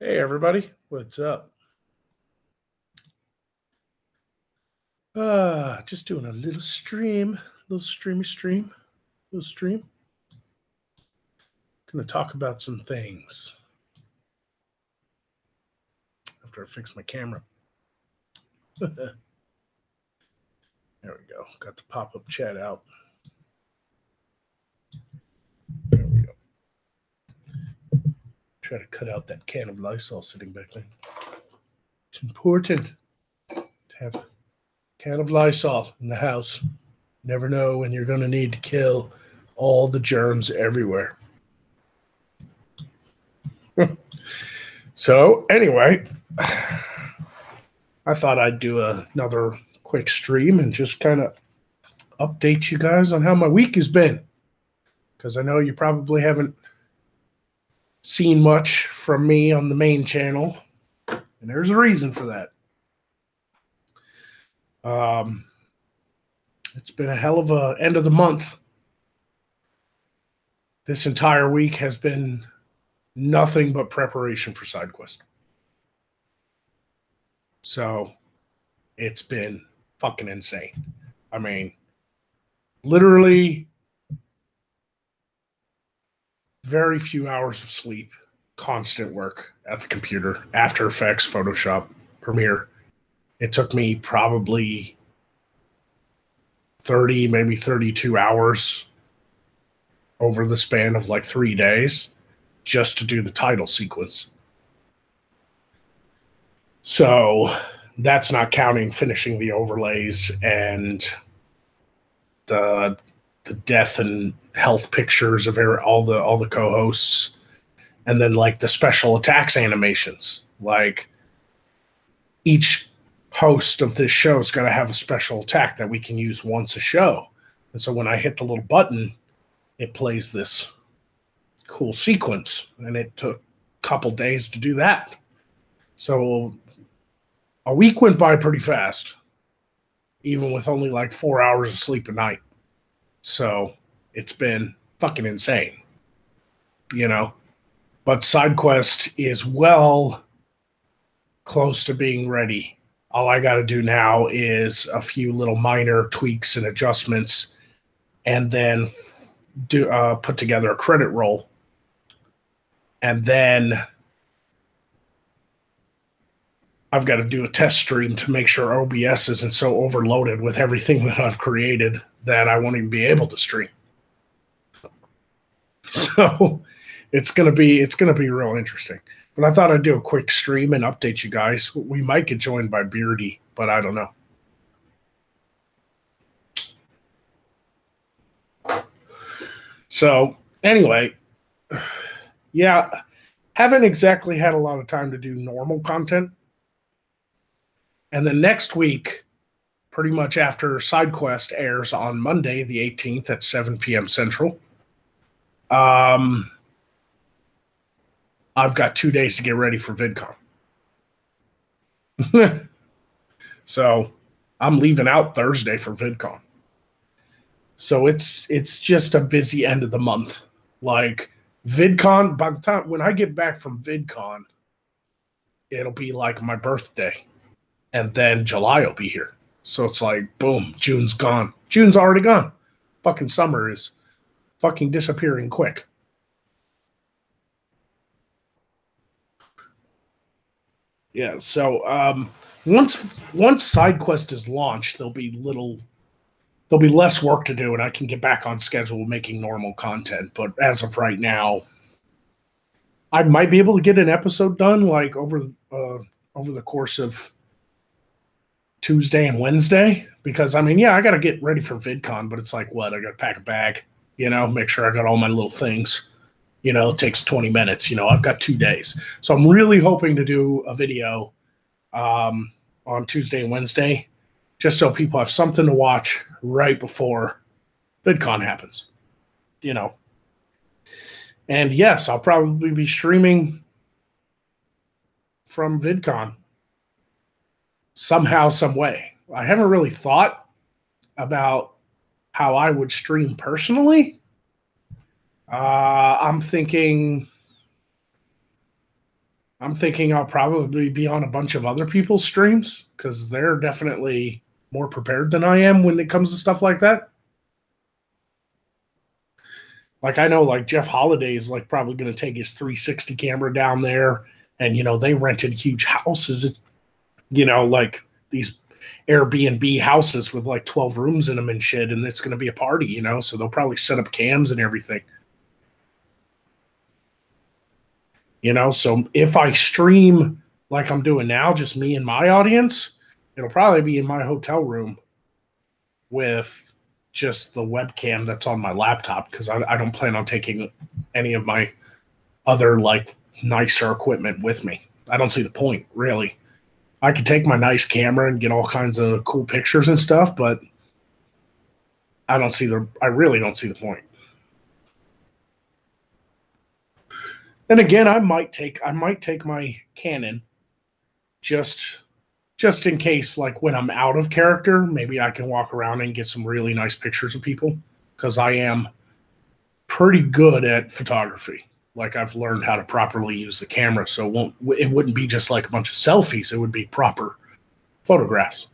Hey everybody, what's up? Just doing a little stream, little stream. Gonna talk about some things after I fix my camera. There we go. Got the pop-up chat out. There we go. Try to cut out that can of Lysol sitting back there. It's important to have a can of Lysol in the house. Never know when you're gonna need to kill all the germs everywhere. So anyway, I thought I'd do another quick stream and just kind of update you guys on how my week has been. Because I know you probably haven't seen much from me on the main channel, and there's a reason for that. It's been a hell of a end of the month. This entire week has been nothing but preparation for SideQuest. So it's been fucking insane. I mean, literally very few hours of sleep, constant work at the computer, After Effects, Photoshop, Premiere. It took me probably 30, maybe 32 hours over the span of like 3 days just to do the title sequence. So that's not counting finishing the overlays and the death and health pictures of all the co-hosts, and then like the special attacks animations. Like each host of this show is going to have a special attack that we can use once a show. And so when I hit the little button, it plays this cool sequence, and it took a couple days to do that. So a week went by pretty fast, even with only like 4 hours of sleep a night. So it's been fucking insane, you know? But SideQuest is well close to being ready. All I got to do now is a few little minor tweaks and adjustments, and then put together a credit roll. And then I've got to do a test stream to make sure OBS isn't so overloaded with everything that I've created that I won't even be able to stream. So it's gonna be real interesting. But I thought I'd do a quick stream and update you guys. We might get joined by Beardy, but I don't know. So anyway, yeah, haven't exactly had a lot of time to do normal content. And then next week, pretty much after SideQuest airs on Monday, the 18th at 7 p.m. Central, I've got 2 days to get ready for VidCon. So I'm leaving out Thursday for VidCon. So it's just a busy end of the month. Like VidCon, by the time when I get back from VidCon, it'll be like my birthday. And then July will be here. So it's like, boom, June's gone. June's already gone. Fucking summer is fucking disappearing quick. Yeah, so once SideQuest is launched, there'll be less work to do, and I can get back on schedule making normal content. But as of right now, I might be able to get an episode done like over the course of Tuesday and Wednesday, because I mean, yeah, I got to get ready for VidCon, but it's like, what? I got to pack a bag, make sure I got all my little things. It takes 20 minutes. I've got 2 days. So I'm really hoping to do a video on Tuesday and Wednesday, just so people have something to watch right before VidCon happens, And yes, I'll probably be streaming from VidCon somehow, some way. I haven't really thought about how I would stream personally. I'm thinking I'm thinking I'll probably be on a bunch of other people's streams because they're definitely more prepared than I am when it comes to stuff like that. Like I know like Jeff Holiday is like probably going to take his 360 camera down there, and they rented huge houses, like these Airbnb houses with like 12 rooms in them and shit, and it's going to be a party, so they'll probably set up cams and everything. So if I stream like I'm doing now, just me and my audience, it'll probably be in my hotel room with just the webcam that's on my laptop because I don't plan on taking any of my other like nicer equipment with me. I don't see the point, really. I could take my nice camera and get all kinds of cool pictures and stuff, but I really don't see the point. And again, I might take my Canon just in case, like when I'm out of character, maybe I can walk around and get some really nice pictures of people because I am pretty good at photography. Like I've learned how to properly use the camera, so it wouldn't be just like a bunch of selfies. It would be proper photographs.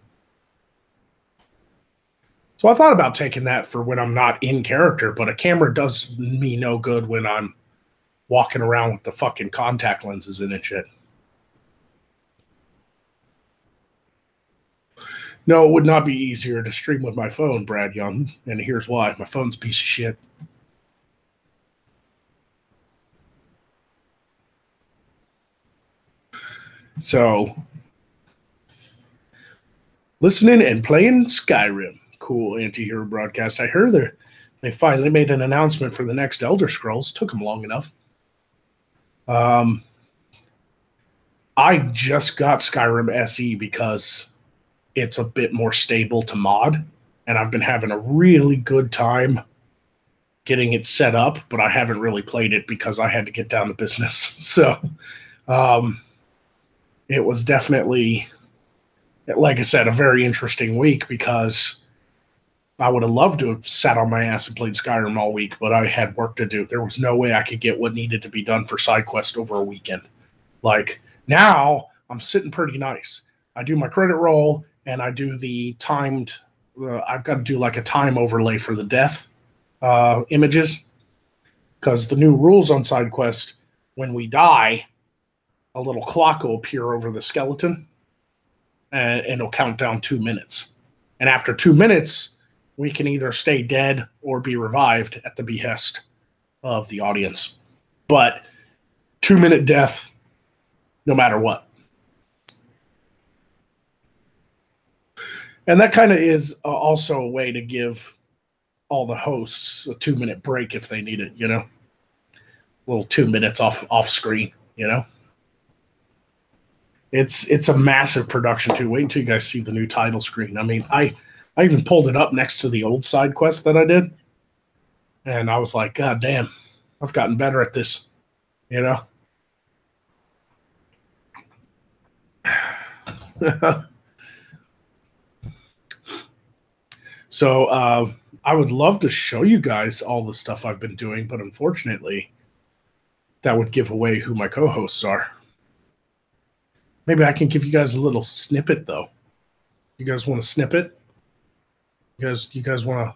So I thought about taking that for when I'm not in character, but a camera does me no good when I'm walking around with the fucking contact lenses in and shit. No, it would not be easier to stream with my phone, Brad Young, and here's why. My phone's a piece of shit. So, listening and playing Skyrim. Cool anti-hero broadcast. I heard they finally made an announcement for the next Elder Scrolls. Took them long enough. I just got Skyrim SE because it's a bit more stable to mod, and I've been having a really good time getting it set up, but I haven't really played it because I had to get down to business. So it was definitely, like I said, a very interesting week because I would have loved to have sat on my ass and played Skyrim all week, but I had work to do. There was no way I could get what needed to be done for SideQuest over a weekend. Like, now I'm sitting pretty nice. I do my credit roll, and I do the timed, I've got to do like a time overlay for the death images, because the new rules on SideQuest, when we die, a little clock will appear over the skeleton, and it'll count down 2 minutes. And after 2 minutes, we can either stay dead or be revived at the behest of the audience. But 2-minute death, no matter what. And that kind of is also a way to give all the hosts a 2-minute break if they need it, a little 2 minutes off screen, It's a massive production too. Wait until you guys see the new title screen. I mean, I even pulled it up next to the old side quest that I did, and I was like, God damn, I've gotten better at this, So I would love to show you guys all the stuff I've been doing, but unfortunately, that would give away who my co-hosts are. Maybe I can give you guys a little snippet, though. You guys want a snippet? You guys want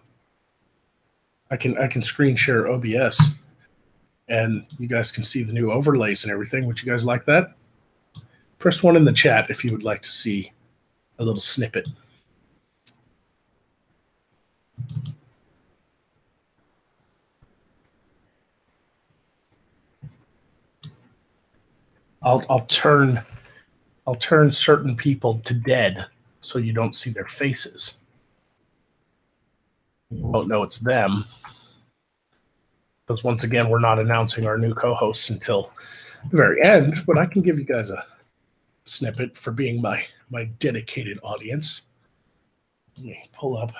to? I can screen share OBS, and you guys can see the new overlays and everything. Would you guys like that? Press 1 in the chat if you would like to see a little snippet. I'll turn certain people to dead so you don't see their faces. You won't know it's them. Because once again, we're not announcing our new co-hosts until the very end, but I can give you guys a snippet for being my dedicated audience. Let me pull up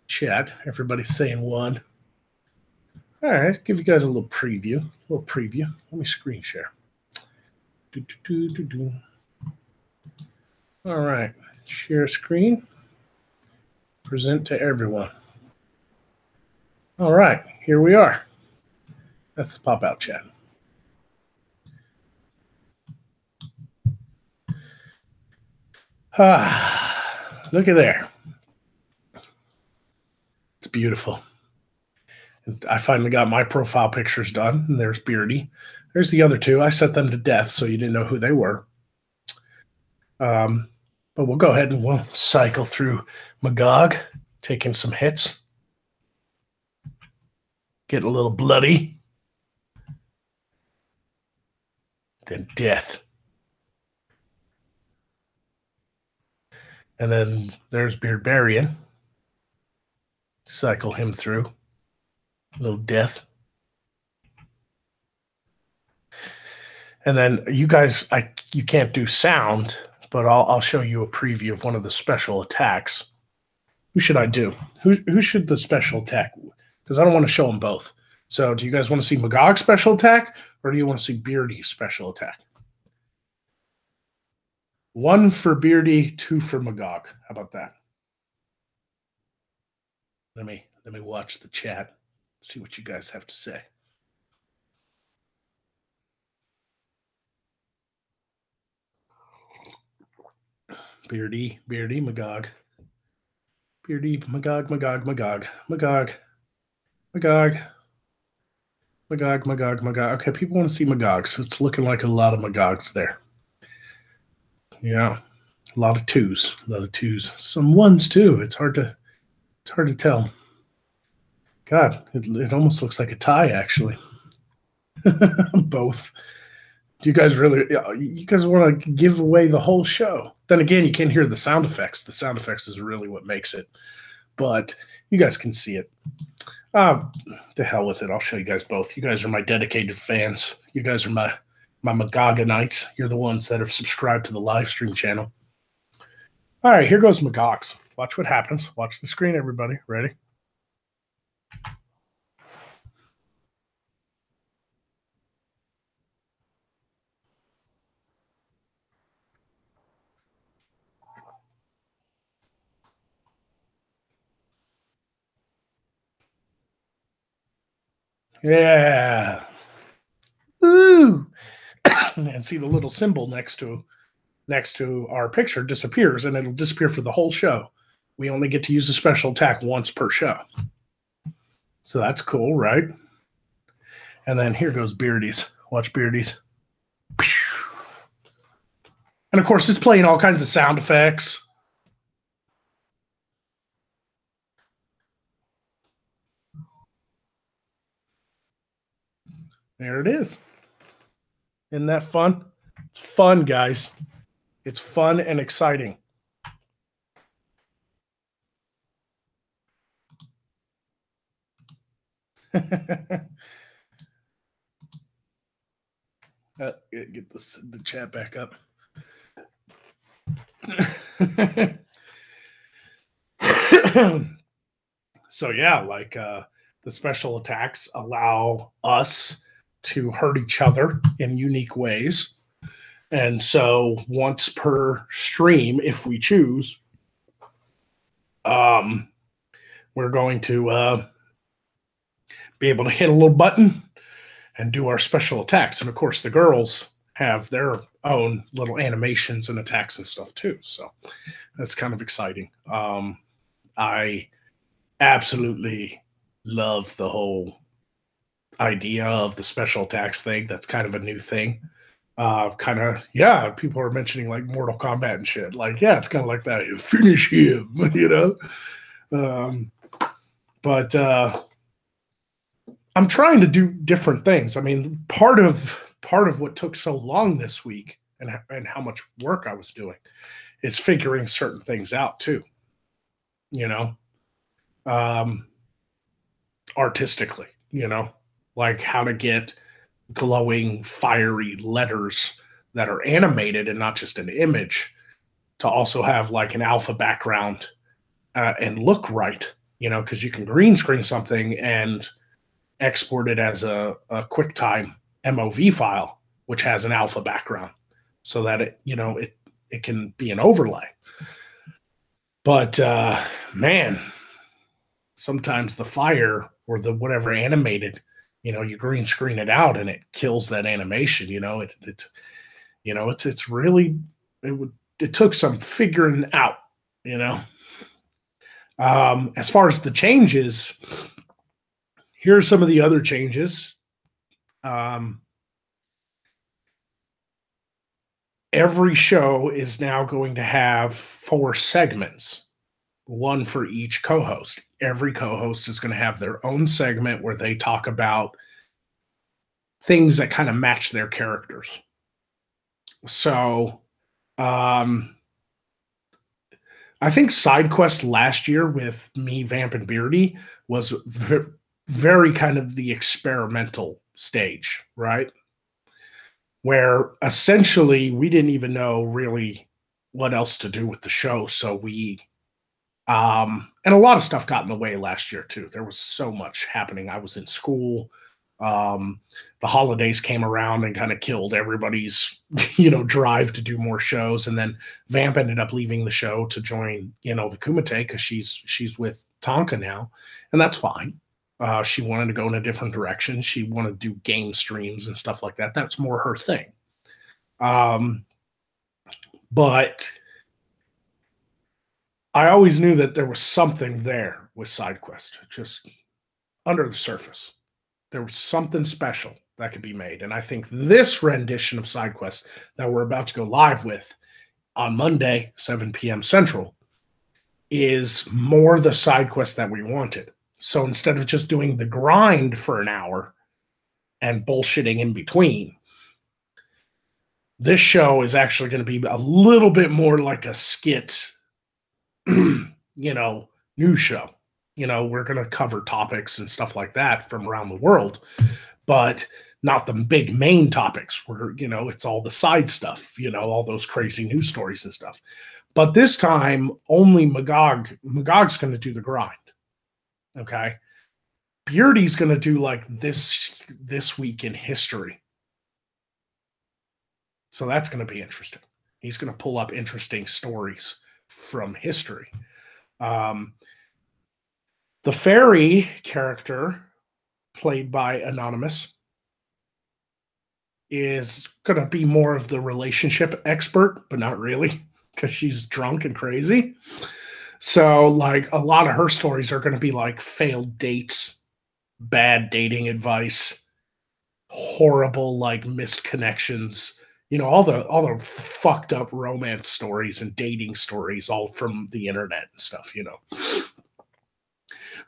chat. Everybody's saying 1. All right, give you guys a little preview. Let me screen share. All right, share screen. Present to everyone. All right, here we are. That's the pop-out chat. Look at there. It's beautiful. I finally got my profile pictures done. And there's Beardy. There's the other two. I set them to death, so you didn't know who they were. But we'll go ahead and we'll cycle through Magog, taking some hits. Getting a little bloody. Then death. And then there's Beardbarian. Cycle him through. A little death. And then you guys, you can't do sound, but I'll show you a preview of one of the special attacks. Who should I do? Who should the special attack? Because I don't want to show them both. So do you guys want to see Magog's special attack, or do you want to see Beardy's special attack? 1 for Beardy, 2 for Magog. How about that? Let me watch the chat, see what you guys have to say. Beardy, Magog. Beardy, Magog. Okay, people want to see Magog, so it's looking like a lot of Magogs there. Yeah, a lot of twos. Some ones too. It's hard to tell. God, it almost looks like a tie, actually. Both. Do you guys want to give away the whole show? Then again, you can't hear the sound effects. The sound effects is really what makes it. But you guys can see it. The hell with it. I'll show you guys both. You guys are my dedicated fans. You guys are my Magoganites. You're the ones that have subscribed to the live stream channel. All right, here goes Magog's. Watch what happens. Watch the screen, everybody. Ready? Yeah. Ooh. And see the little symbol next to our picture disappears, and it'll disappear for the whole show. We only get to use a special attack once per show. So that's cool, right? And then here goes Beardy's. Watch Beardy's. And of course, it's playing all kinds of sound effects. There it is. Isn't that fun? It's fun, guys. It's fun and exciting. Get the chat back up. So yeah, like the special attacks allow us to hurt each other in unique ways. And so once per stream, if we choose, we're going to be able to hit a little button and do our special attacks. And of course, the girls have their own little animations and attacks and stuff too. So that's kind of exciting. I absolutely love the whole idea of the special attacks thing. That's kind of a new thing. People are mentioning like Mortal Kombat and shit. Like, yeah, it's kind of like that. You finish him, you know? But I'm trying to do different things. I mean, part of what took so long this week and how much work I was doing is figuring certain things out too, you know, artistically, you know, like how to get glowing, fiery letters that are animated and not just an image to also have like an alpha background and look right, you know, because you can green screen something and export it as a QuickTime MOV file, which has an alpha background so that it can be an overlay. But man, sometimes the fire or the whatever animated, you know, you green screen it out and it kills that animation. You know, it's really, it took some figuring out, you know. As far as the changes, here are some of the other changes. Every show is now going to have 4 segments, one for each co-host. Every co-host is going to have their own segment where they talk about things that kind of match their characters. So, I think SideQuest last year with me, Vamp, and Beardy was very kind of the experimental stage, right? Where essentially we didn't even know really what else to do with the show. So and a lot of stuff got in the way last year too. There was so much happening. I was in school. The holidays came around and kind of killed everybody's, drive to do more shows. And then Vamp ended up leaving the show to join, the Kumite because she's with Tonka now, and that's fine. She wanted to go in a different direction. She wanted to do game streams and stuff like that. That's more her thing. But I always knew that there was something there with SideQuest, just under the surface. There was something special that could be made. And I think this rendition of SideQuest that we're about to go live with on Monday, 7 p.m. Central, is more the SideQuest that we wanted. So instead of just doing the grind for an hour and bullshitting in between, this show is actually going to be a little bit more like a skit, news show. We're going to cover topics and stuff like that from around the world, but not the big main topics where, it's all the side stuff, all those crazy news stories and stuff. But this time, only Magog's going to do the grind. Okay. Beardy's going to do like this week in history. So that's going to be interesting. He's going to pull up interesting stories from history. The fairy character, played by Anonymous, is going to be more of the relationship expert, but not really, because she's drunk and crazy. So, like, a lot of her stories are going to be like failed dates, bad dating advice, horrible, like, missed connections, all the fucked up romance stories and dating stories, all from the internet and stuff,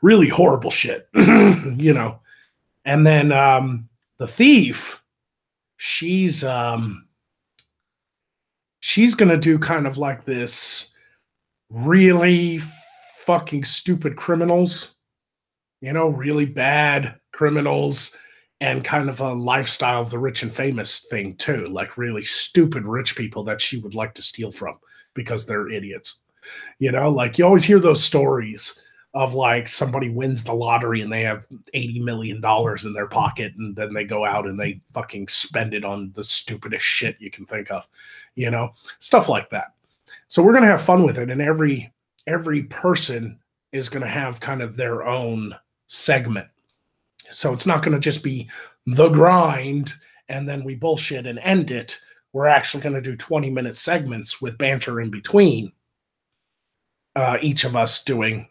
really horrible shit, And then the thief, she's going to do kind of like this really fucking stupid criminals, really bad criminals, and kind of a lifestyle of the rich and famous thing too, like really stupid rich people that she would like to steal from because they're idiots. Like you always hear those stories of like somebody wins the lottery and they have $80 million in their pocket, and then they go out and they fucking spend it on the stupidest shit you can think of, stuff like that. So we're going to have fun with it. And every person is going to have kind of their own segment. So it's not going to just be the grind and then we bullshit and end it. We're actually going to do 20-minute segments with banter in between, each of us doing,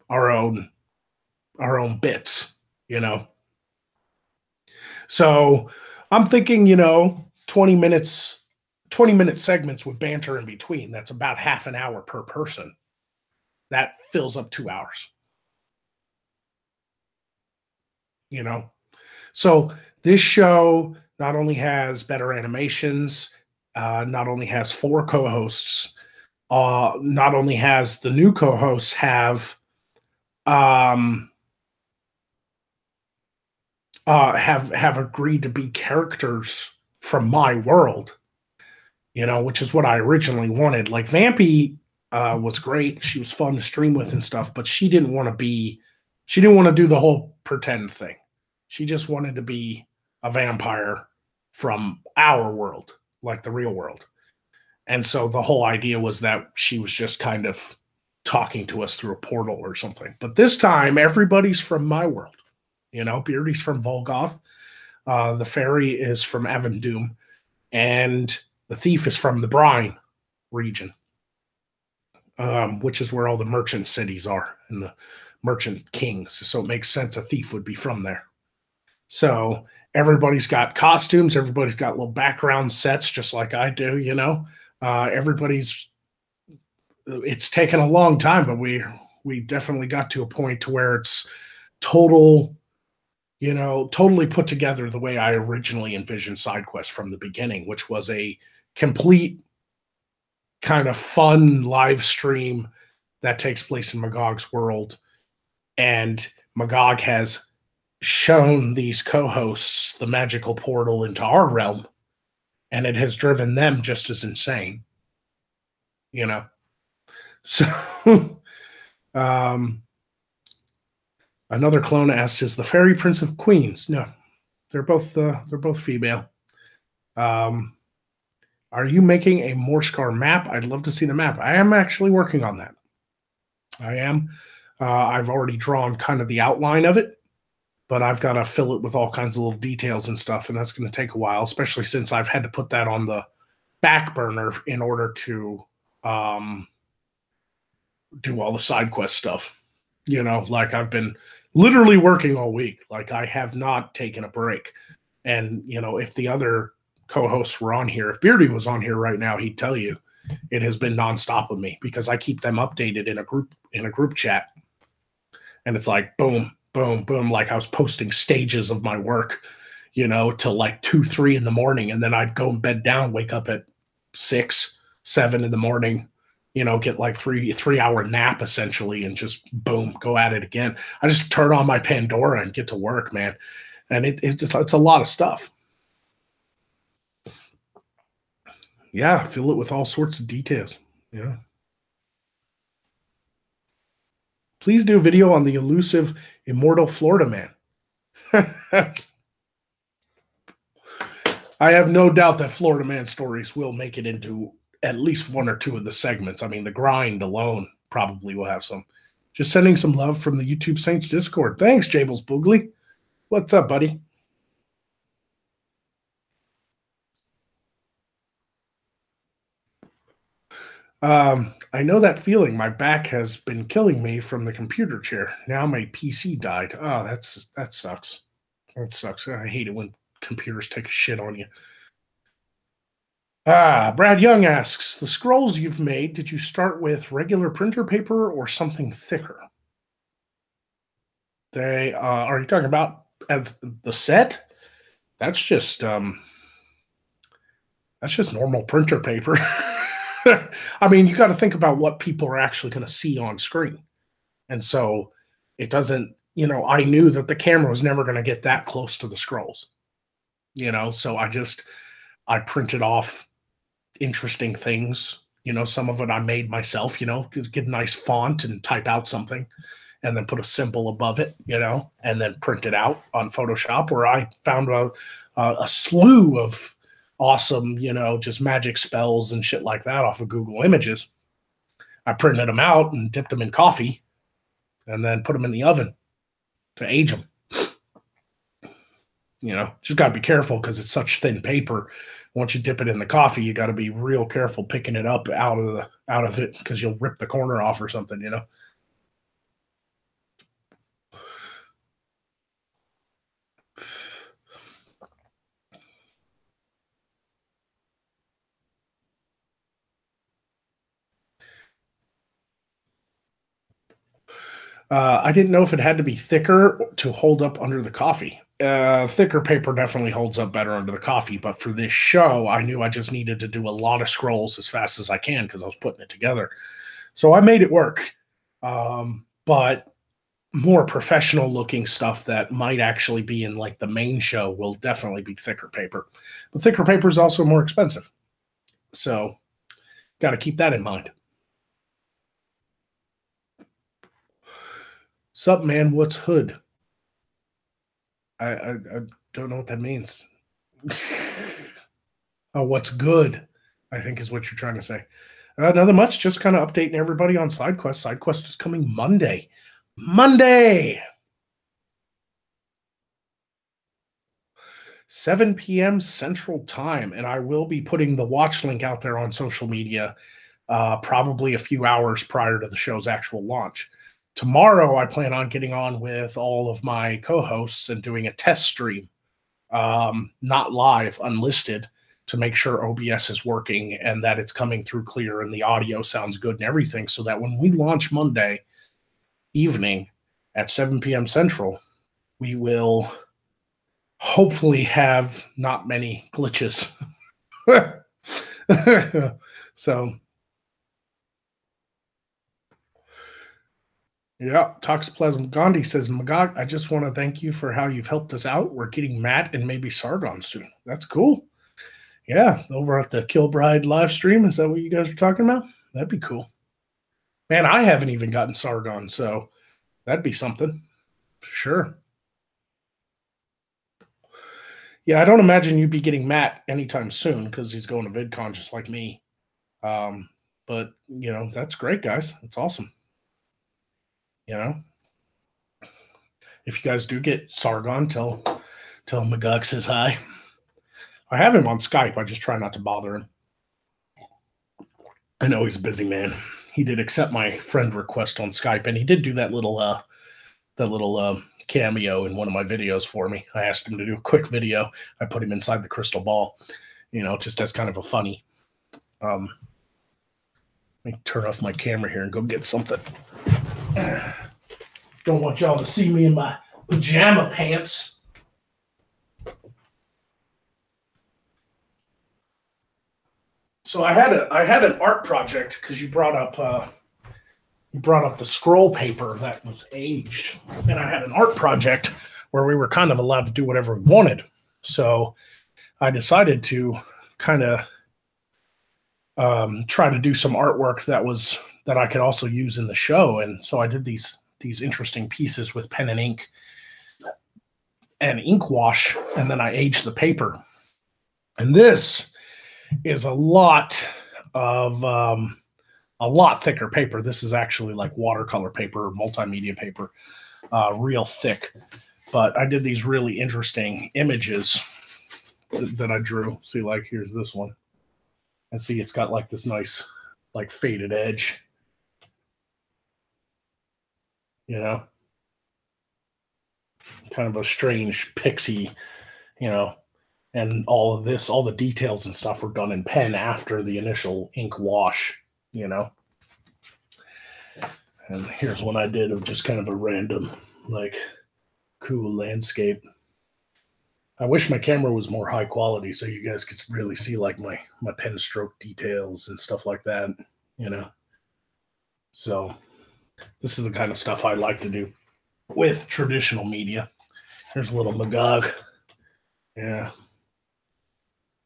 our own bits, So I'm thinking, 20-minute segments with banter in between. That's about half an hour per person. That fills up 2 hours. So this show not only has better animations, not only has 4 co-hosts, not only has the new co-hosts have agreed to be characters from my world, which is what I originally wanted. Like Vampy was great. She was fun to stream with and stuff, but she didn't want to do the whole pretend thing. She just wanted to be a vampire from our world, like the real world. And so the whole idea was that she was just kind of talking to us through a portal or something. But this time, everybody's from my world. Beardy's from Volgoth. The fairy is from Avendoom. And The thief is from the Brine region, which is where all the merchant cities are and the merchant kings. So it makes sense a thief would be from there. So everybody's got costumes, everybody's got little background sets, just like I do. Everybody's. It's taken a long time, but we definitely got to a point to where it's total, totally put together the way I originally envisioned SideQuest from the beginning, which was a complete kind of fun live stream that takes place in Magog's world. And Magog has shown these co-hosts the magical portal into our realm, and it has driven them just as insane. So another clone asks, is the Fairy Prince of Queens? No, they're both female. Are you making a Morsecar map? I'd love to see the map. I am actually working on that. I am. I've already drawn kind of the outline of it, but I've got to fill it with all kinds of little details and stuff, and that's going to take a while, especially since I've had to put that on the back burner in order to do all the side quest stuff. Like I've been literally working all week. Like I have not taken a break. And, if the other co-hosts were on here, if Beardy was on here right now, he'd tell you it has been nonstop with me because I keep them updated in a group chat. And it's like, boom, boom, boom. Like I was posting stages of my work, till like 2, 3 in the morning. And then I'd go and bed down, wake up at 6, 7 in the morning, get like 3-hour nap essentially, and just boom, go at it again. I just turn on my Pandora and get to work, man. And it's a lot of stuff. Yeah, fill it with all sorts of details. Yeah. Please do a video on the elusive immortal Florida man. I have no doubt that Florida man stories will make it into at least 1 or 2 of the segments. I mean, the grind alone probably will have some. Just sending some love from the YouTube Saints Discord. Thanks, Jables Boogly. What's up, buddy? I know that feeling. My back has been killing me from the computer chair. Now my PC died. Oh, that sucks. That sucks. I hate it when computers take a shit on you. Brad Young asks, the scrolls you've made, did you start with regular printer paper or something thicker? They are you talking about the set? That's just normal printer paper. I mean, you got to think about what people are actually going to see on screen. And so it doesn't, I knew that the camera was never going to get that close to the scrolls, so I printed off interesting things. Some of it I made myself, get a nice font and type out something and then put a symbol above it, and then print it out on Photoshop, where I found a slew of awesome, just magic spells and shit like that off of Google Images. I printed them out and dipped them in coffee and then put them in the oven to age them. Just got to be careful because it's such thin paper. Once you dip it in the coffee, you got to be real careful picking it up out of it because you'll rip the corner off or something, I didn't know if it had to be thicker to hold up under the coffee. Thicker paper definitely holds up better under the coffee, but for this show, I knew I just needed to do a lot of scrolls as fast as I can because I was putting it together. So I made it work. But more professional looking stuff that might actually be in like the main show will definitely be thicker paper. But thicker paper is also more expensive. So got to keep that in mind. Sup, man? What's hood? I don't know what that means. Oh, what's good, I think is what you're trying to say. Nothing much, just kind of updating everybody on SideQuest. SideQuest is coming Monday. 7 p.m. Central Time. And I will be putting the watch link out there on social media probably a few hours prior to the show's actual launch. Tomorrow, I plan on getting on with all of my co-hosts and doing a test stream, not live, unlisted, to make sure OBS is working and that it's coming through clear and the audio sounds good and everything, so that when we launch Monday evening at 7 p.m. Central, we will hopefully have not many glitches. So, yeah, Toxoplasm Gandhi says, Magog, I just want to thank you for how you've helped us out. We're getting Matt and maybe Sargon soon. That's cool. Yeah, over at the Kilbride live stream. Is that what you guys are talking about? That'd be cool. Man, I haven't even gotten Sargon, so that'd be something. Sure. Yeah, I don't imagine you'd be getting Matt anytime soon because he's going to VidCon just like me. But, that's great, guys. That's awesome. If you guys do get Sargon, tell Magog says hi. I have him on Skype. I just try not to bother him. I know he's a busy man. He did accept my friend request on Skype, and he did do that little cameo in one of my videos for me. I asked him to do a quick video. I put him inside the crystal ball, just as kind of a funny. Let me turn off my camera here and go get something. Don't want y'all to see me in my pajama pants. So I had an art project because you brought up the scroll paper that was aged, and I had an art project where we were kind of allowed to do whatever we wanted. So I decided to kind of try to do some artwork that I could also use in the show, and so I did these interesting pieces with pen and ink and ink wash, and then I aged the paper. And this is a lot thicker paper. This is actually like watercolor paper, multimedia paper, real thick. But I did these really interesting images that I drew. See, like here's this one. And see, it's got like this nice, like faded edge. Kind of a strange pixie, and all of this, all the details and stuff were done in pen after the initial ink wash, And here's one I did of just kind of a random, like, cool landscape. I wish my camera was more high quality so you guys could really see like my pen stroke details and stuff like that, So this is the kind of stuff I like to do with traditional media. There's a little Magog. Yeah.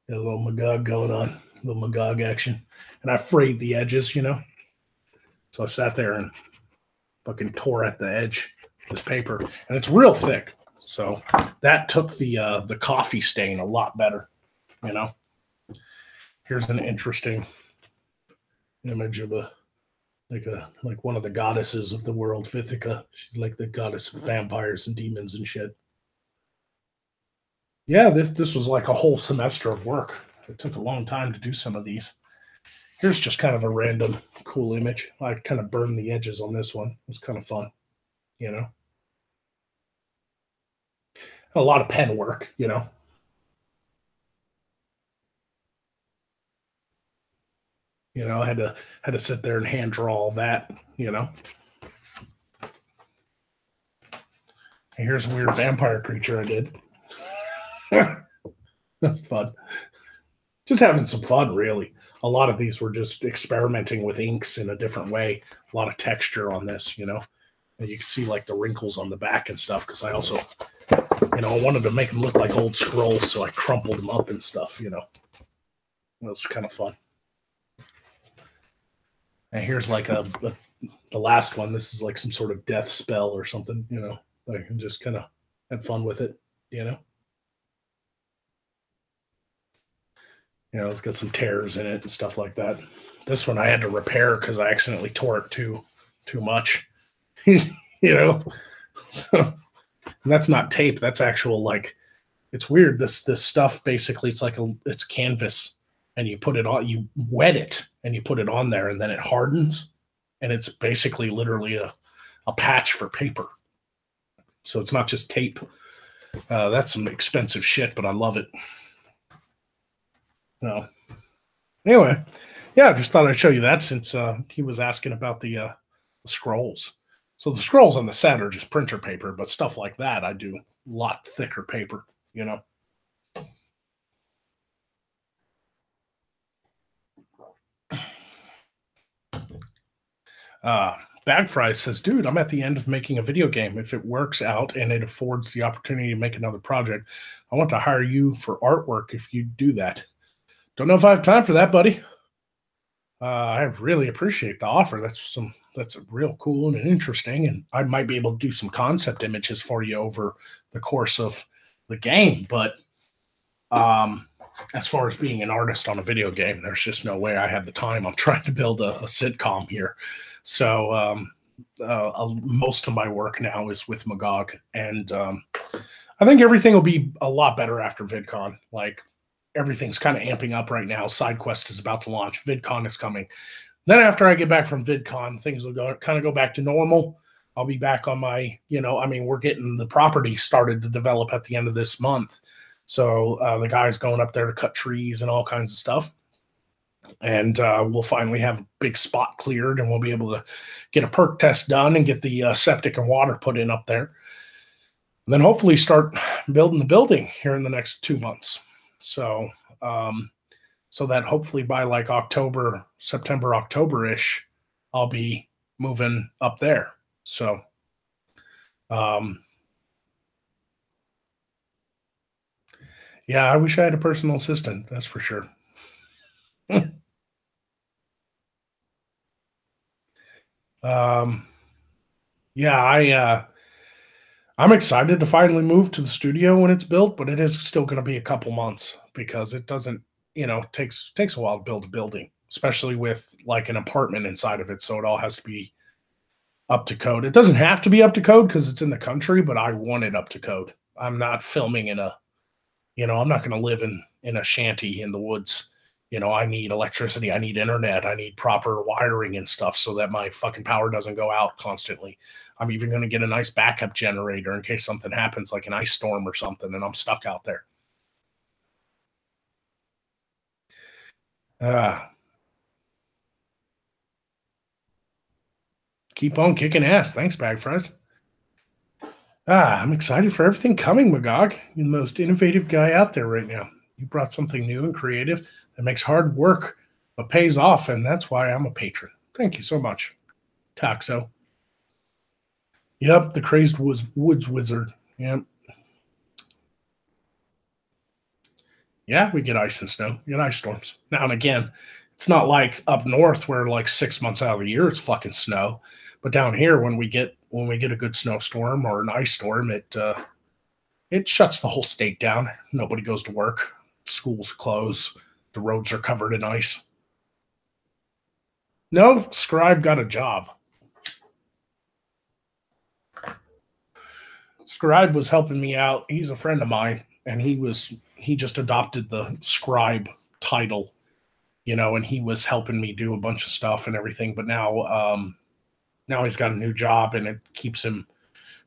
A little Magog going on. A little Magog action. And I frayed the edges, So I sat there and fucking tore at the edge of this paper. And it's real thick. So that took the coffee stain a lot better, Here's an interesting image of like one of the goddesses of the world, Vithika. She's like the goddess of vampires and demons and shit. Yeah, this was like a whole semester of work. It took a long time to do some of these. Here's just kind of a random cool image. I kind of burned the edges on this one. It was kind of fun, A lot of pen work, I had to sit there and hand draw all that, And here's a weird vampire creature I did. That's fun. Just having some fun, really. A lot of these were just experimenting with inks in a different way. A lot of texture on this, And you can see like the wrinkles on the back and stuff because I also, I wanted to make them look like old scrolls, so I crumpled them up and stuff, It was kind of fun. And here's like the last one. This is like some sort of death spell or something, I can just kind of have fun with it, It's got some tears in it and stuff like that. This one I had to repair because I accidentally tore it too much, So, and that's not tape. That's actual like It's weird. This stuff basically it's like it's canvas, and you put it on, you wet it, and you put it on there, and then it hardens, and it's basically literally a patch for paper. So it's not just tape. That's some expensive shit, but I love it. No. Anyway, yeah, I just thought I'd show you that since he was asking about the scrolls. So the scrolls on the set are just printer paper, but stuff like that I do a lot thicker paper, you know. Bag Fries says, dude, I'm at the end of making a video game. If it works out and it affords the opportunity to make another project, I want to hire you for artwork if you do that. Don't know if I have time for that, buddy. I really appreciate the offer. That's real cool and interesting, and I might be able to do some concept images for you over the course of the game. But as far as being an artist on a video game, there's just no way I have the time. I'm trying to build a sitcom here, so most of my work now is with Magog, and I think everything will be a lot better after VidCon. Like everything's kind of amping up right now. SideQuest is about to launch. VidCon is coming. Then after I get back from VidCon, things will go back to normal. I'll be back on my, we're getting the property started to develop at the end of this month. So the guy's going up there to cut trees and all kinds of stuff. And we'll finally have a big spot cleared, and we'll be able to get a perk test done and get the septic and water put in up there. And then hopefully start building the building here in the next 2 months. So, so that hopefully by like September, October-ish, I'll be moving up there. So, yeah, I wish I had a personal assistant. That's for sure. Yeah, I'm excited to finally move to the studio when it's built, but it is still going to be a couple months because it doesn't, takes a while to build a building, especially with like an apartment inside of it. So it all has to be up to code. It doesn't have to be up to code because it's in the country, but I want it up to code. I'm not filming I'm not going to live in a shanty in the woods. I need electricity, I need internet, I need proper wiring and stuff so that my fucking power doesn't go out constantly. I'm even going to get a nice backup generator in case something happens, like an ice storm or something, and I'm stuck out there. Keep on kicking ass. Thanks, Bag Fries. I'm excited for everything coming, Magog. You're the most innovative guy out there right now. You brought something new and creative that makes hard work but pays off, and that's why I'm a patron. Thank you so much, Taxo. Yep, the crazed woods wizard. Yep. Yeah, we get ice and snow. We get ice storms. Now and again, it's not like up north where like 6 months out of the year it's fucking snow. But down here, when we get a good snowstorm or an ice storm, it shuts the whole state down. Nobody goes to work. Schools close. The roads are covered in ice. No, Scribe got a job. Scribe was helping me out. He's a friend of mine, and he just adopted the Scribe title, and he was helping me do a bunch of stuff and everything. But now he's got a new job, and it keeps him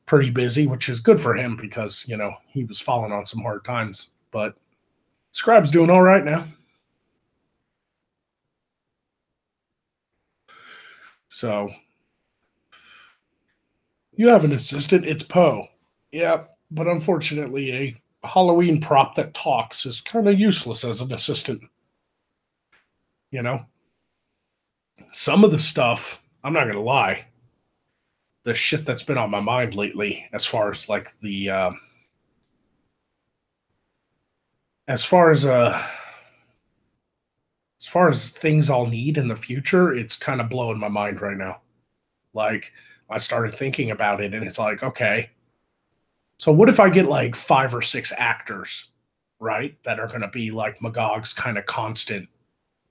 pretty busy, which is good for him because, he was falling on some hard times. But Scribe's doing all right now. So you have an assistant. It's Poe. Yeah, but unfortunately, a Halloween prop that talks is kind of useless as an assistant. Some of the stuff, I'm not going to lie, the shit that's been on my mind lately, as far as like as far as things I'll need in the future, it's kind of blowing my mind right now. Like, I started thinking about it, and it's like, okay, so what if I get like 5 or 6 actors, right, that are going to be like Magog's kind of constant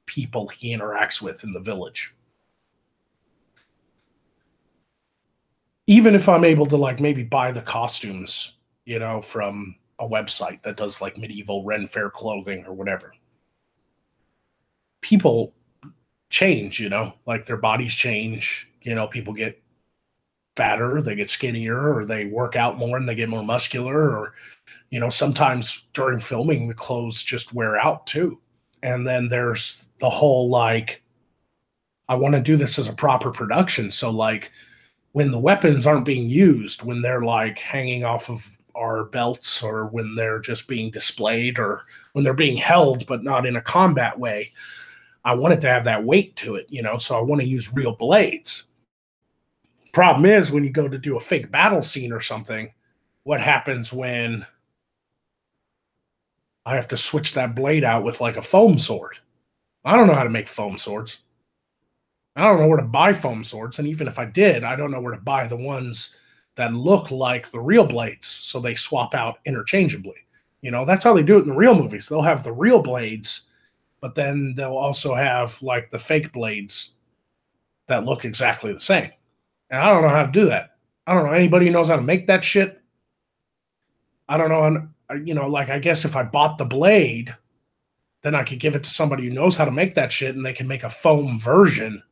people he interacts with in the village? Even if I'm able to like maybe buy the costumes, from a website that does like medieval Ren Fair clothing or whatever. People change, like their bodies change. People get fatter, they get skinnier, or they work out more and they get more muscular, or sometimes during filming the clothes just wear out too. And then there's the whole like, I want to do this as a proper production. So like when the weapons aren't being used, when they're like hanging off of our belts, or when they're just being displayed, or when they're being held but not in a combat way, I want it to have that weight to it, so I want to use real blades. Problem is, when you go to do a fake battle scene or something, what happens when I have to switch that blade out with like a foam sword? I don't know how to make foam swords. I don't know where to buy foam swords. And even if I did, I don't know where to buy the ones that look like the real blades, so they swap out interchangeably. That's how they do it in the real movies. They'll have the real blades, but then they'll also have like the fake blades that look exactly the same. And I don't know how to do that. I don't know anybody who knows how to make that shit. I don't know. Like, I guess if I bought the blade, then I could give it to somebody who knows how to make that shit and they can make a foam version,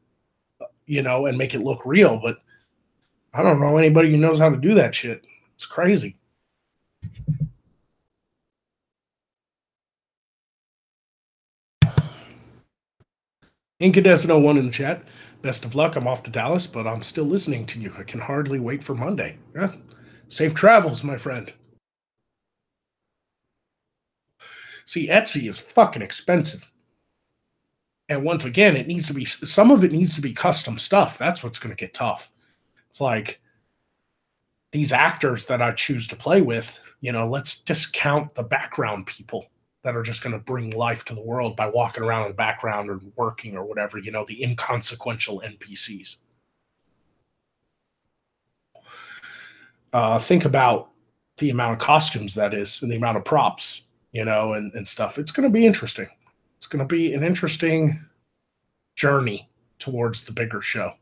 and make it look real. But I don't know anybody who knows how to do that shit. It's crazy. Incadescent01 in the chat. Best of luck. I'm off to Dallas, but I'm still listening to you. I can hardly wait for Monday. Yeah. Safe travels, my friend. See, Etsy is fucking expensive. And once again, some of it needs to be custom stuff. That's what's going to get tough. It's like these actors that I choose to play with, let's discount the background people that are just going to bring life to the world by walking around in the background or working or whatever, the inconsequential NPCs. Think about the amount of costumes that is and the amount of props, and stuff. It's going to be interesting. It's going to be an interesting journey towards the bigger show.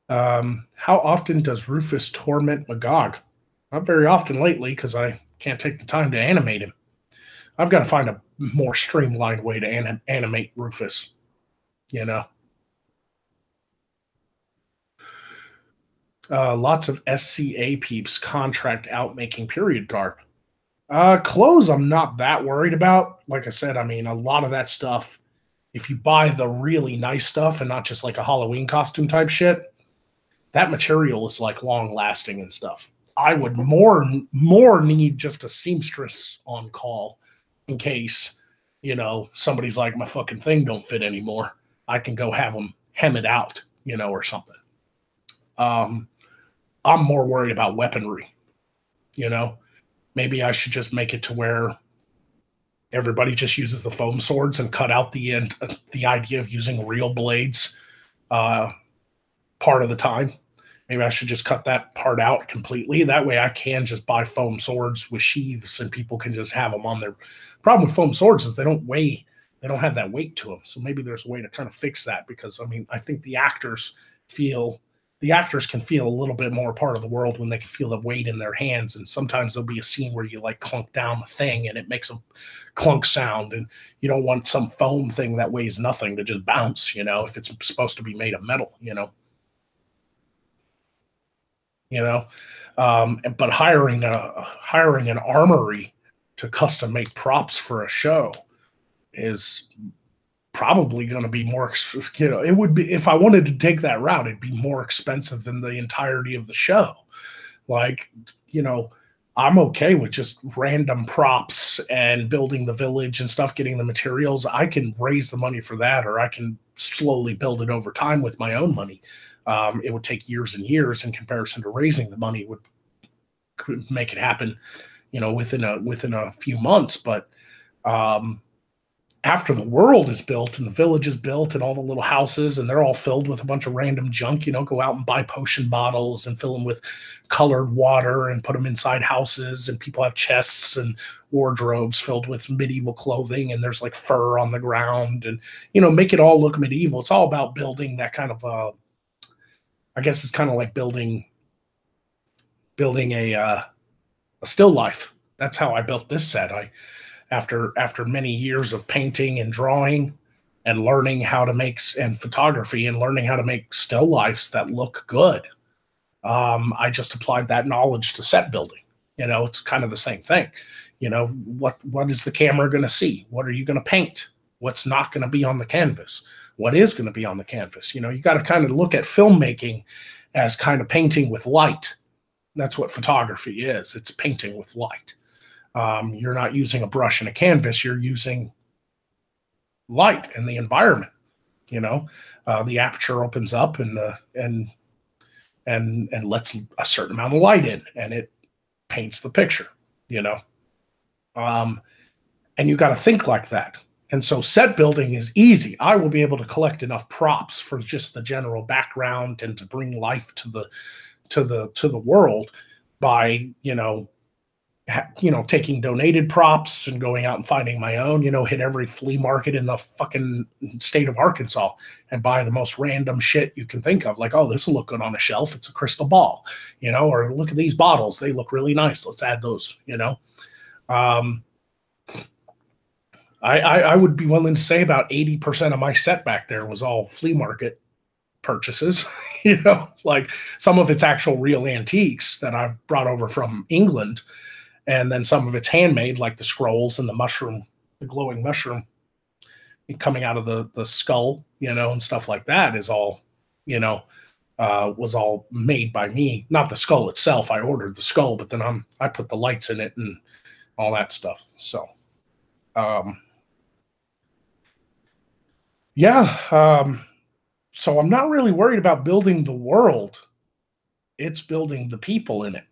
How often does Rufus torment Magog? Not very often lately, because I can't take the time to animate him. I've got to find a more streamlined way to animate Rufus, Lots of SCA peeps contract out making period garb. Clothes I'm not that worried about. Like I said, a lot of that stuff, if you buy the really nice stuff and not just like a Halloween costume type shit, that material is like long lasting and stuff. I would more need just a seamstress on call in case, somebody's like, my fucking thing don't fit anymore. I can go have them hem it out, or something. I'm more worried about weaponry, Maybe I should just make it to where everybody just uses the foam swords and cut out the idea of using real blades part of the time. Maybe I should just cut that part out completely. That way I can just buy foam swords with sheaths and people can just have them on there. Problem with foam swords is they don't have that weight to them. So maybe there's a way to kind of fix that, because I think the actors can feel a little bit more part of the world when they can feel the weight in their hands. And sometimes there'll be a scene where you like clunk down the thing and it makes a clunk sound, and you don't want some foam thing that weighs nothing to just bounce, if it's supposed to be made of metal, but hiring an armory to custom make props for a show is probably going to be more, it would be, if I wanted to take that route, it'd be more expensive than the entirety of the show. Like, I'm okay with just random props and building the village and stuff, getting the materials. I can raise the money for that, or I can slowly build it over time with my own money. It would take years and years in comparison to raising the money. Could make it happen, within a few months. But after the world is built and the village is built and all the little houses and they're all filled with a bunch of random junk, go out and buy potion bottles and fill them with colored water and put them inside houses, and people have chests and wardrobes filled with medieval clothing, and there's like fur on the ground, and make it all look medieval. It's all about building that kind of I guess it's kind of like building a still life. That's how I built this set. After many years of painting and drawing and learning how to make and photography and learning how to make still lifes that look good, I just applied that knowledge to set building. It's kind of the same thing. What is the camera going to see? What are you going to paint? What's not going to be on the canvas? What is going to be on the canvas? You got to kind of look at filmmaking as kind of painting with light. That's what photography is. It's painting with light. You're not using a brush and a canvas. You're using light and the environment. The aperture opens up and lets a certain amount of light in, and it paints the picture. And you got to think like that. And so set building is easy. I will be able to collect enough props for just the general background and to bring life to the world by taking donated props and going out and finding my own. Hit every flea market in the fucking state of Arkansas and buy the most random shit you can think of. Like, oh, this will look good on a shelf. It's a crystal ball, or look at these bottles. They look really nice. Let's add those. I would be willing to say about 80% of my set back there was all flea market purchases. Like some of it's actual real antiques that I brought over from England, and then some of it's handmade, like the scrolls and the glowing mushroom coming out of the skull, and stuff like that is all, was all made by me. Not the skull itself. I ordered the skull, but then I put the lights in it and all that stuff. So, so I'm not really worried about building the world. It's building the people in it.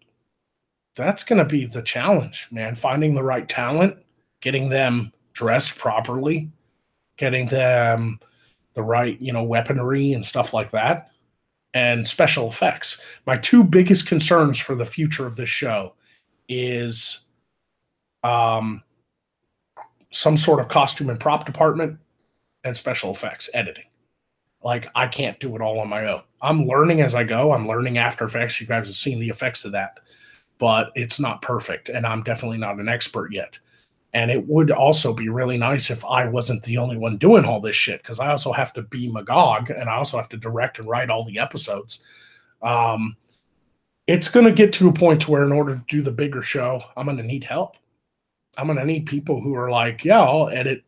That's going to be the challenge, man. Finding the right talent, getting them dressed properly, getting them the right, weaponry and stuff like that, and special effects. My two biggest concerns for the future of this show is some sort of costume and prop department and special effects editing. Like, I can't do it all on my own. I'm learning as I go. I'm learning After Effects. You guys have seen the effects of that, but it's not perfect, and I'm definitely not an expert yet. And it would also be really nice if I wasn't the only one doing all this shit, because I also have to be Magog, and I also have to direct and write all the episodes. It's going to get to a point where in order to do the bigger show, I'm going to need help. I'm going to need people who are like, yeah, I'll edit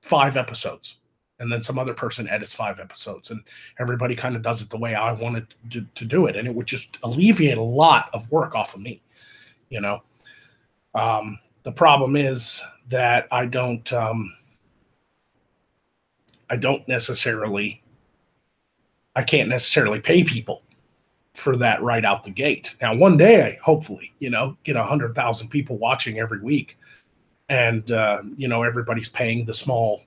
5 episodes. And then some other person edits 5 episodes, and everybody kind of does it the way I wanted to do it. And it would just alleviate a lot of work off of me. The problem is that I can't necessarily pay people for that right out the gate. Now, one day, hopefully, get 100,000 people watching every week, and everybody's paying the small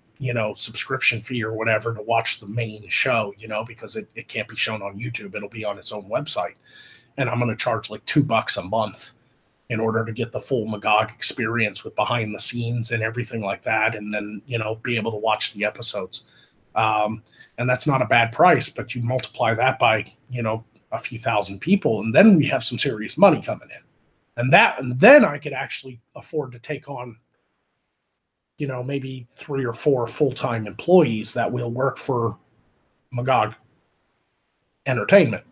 subscription fee or whatever to watch the main show, because it can't be shown on YouTube. It'll be on its own website. And I'm going to charge like $2 a month in order to get the full Magog experience with behind the scenes and everything like that. And then, be able to watch the episodes. And that's not a bad price, but you multiply that by, a few thousand people, and then we have some serious money coming in. And then I could actually afford to take on, maybe 3 or 4 full-time employees that will work for Magog Entertainment,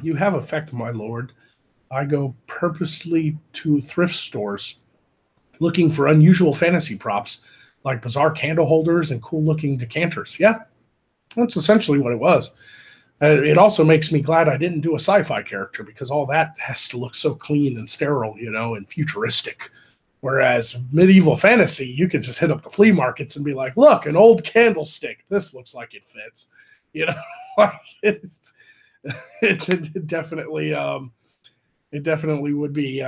You have effect, my lord. I go purposely to thrift stores looking for unusual fantasy props like bizarre candle holders and cool-looking decanters. Yeah, that's essentially what it was. It also makes me glad I didn't do a sci-fi character, because all that has to look so clean and sterile, and futuristic. Whereas medieval fantasy, you can just hit up the flea markets and be like, look, an old candlestick. This looks like it fits. Like it definitely would be,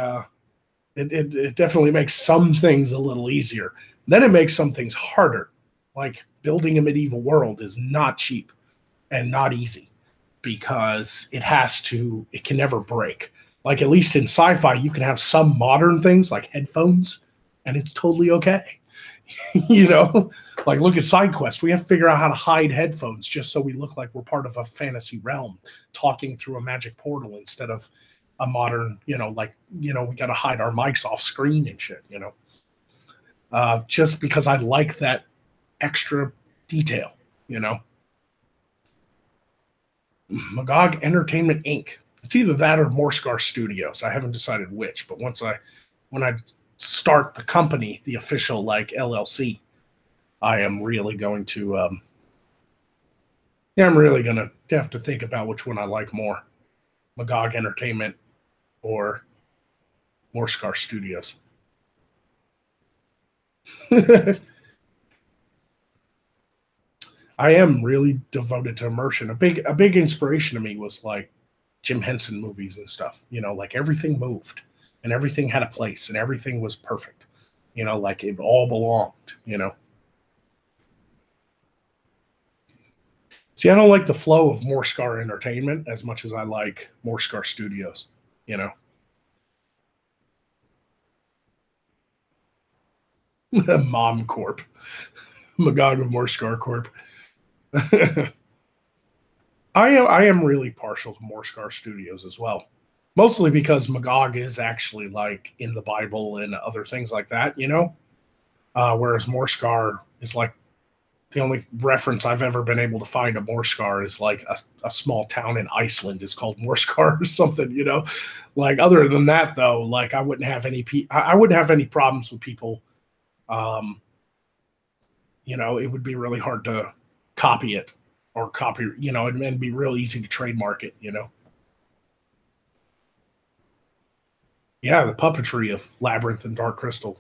it definitely makes some things a little easier. Then it makes some things harder. Like building a medieval world is not cheap and not easy, because it can never break. Like, at least in sci-fi, you can have some modern things like headphones, and it's totally okay. Like, look at side quests. We have to figure out how to hide headphones just so we look like we're part of a fantasy realm, talking through a magic portal instead of a modern, we got to hide our mics off screen and shit, just because I like that extra detail, Magog Entertainment Inc. It's either that or Morscar Studios. I haven't decided which, but when I start the company, the official LLC, I am really going to I'm really gonna have to think about which one I like more. Magog Entertainment or Morscar Studios. I am really devoted to immersion. A big inspiration to me was like Jim Henson movies and stuff. Like everything moved and everything had a place and everything was perfect. Like it all belonged. See, I don't like the flow of Morscar Entertainment as much as I like Morscar Studios. Mom Corp, Magog of Morscar Corp. I am really partial to Morscar Studios as well, mostly because Magog is actually like in the Bible and other things like that, whereas Morscar is like the only reference I've ever been able to find of Morscar is like a small town in Iceland is called Morscar or something, Like other than that, though, like I wouldn't have any problems with people. It would be really hard to copy it or copy, it'd be real easy to trademark it, Yeah, the puppetry of Labyrinth and Dark Crystal.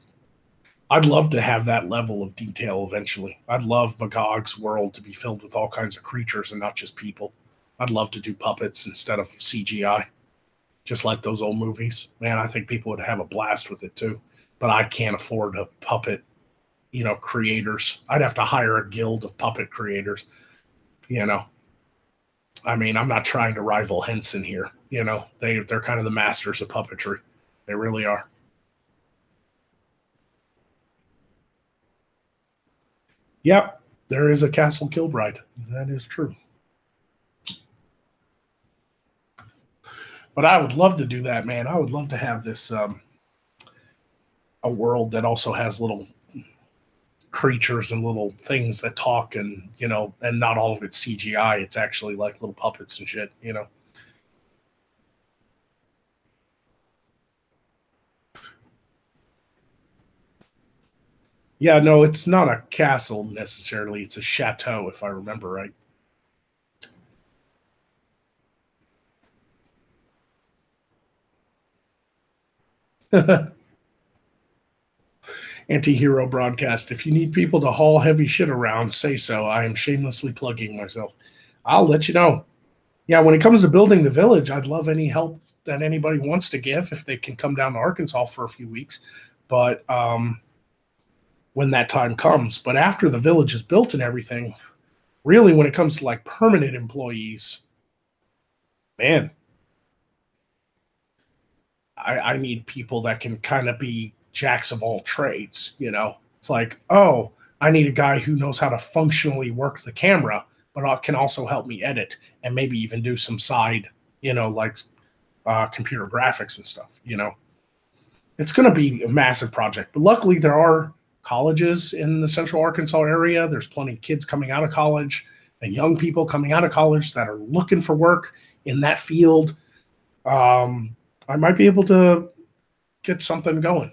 I'd love to have that level of detail eventually. I'd love Magog's world to be filled with all kinds of creatures and not just people. I'd love to do puppets instead of CGI, just like those old movies. Man, I think people would have a blast with it too. But I can't afford a puppet, creators. I'd have to hire a guild of puppet creators, I mean, I'm not trying to rival Henson here. They're kind of the masters of puppetry. They really are. Yep, there is a Castle Kilbride. That is true. But I would love to do that, man. I would love to have this a world that also has little creatures and little things that talk and, and not all of it's CGI. It's actually like little puppets and shit, Yeah, no, it's not a castle necessarily. It's a chateau, if I remember right. Anti-hero broadcast. If you need people to haul heavy shit around, say so. I am shamelessly plugging myself. I'll let you know. Yeah, when it comes to building the village, I'd love any help that anybody wants to give if they can come down to Arkansas for a few weeks. But when that time comes. But after the village is built and everything, really when it comes to like permanent employees, man, I need people that can kind of be jacks of all trades, It's like, oh, I need a guy who knows how to functionally work the camera, but can also help me edit and maybe even do some side, like computer graphics and stuff, It's going to be a massive project. But luckily there are colleges in the Central Arkansas area. There's plenty of kids coming out of college and young people coming out of college that are looking for work in that field. I might be able to get something going.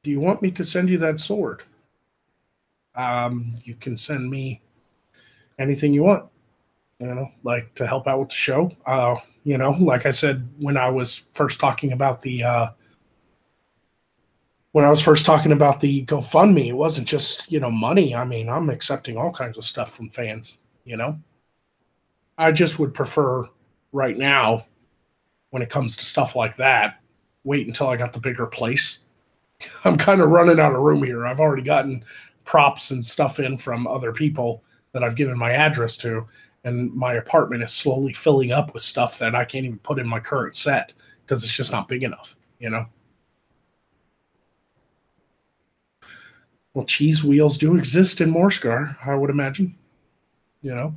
Do you want me to send you that sword? You can send me anything you want, like to help out with the show. Like I said, when I was first talking about the GoFundMe, it wasn't just, money. I mean, I'm accepting all kinds of stuff from fans, I just would prefer right now, when it comes to stuff like that, wait until I got the bigger place. I'm kind of running out of room here. I've already gotten props and stuff in from other people that I've given my address to, and my apartment is slowly filling up with stuff that I can't even put in my current set because it's just not big enough, you know? Well, cheese wheels do exist in Morscar, I would imagine, you know?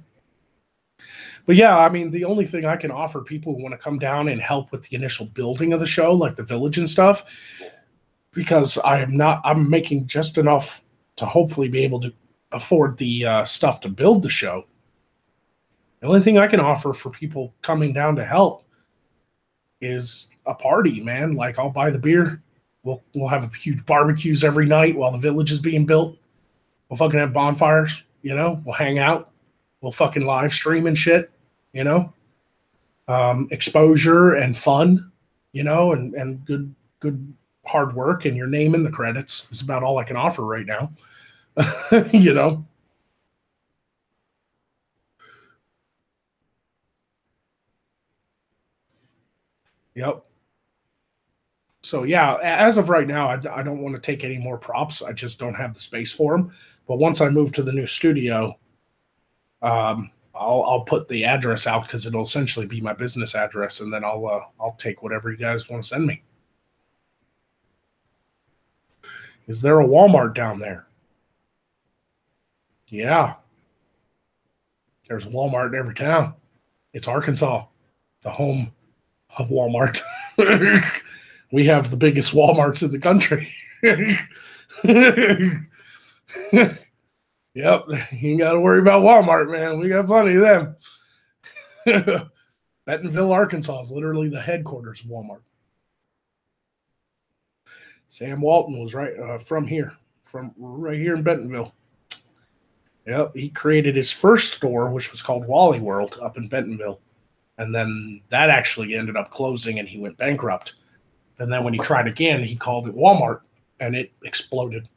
But yeah, I mean, the only thing I can offer people who want to come down and help with the initial building of the show, like the village and stuff, because I'm making just enough to hopefully be able to afford the stuff to build the show. The only thing I can offer for people coming down to help is a party, man. Like, I'll buy the beer. We'll have a huge barbecues every night while the village is being built. We'll fucking have bonfires, you know. We'll hang out. We'll fucking live stream and shit, you know. Exposure and fun, you know, and good hard work, and your name in the credits is about all I can offer right now. You know. Yep. So yeah, as of right now, I don't want to take any more props. I just don't have the space for them. But once I move to the new studio, I'll put the address out because it'll essentially be my business address, and then I'll take whatever you guys want to send me. Is there a Walmart down there? Yeah, there's a Walmart in every town. It's Arkansas, the home of Walmart. We have the biggest Walmarts in the country. Yep, you ain't got to worry about Walmart, man. We got plenty of them. Bentonville, Arkansas is literally the headquarters of Walmart. Sam Walton was from right here in Bentonville. Yep, he created his first store, which was called Wally World, up in Bentonville, and then that actually ended up closing, and he went bankrupt. And then when he tried again, he called it Walmart, and it exploded.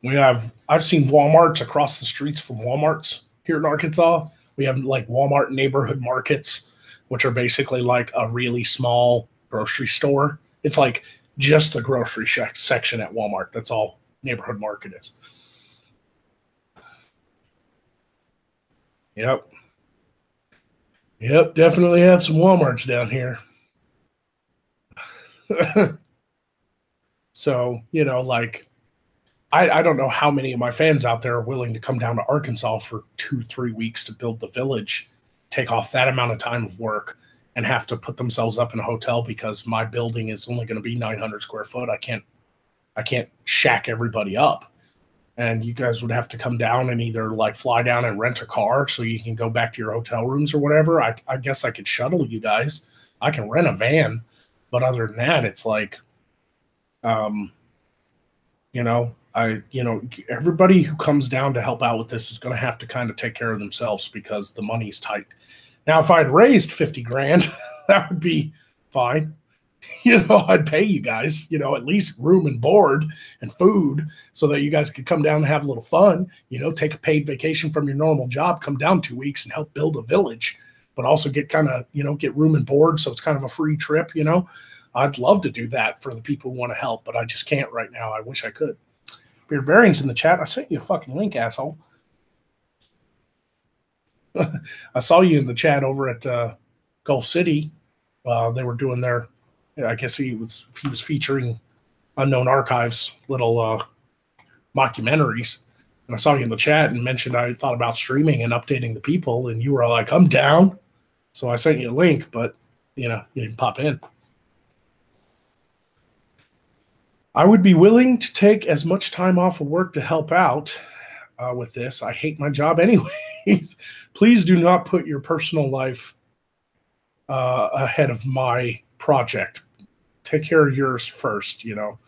I've seen Walmarts across the streets from Walmarts here in Arkansas. We have like Walmart neighborhood markets, which are basically like a really small grocery store. It's like just the grocery section at Walmart. That's all neighborhood market is. Yep. Yep. Definitely have some Walmarts down here. So, you know, like, I don't know how many of my fans out there are willing to come down to Arkansas for 2-3 weeks to build the village, take off that amount of time of work, and have to put themselves up in a hotel because my building is only going to be 900 square foot. I can't shack everybody up. And you guys would have to come down and either like fly down and rent a car so you can go back to your hotel rooms or whatever. I guess I could shuttle you guys. I can rent a van, but other than that, it's like, um, you know, everybody who comes down to help out with this is going to have to kind of take care of themselves because the money's tight. Now, if I'd raised 50 grand, that would be fine. You know, I'd pay you guys, you know, at least room and board and food so that you guys could come down and have a little fun, you know, take a paid vacation from your normal job, come down 2 weeks and help build a village, but also get kind of, you know, get room and board. So it's kind of a free trip, you know. I'd love to do that for the people who want to help, but I just can't right now. I wish I could. Beard Bearing's in the chat. I sent you a fucking link, asshole. I saw you in the chat over at Gulf City. They were doing their, I guess he was featuring Unknown Archives little mockumentaries. And I saw you in the chat and mentioned I thought about streaming and updating the people, and you were like, I'm down. So I sent you a link, but you know, you didn't pop in. I would be willing to take as much time off of work to help out with this. I hate my job anyways. Please do not put your personal life ahead of my project. Take care of yours first, you know.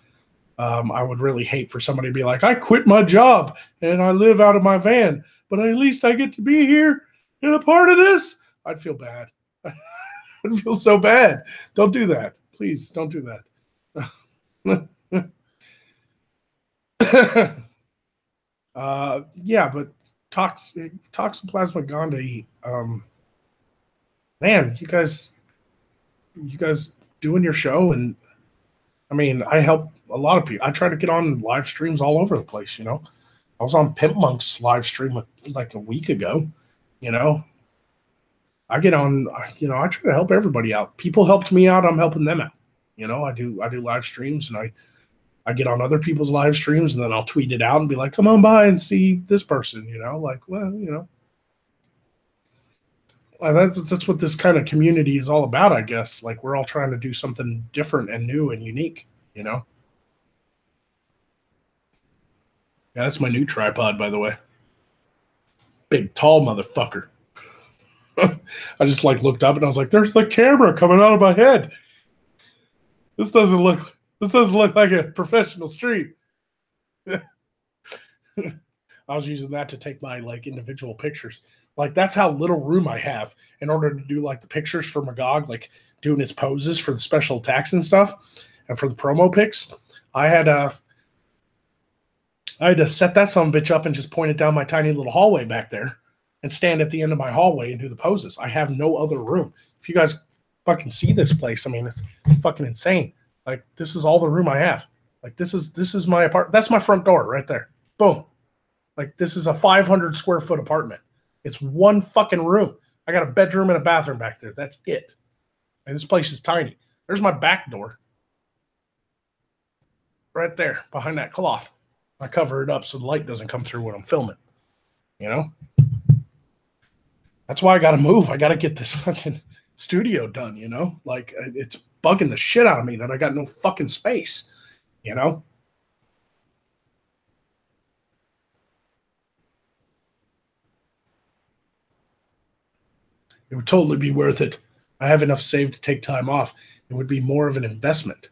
I would really hate for somebody to be like, I quit my job and I live out of my van, but at least I get to be here and a part of this. I'd feel bad. I'd feel so bad. Don't do that. Please don't do that. Yeah, but Toxoplasma gondii, man, you guys doing your show, and I mean, I help a lot of people. I try to get on live streams all over the place, you know. I was on Pimp Monk's live stream like a week ago, you know. I get on, you know, I try to help everybody out. People helped me out, I'm helping them out. You know, I do live streams, and I get on other people's live streams, and then I'll tweet it out and be like, come on by and see this person, you know, like, well, you know. That's what this kind of community is all about, I guess. Like, we're all trying to do something different and new and unique, you know. Yeah, that's my new tripod, by the way. Big, tall motherfucker. I just like looked up and I was like, "There's the camera coming out of my head. This doesn't look like a professional stream." I was using that to take my like individual pictures. Like, that's how little room I have in order to do like the pictures for Magog, like doing his poses for the special attacks and stuff, and for the promo pics. I had to set that son of a bitch up and just point it down my tiny little hallway back there and stand at the end of my hallway and do the poses. I have no other room. If you guys fucking see this place, I mean, it's fucking insane. Like, this is all the room I have. Like, this is my apartment. That's my front door right there. Boom. Like, this is a 500 square foot apartment. It's one fucking room. I got a bedroom and a bathroom back there. That's it. And this place is tiny. There's my back door. Right there, behind that cloth. I cover it up so the light doesn't come through when I'm filming. You know? That's why I got to move. I got to get this fucking studio done, you know? Like, it's bugging the shit out of me that I got no fucking space, you know? It would totally be worth it. I have enough saved to take time off. It would be more of an investment.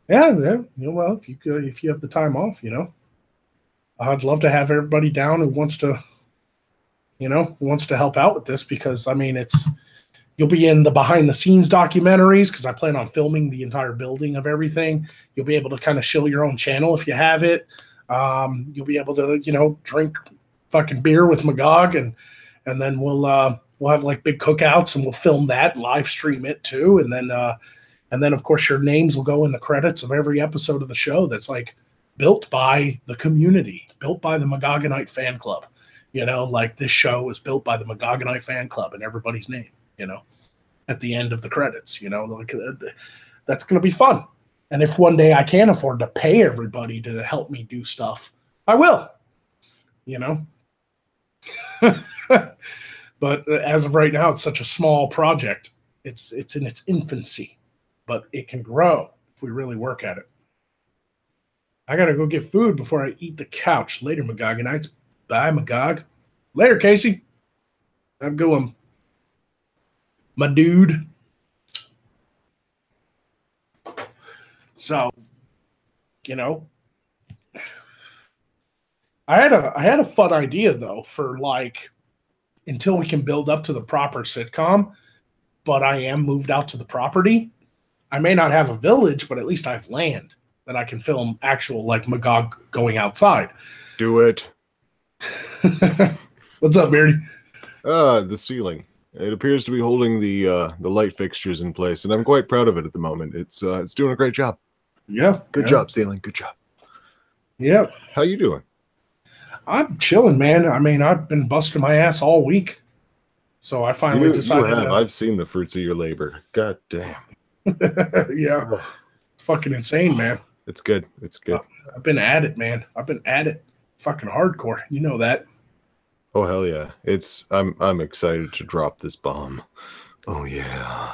Yeah. You know, well, if you have the time off, you know, I'd love to have everybody down who wants to, you know, wants to help out with this, because I mean, you'll be in the behind the scenes documentaries, because I plan on filming the entire building of everything. You'll be able to kind of shill your own channel if you have it. You'll be able to, you know, drink fucking beer with Magog, and then we'll have like big cookouts, and we'll film that and live stream it too. And then of course your names will go in the credits of every episode of the show that's like built by the community, built by the Magogonite fan club. You know, like, this show was built by the Magogonite fan club, and everybody's name, you know, at the end of the credits, you know, like, that's going to be fun. And if one day I can afford to pay everybody to help me do stuff, I will, you know. But as of right now, it's such a small project. It's in its infancy, but it can grow if we really work at it. I got to go get food before I eat the couch. Later, Magogonites. Bye, Magog. Later, Casey. Have a good one, my dude. So, you know, I had a fun idea though for like, until we can build up to the proper sitcom, but I am moved out to the property. I may not have a village, but at least I have land that I can film actual like Magog going outside. Do it. What's up, Beardy? The ceiling. It appears to be holding the light fixtures in place, and I'm quite proud of it at the moment. It's doing a great job. Yeah. Good job, ceiling. Good job. Yeah. How you doing? I'm chilling, man. I mean, I've been busting my ass all week, so I finally decided. I've seen the fruits of your labor. God damn. Yeah. It's fucking insane, man. It's good. It's good. I've been at it, man. I've been at it. Fucking hardcore. You know that. Oh hell yeah. I'm excited to drop this bomb. Oh yeah.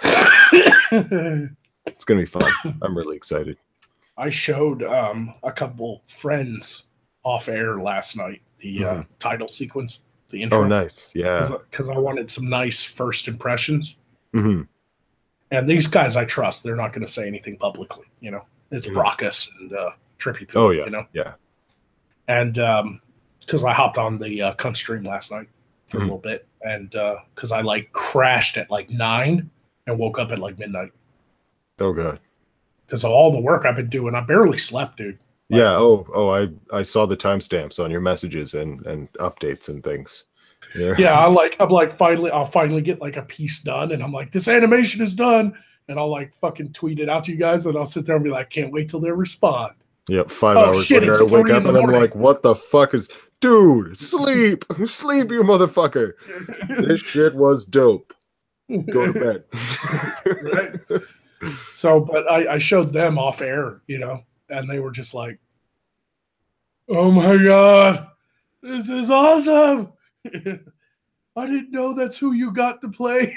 It's gonna be fun. I'm really excited. I showed a couple friends off air last night the title sequence, the intro. Oh nice. Yeah. Because I wanted some nice first impressions. Mm-hmm. And these guys I trust. They're not gonna say anything publicly, you know. It's Brockus and Trippy Poo, oh yeah. You know? Yeah. And because I hopped on the cunt stream last night for a little bit, and because I like crashed at like 9 and woke up at like midnight. Oh god. Because of all the work I've been doing, I barely slept, dude. Like, yeah. I saw the timestamps on your messages and updates and things. Yeah. I'm like, I'll finally get like a piece done, and I'm like, this animation is done. and I'll like fucking tweet it out to you guys, and I'll sit there and be like, can't wait till they respond. Yep, 5 hours shit, later, it's I wake 3 up in and the I'm morning. like, what the fuck is... Dude, sleep! Sleep, you motherfucker! This shit was dope. Go to bed. Right? So, but I showed them off air, you know, and they were just like, oh my God, this is awesome. I didn't know that's who you got to play.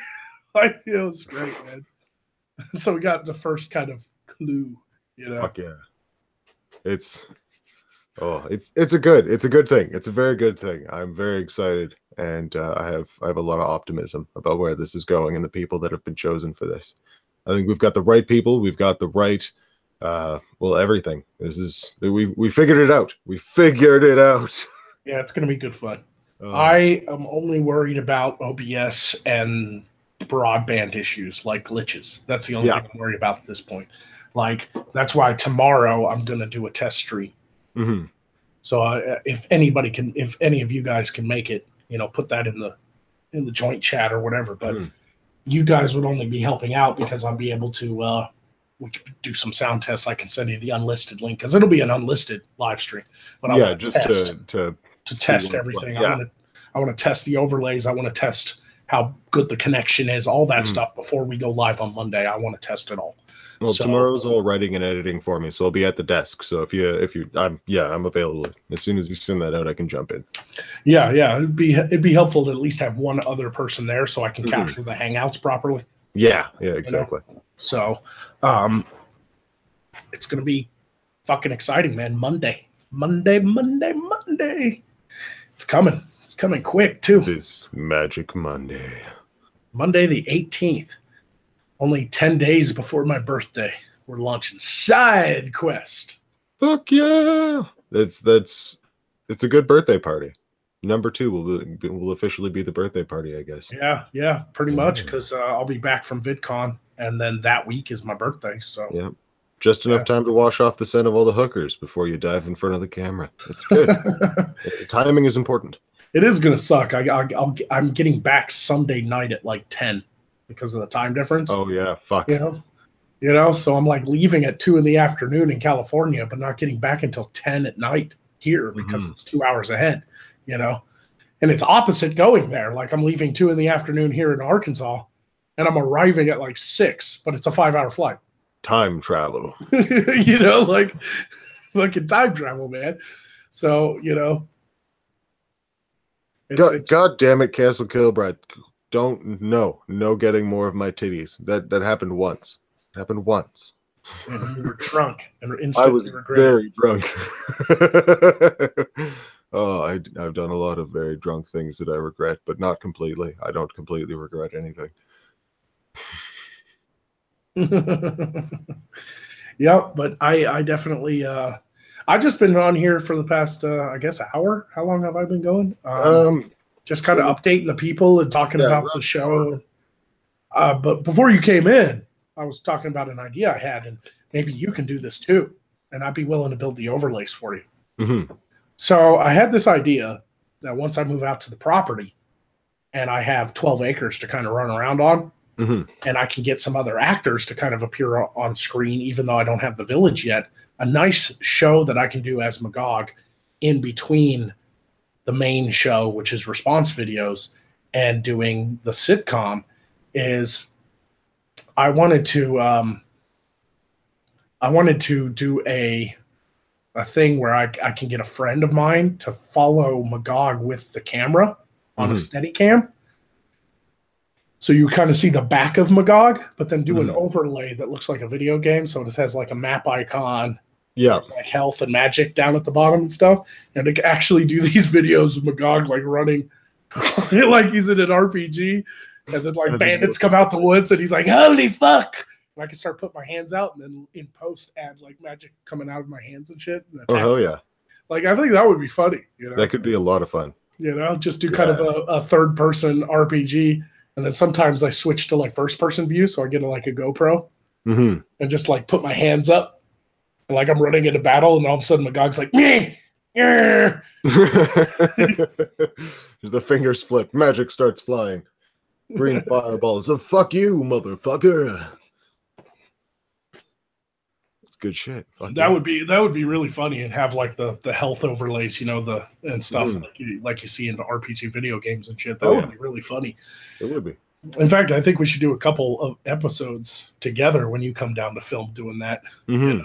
Like, it was great, man. So we got the first kind of clue, you know. Fuck yeah. It's a good thing. It's a very good thing. I'm very excited, and I have a lot of optimism about where this is going and the people that have been chosen for this. I think we've got the right people. We've got the right, everything. We figured it out. We figured it out. Yeah, it's going to be good fun. I am only worried about OBS and broadband issues, like glitches. That's the only thing I'm worried about at this point. Like, that's why tomorrow I'm going to do a test stream. Mm-hmm. So if any of you guys can make it, you know, put that in the joint chat or whatever. But you guys would only be helping out because I'll be able to. We could do some sound tests. I can send you the unlisted link because it'll be an unlisted live stream. But I want to test everything. I want to test the overlays. I want to test how good the connection is. All that stuff before we go live on Monday. I want to test it all. Well, tomorrow's all writing and editing for me, so I'll be at the desk. So I'm available. As soon as you send that out, I can jump in. Yeah. It'd be helpful to at least have one other person there so I can capture the hangouts properly. Yeah, exactly. You know? So, it's gonna be fucking exciting, man. Monday. It's coming. It's coming quick too. This Magic Monday. Monday the 18th. Only 10 days before my birthday, we're launching Side Quest. Fuck yeah! It's a good birthday party. Number 2 will officially be the birthday party, I guess. Yeah, pretty much, because I'll be back from VidCon, and then that week is my birthday. So yeah, just enough time to wash off the scent of all the hookers before you dive in front of the camera. It's good. Timing is important. It is gonna suck. I'm getting back Sunday night at like 10. Because of the time difference. Oh yeah, fuck. You know, so I'm like leaving at 2 PM in California, but not getting back until 10 at night here because it's 2 hours ahead, you know. And it's opposite going there. Like I'm leaving 2 PM here in Arkansas, and I'm arriving at like 6, but it's a 5-hour flight. Time travel. You know, like fucking time travel, man. So, you know. God damn it, Castle Kilbride. No getting more of my titties. That happened once. It happened once. And you were drunk and I was very drunk. I've done a lot of very drunk things that I regret, but not completely. I don't completely regret anything. Yeah, but I definitely I've just been on here for the past I guess hour. How long have I been going? Just kind of updating the people and talking about the show. But before you came in, I was talking about an idea I had, and maybe you can do this too. And I'd be willing to build the overlays for you. Mm-hmm. So I had this idea that once I move out to the property and I have 12 acres to kind of run around on, and I can get some other actors to kind of appear on screen, even though I don't have the village yet, a nice show that I can do as Magog in between the main show, which is response videos, and doing the sitcom is I wanted to do a thing where I can get a friend of mine to follow Magog with the camera on a steady cam. So you kind of see the back of Magog, but then do an overlay that looks like a video game. So it has like a map icon. Yeah, like health and magic down at the bottom and stuff, and to actually do these videos of Magog like running like he's in an RPG, and then like bandits come out the woods and he's like, holy fuck, and I can start putting my hands out and then in post add like magic coming out of my hands and shit. And oh hell yeah, like I think that would be funny, you know. That could be a lot of fun, you know. Just do kind of a third person RPG, and then sometimes I switch to like first person view, so I get like a GoPro and just like put my hands up. Like I'm running into battle, and all of a sudden Magog's like, meh. The fingers flip, magic starts flying, green fireballs. Fuck you, motherfucker! good shit. Fuck That yeah. would be really funny, and have like the health overlays, you know, the and stuff like you see in the RPG video games and shit. That would be really funny. It would be. In fact, I think we should do a couple of episodes together when you come down to film doing that. You know?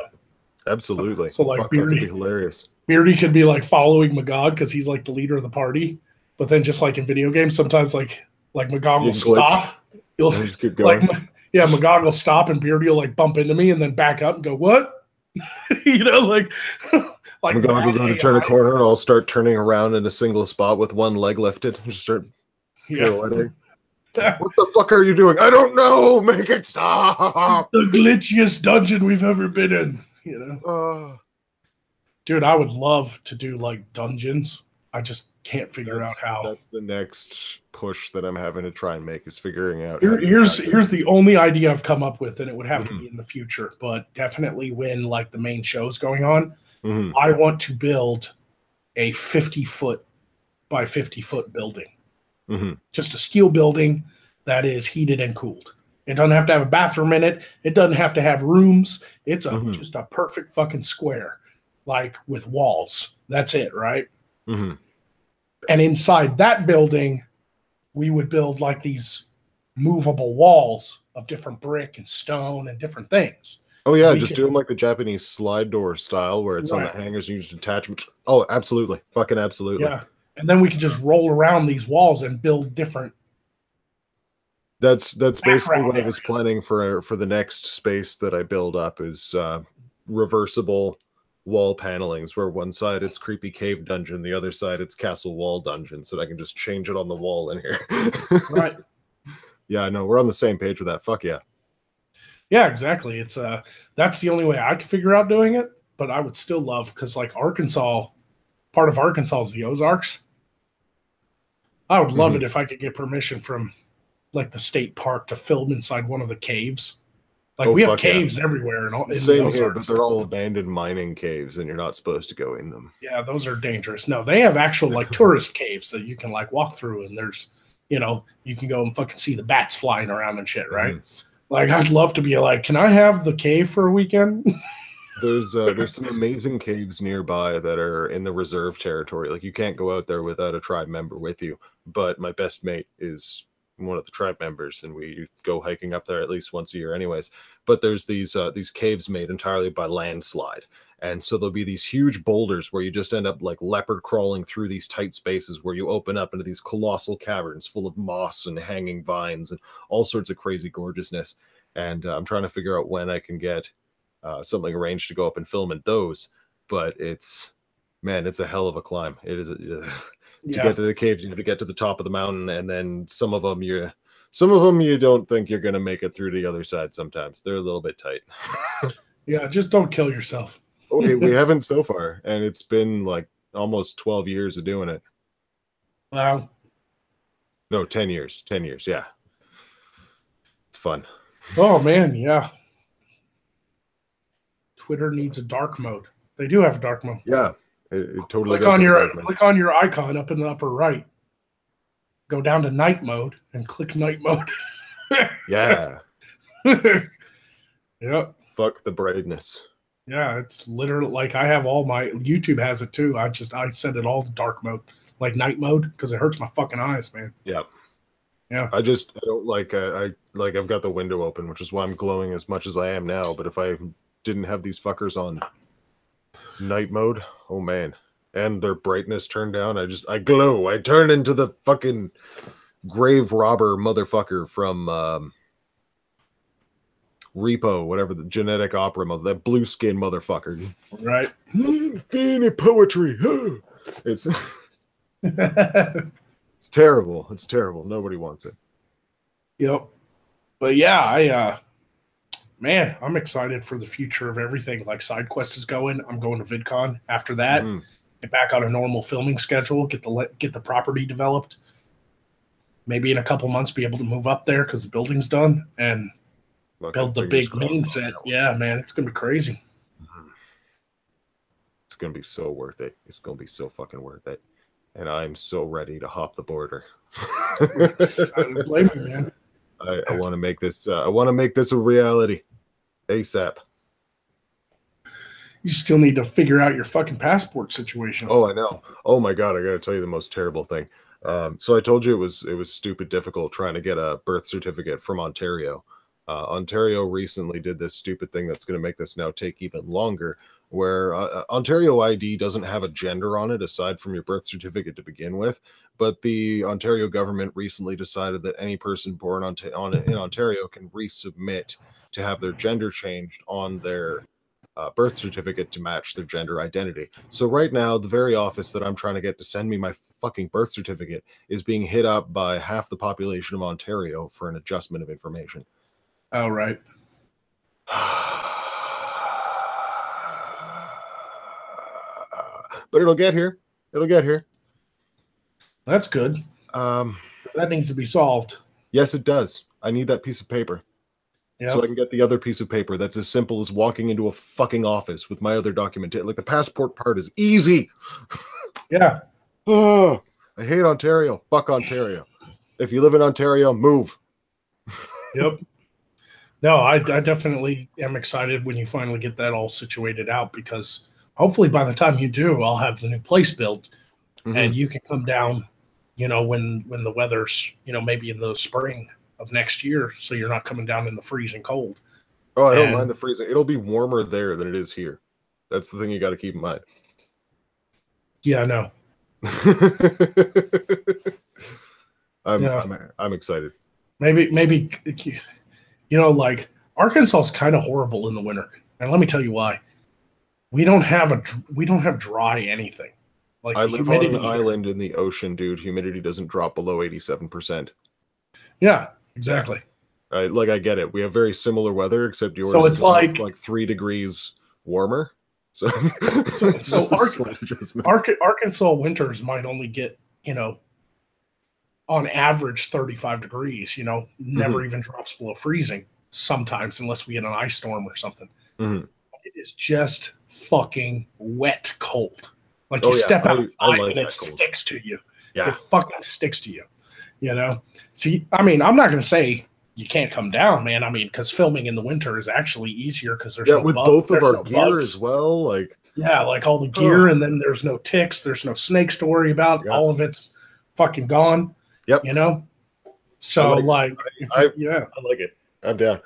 Absolutely. So like Fuck, that could be hilarious. Beardy could be like following Magog because he's like the leader of the party, but then just like in video games, sometimes like Magog will stop. You'll just keep going. Yeah, Magog will stop and Beardy will like bump into me and then back up and go, "What?" You know, like Magog will go to turn a corner and I'll start turning around in a single spot with one leg lifted and just start pirouetting. What the fuck are you doing? I don't know. Make it stop. The glitchiest dungeon we've ever been in. You know, dude, I would love to do like dungeons. I just can't figure out how. That's the next push that I'm having to try and make, is figuring out. Here's the only idea I've come up with, and it would have to be in the future, but definitely when like the main show's going on, I want to build a 50-foot by 50-foot building. Just a steel building that is heated and cooled. It doesn't have to have a bathroom in it. It doesn't have to have rooms. It's just a perfect fucking square, like with walls. That's it, right? And inside that building, we would build like these movable walls of different brick and stone and different things. Oh yeah, just do them like the Japanese slide door style, where it's on the hangers and you just attach them. Oh, absolutely, fucking absolutely. Yeah. And then we could just roll around these walls and build different. That's basically what I was planning for the next space that I build up, is reversible wall panelings, where one side it's creepy cave dungeon, the other side it's castle wall dungeon, so that I can just change it on the wall in here. Right. Yeah, no, we're on the same page with that. Fuck yeah. Yeah, exactly. It's that's the only way I could figure out doing it, but I would still love, because like Arkansas, part of Arkansas is the Ozarks. I would love it if I could get permission from like the state park to film inside one of the caves. Like we have caves everywhere and all. Same here, but they're all abandoned mining caves, and you're not supposed to go in them. Yeah, those are dangerous. No, they have actual like tourist caves that you can like walk through, and there's, you know, you can go and fucking see the bats flying around and shit, right? Like I'd love to be like, can I have the cave for a weekend? There's some amazing caves nearby that are in the reserve territory. Like you can't go out there without a tribe member with you. But my best mate is one of the tribe members, and we go hiking up there at least once a year anyways. But there's these caves made entirely by landslide. And so there'll be these huge boulders where you just end up like leopard crawling through these tight spaces, where you open up into these colossal caverns full of moss and hanging vines and all sorts of crazy gorgeousness. And I'm trying to figure out when I can get something arranged to go up and film in those. But it's a hell of a climb. It is to get to the caves, you have to get to the top of the mountain, and then some of them you don't think you're gonna make it through the other side. Sometimes they're a little bit tight. Yeah, just don't kill yourself. Okay, we haven't so far, and it's been like almost 12 years of doing it. Wow. No, 10 years. 10 years, yeah. It's fun. Oh man, yeah. Twitter needs a dark mode. They do have a dark mode. Yeah. It totally click on your icon up in the upper right. Go down to night mode and click night mode. Yeah. Yep. Fuck the brightness. Yeah, it's literally like I have all my YouTube has it too. I set it all to dark mode, like night mode, because it hurts my fucking eyes, man. Yeah. Yeah. I don't like I've got the window open, which is why I'm glowing as much as I am now. But if I didn't have these fuckers on night mode, oh man, and their brightness turned down, I glow. I turn into the fucking grave robber motherfucker from Repo, whatever, the genetic opera mother, that blue skin motherfucker. Right. Fanny poetry. It's it's terrible. It's terrible. Nobody wants it. Yep. But yeah, man, I'm excited for the future of everything. Like SideQuest is going. I'm going to VidCon after that. Get back on a normal filming schedule. Get the property developed. Maybe in a couple months, be able to move up there because the building's done and build the big main set. Yeah, man, it's gonna be crazy. It's gonna be so worth it. It's gonna be so fucking worth it. And I'm so ready to hop the border. I don't blame you, man. I want to make this. I want to make this a reality, ASAP. You still need to figure out your fucking passport situation. Oh, I know. Oh my God, I gotta tell you the most terrible thing. So I told you it was stupid difficult trying to get a birth certificate from Ontario. Ontario recently did this stupid thing that's going to make this now take even longer, where Ontario ID doesn't have a gender on it aside from your birth certificate to begin with. But the Ontario government recently decided that any person born in Ontario can resubmit to have their gender changed on their birth certificate to match their gender identity. So right now, the very office that I'm trying to get to send me my fucking birth certificate is being hit up by half the population of Ontario for an adjustment of information. Oh, right. But it'll get here. It'll get here. That's good. That needs to be solved. Yes, it does. I need that piece of paper. Yep. So I can get the other piece of paper that's as simple as walking into a fucking office with my other document. Like the passport part is easy. Yeah. Oh, I hate Ontario. Fuck Ontario. If you live in Ontario, move. Yep. No, I definitely am excited when you finally get that all situated out, because hopefully by the time you do, I'll have the new place built, and you can come down, when the weather's, maybe in the spring of next year, so you're not coming down in the freezing cold. Oh, I don't mind the freezing. It'll be warmer there than it is here. That's the thing you got to keep in mind. Yeah, I know. I'm excited. Maybe like Arkansas is kind of horrible in the winter, and let me tell you why. We don't have dry anything. Like I live on an island in the ocean, dude. Humidity doesn't drop below 87%. Yeah, exactly. I get it. We have very similar weather, except yours so it's is like 3 degrees warmer. So Arkansas winters might only get, on average 35 degrees, never even drops below freezing sometimes, unless we get an ice storm or something. It is just fucking wet cold. Like you step outside and it sticks to you. Yeah. It fucking sticks to you. So, I'm not going to say you can't come down, man. Because filming in the winter is actually easier because there's with both of our gear as well. Like all the gear, and then there's no ticks, there's no snakes to worry about. All of it's fucking gone. Yep. So I like it. I'm down.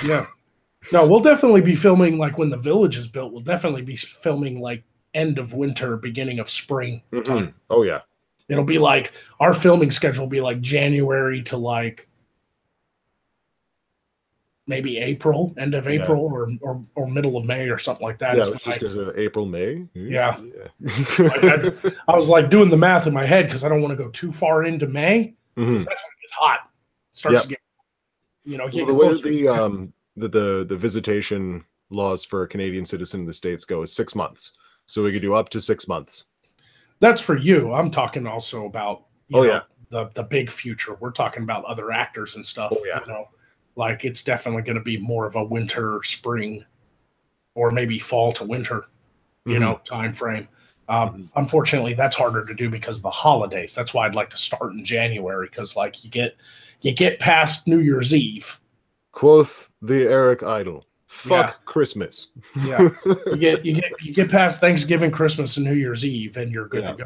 Yeah. No, we'll definitely be filming like when the village is built. We'll definitely be filming like end of winter, beginning of spring time. Oh yeah. It'll be like our filming schedule will be like January to like maybe April, end of April, or middle of May or something like that. Yeah, it's just April, May. Yeah. I was like doing the math in my head because I don't want to go too far into May. That's when it gets hot. It starts to get, the visitation laws for a Canadian citizen in the States go is 6 months. So we could do up to 6 months. That's for you. I'm talking also about the big future. We're talking about other actors and stuff. Oh, yeah. Like it's definitely going to be more of a winter, spring, or maybe fall to winter, time frame. Unfortunately, that's harder to do because of the holidays. That's why I'd like to start in January, because like you get past New Year's Eve. Quoth the Eric Idle. Fuck Christmas. Yeah, you get past Thanksgiving, Christmas, and New Year's Eve, and you're good to go.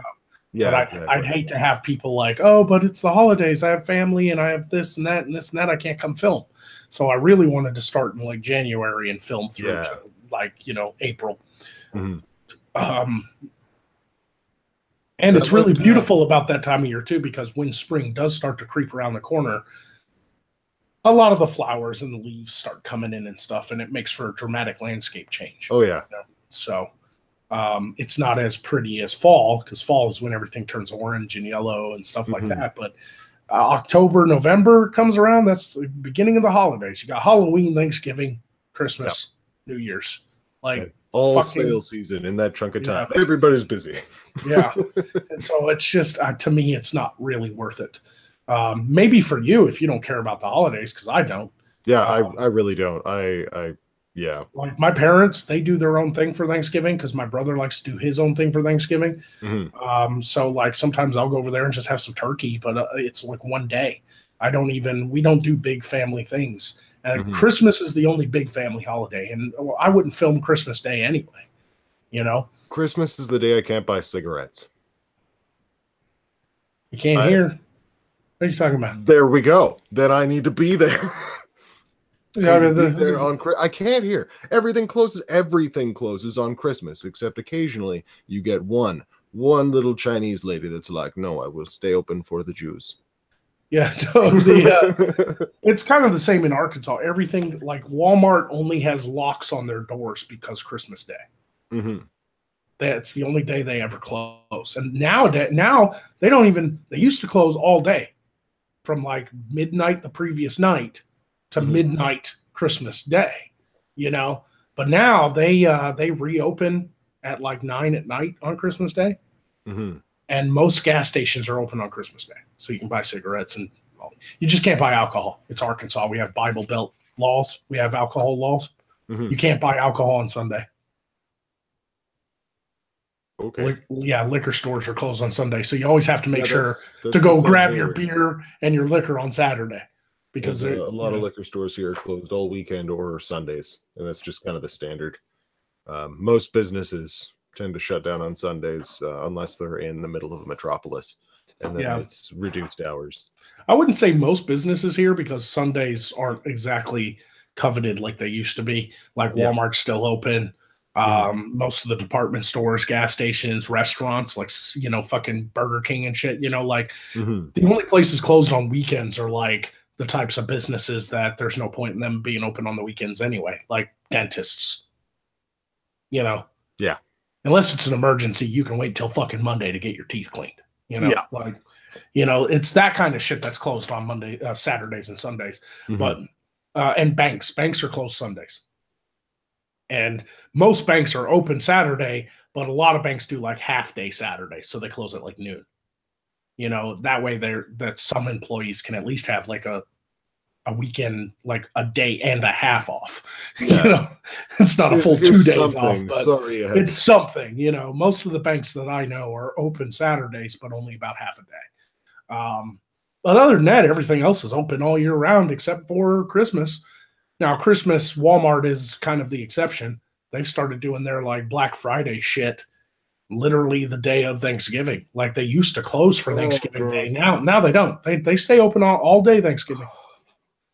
Yeah, but I'd hate to have people like, oh, but it's the holidays. I have family, and I have this and that and this and that. I can't come film. So I really wanted to start in like January and film through to like April. And it's really beautiful about that time of year too, because when spring does start to creep around the corner, a lot of the flowers and the leaves start coming in and stuff, and it makes for a dramatic landscape change. Oh yeah. So it's not as pretty as fall, because fall is when everything turns orange and yellow and stuff like that. But October, November comes around. That's the beginning of the holidays. You got Halloween, Thanksgiving, Christmas, New Year's, like all sales season in that chunk of time. Everybody's busy. Yeah. And so it's just, to me, it's not really worth it. Maybe for you, if you don't care about the holidays, because I don't. Yeah, I really don't. Like my parents, they do their own thing for Thanksgiving because my brother likes to do his own thing for Thanksgiving. So like sometimes I'll go over there and just have some turkey, but it's like one day. We don't do big family things. And Christmas is the only big family holiday. And I wouldn't film Christmas Day anyway. You know, Christmas is the day I can't buy cigarettes. you can't hear. What are you talking about? There we go. Then I need to be there. I need to be there on. I can't hear. Everything closes. Everything closes on Christmas, except occasionally you get one little Chinese lady that's like, "No, I will stay open for the Jews." Yeah, no, it's kind of the same in Arkansas. Everything like Walmart only has locks on their doors because Christmas Day. Mm-hmm. That's the only day they ever close. And now they don't even. They used to close all day, from like midnight the previous night to midnight Christmas Day. You know, but now they reopen at like 9 at night on Christmas Day. Mm-hmm. And most gas stations are open on Christmas Day, so you can buy cigarettes, and you just can't buy alcohol. It's Arkansas. We have Bible Belt laws. We have alcohol laws. Mm-hmm. You can't buy alcohol on Sunday. Okay. Liquor stores are closed on Sunday, so you always have to make sure to go grab your beer and your liquor on Saturday, because a lot of liquor stores here are closed all weekend or Sundays, and that's just kind of the standard. Most businesses tend to shut down on Sundays unless they're in the middle of a metropolis, and then it's reduced hours. I wouldn't say most businesses here, because Sundays aren't exactly coveted like they used to be. Like Walmart's still open. Most of the department stores, gas stations, restaurants, like, you know, fucking Burger King and shit, you know, like the only places closed on weekends are like the types of businesses that there's no point in them being open on the weekends anyway, like dentists, you know. Yeah. Unless it's an emergency, you can wait till fucking Monday to get your teeth cleaned. You know, like, you know, it's that kind of shit that's closed on Saturdays and Sundays. But and banks are closed Sundays. And most banks are open Saturday, but a lot of banks do like half day Saturday, so they close at like noon. You know, that way that some employees can at least have like a weekend, like a day and a half off. You know, it's not a full 2 days off, but it's something. You know, most of the banks that I know are open Saturdays, but only about half a day. But other than that, everything else is open all year round except for Christmas. Now, Christmas, Walmart is kind of the exception. They've started doing their like Black Friday shit literally the day of Thanksgiving. Like they used to close for Thanksgiving Day. Now they don't. They stay open all day Thanksgiving.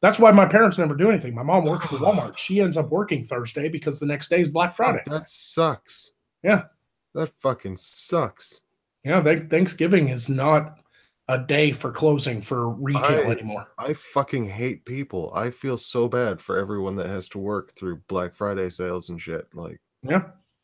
That's why my parents never do anything. My mom works for Walmart. She ends up working Thursday because the next day is Black Friday. That sucks. Yeah. That fucking sucks. Yeah, Thanksgiving is not a day for closing for retail anymore. I fucking hate people. I feel so bad for everyone that has to work through Black Friday sales and shit. Like,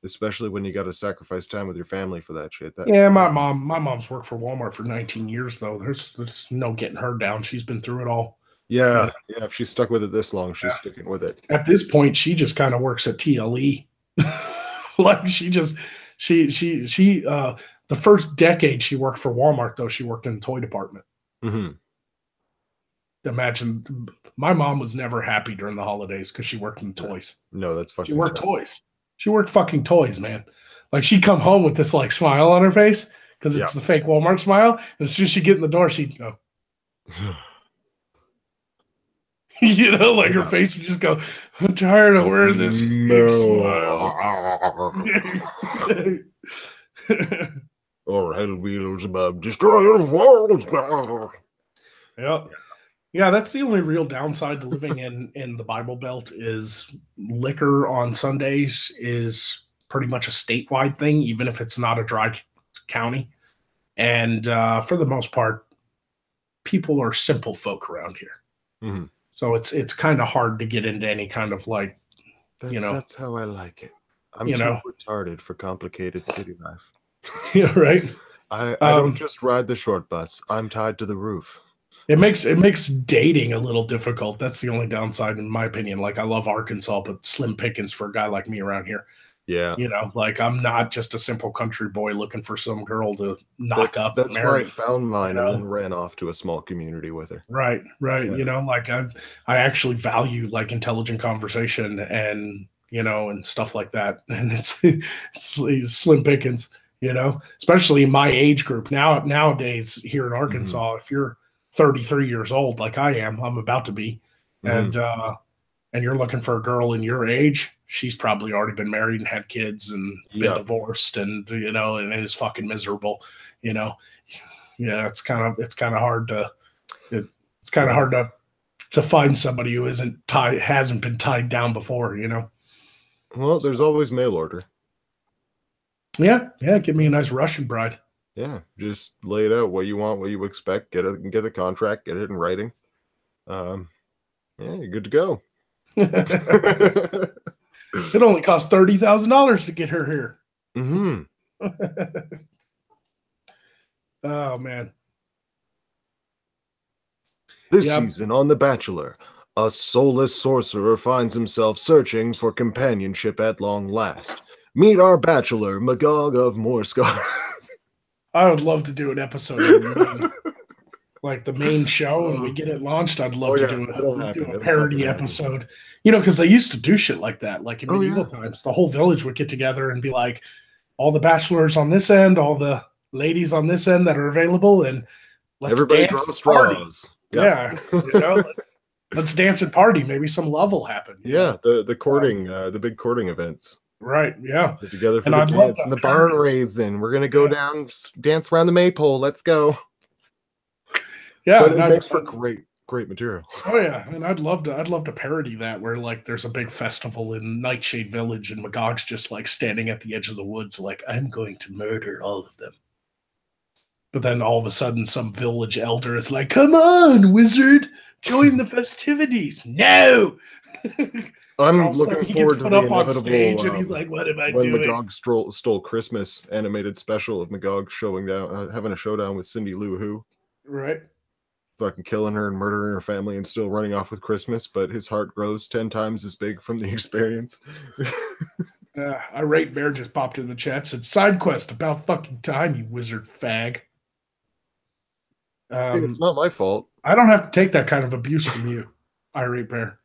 especially when you got to sacrifice time with your family for that shit. My mom's worked for Walmart for 19 years though. There's no getting her down. She's been through it all. Yeah. If she's stuck with it this long, she's sticking with it. At this point, she just kind of works at TLE. Like the first decade she worked for Walmart, though, she worked in the toy department. Imagine, my mom was never happy during the holidays because she worked in toys. No, that's fucking. She worked toys. She worked fucking toys, man. Like she'd come home with this like smile on her face because it's the fake Walmart smile. And as soon as she get in the door, she'd go. You know, like her face would just go, I'm tired of wearing this smile. Or Hell Wheels about destroy the world. Yeah, that's the only real downside to living in the Bible Belt is liquor on Sundays is pretty much a statewide thing, even if it's not a dry county. And for the most part, people are simple folk around here. So it's kind of hard to get into any kind of like, That's how I like it. I'm too retarded for complicated city life. Yeah, right. I don't just ride the short bus. I'm tied to the roof. It makes dating a little difficult. That's the only downside, in my opinion. Like I love Arkansas, but slim pickings for a guy like me around here. Yeah. You know, like I'm not just a simple country boy looking for some girl to knock up. That's why I found mine and then ran off to a small community with her. Right. Yeah. You know, like I actually value like intelligent conversation and, you know, and stuff like that. And it's slim pickings, you know, especially in my age group. Nowadays here in Arkansas, if you're 33 years old, like I am, I'm about to be. And and you're looking for a girl in your age, she's probably already been married and had kids and been divorced, and and is fucking miserable. Yeah, it's kind of hard to find somebody who hasn't been tied down before. Well, there's always mail order. Yeah, give me a nice Russian bride. Yeah, just lay it out what you want, what you expect, get the contract, get it in writing. Yeah, you're good to go. It only cost $30,000 to get her here. Mm-hmm. Oh man. This season on The Bachelor, a soulless sorcerer finds himself searching for companionship at long last. Meet our bachelor, Magog of Morscar. I would love to do an episode like the main show, and we get it launched. I'd love to do a parody episode. Because they used to do shit like that, like in medieval times. The whole village would get together and be like, all the bachelors on this end, all the ladies on this end that are available, and everybody draw straws. Yep. Yeah, let's dance and party. Maybe some love will happen. Yeah, the courting, the big courting events. Right, yeah. Get together for the dance and the barn raids, and we're gonna go down, dance around the maypole. Let's go. Yeah, but it makes for great material. Oh yeah, and I'd love to parody that, where like there's a big festival in Nightshade Village, and Magog's just like standing at the edge of the woods, like, I'm going to murder all of them. But then all of a sudden, some village elder is like, "Come on, wizard, join the festivities!" No. I'm looking forward to the inevitable. And he's like, "What am I doing?" When Magog stole Christmas animated special of Magog showing down, having a showdown with Cindy Lou Who. Right. Fucking killing her and murdering her family and still running off with Christmas, but his heart grows 10 times as big from the experience. Irate Bear just popped in the chat, said, "Side quest, about fucking time, you wizard fag." It's not my fault. I don't have to take that kind of abuse from you, Irate Bear.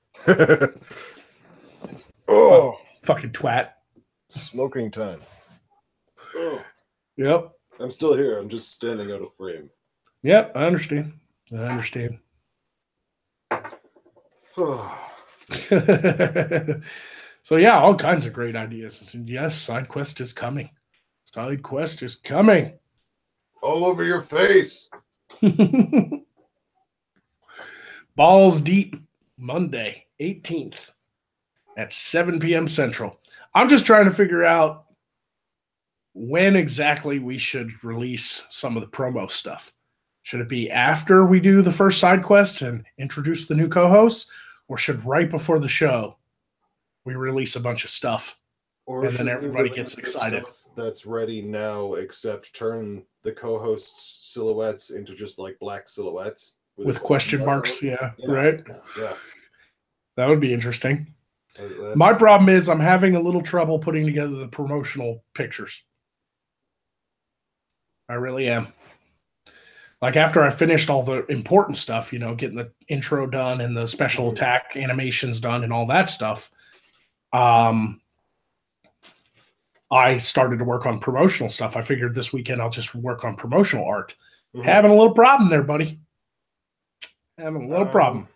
Oh, fucking twat. Smoking time. Oh. Yep. I'm still here. I'm just standing out of frame. Yep, I understand. So yeah, all kinds of great ideas. And yes, side quest is coming. All over your face. Balls Deep, Monday, 18th at 7 p.m. Central. I'm just trying to figure out when exactly we should release some of the promo stuff. Should it be after we do the first side quest and introduce the new co-hosts, or should right before the show we release a bunch of stuff, and then everybody gets excited? That's ready now, except turn the co-hosts' silhouettes into just like black silhouettes with question marks. Yeah, right. Yeah, that would be interesting. My problem is I'm having a little trouble putting together the promotional pictures. I really am. Like after I finished all the important stuff, getting the intro done and the special attack animations done and all that stuff, I started to work on promotional stuff. I figured this weekend I'll just work on promotional art. Having a little problem there, buddy. Having a little problem.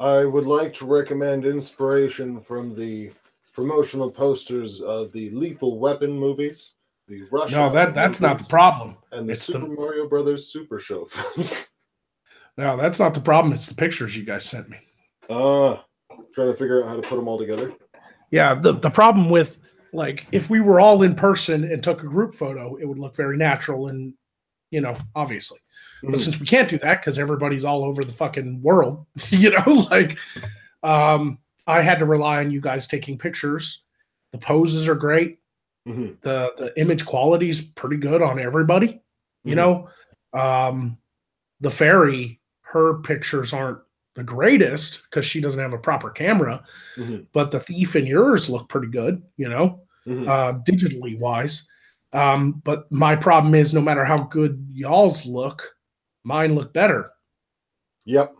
I would like to recommend inspiration from the promotional posters of the Lethal Weapon movies. The Russian that's not the problem. And the Super Mario Brothers Super Show films. No, that's not the problem. It's the pictures you guys sent me. Trying to figure out how to put them all together. Yeah, the problem with, like, if we were all in person and took a group photo, it would look very natural and, obviously. But since we can't do that because everybody's all over the fucking world, I had to rely on you guys taking pictures. The poses are great. The image quality is pretty good on everybody. The fairy, her pictures aren't the greatest because she doesn't have a proper camera, but the thief and yours look pretty good, digitally wise. But my problem is no matter how good y'all's look, mine look better. Yep.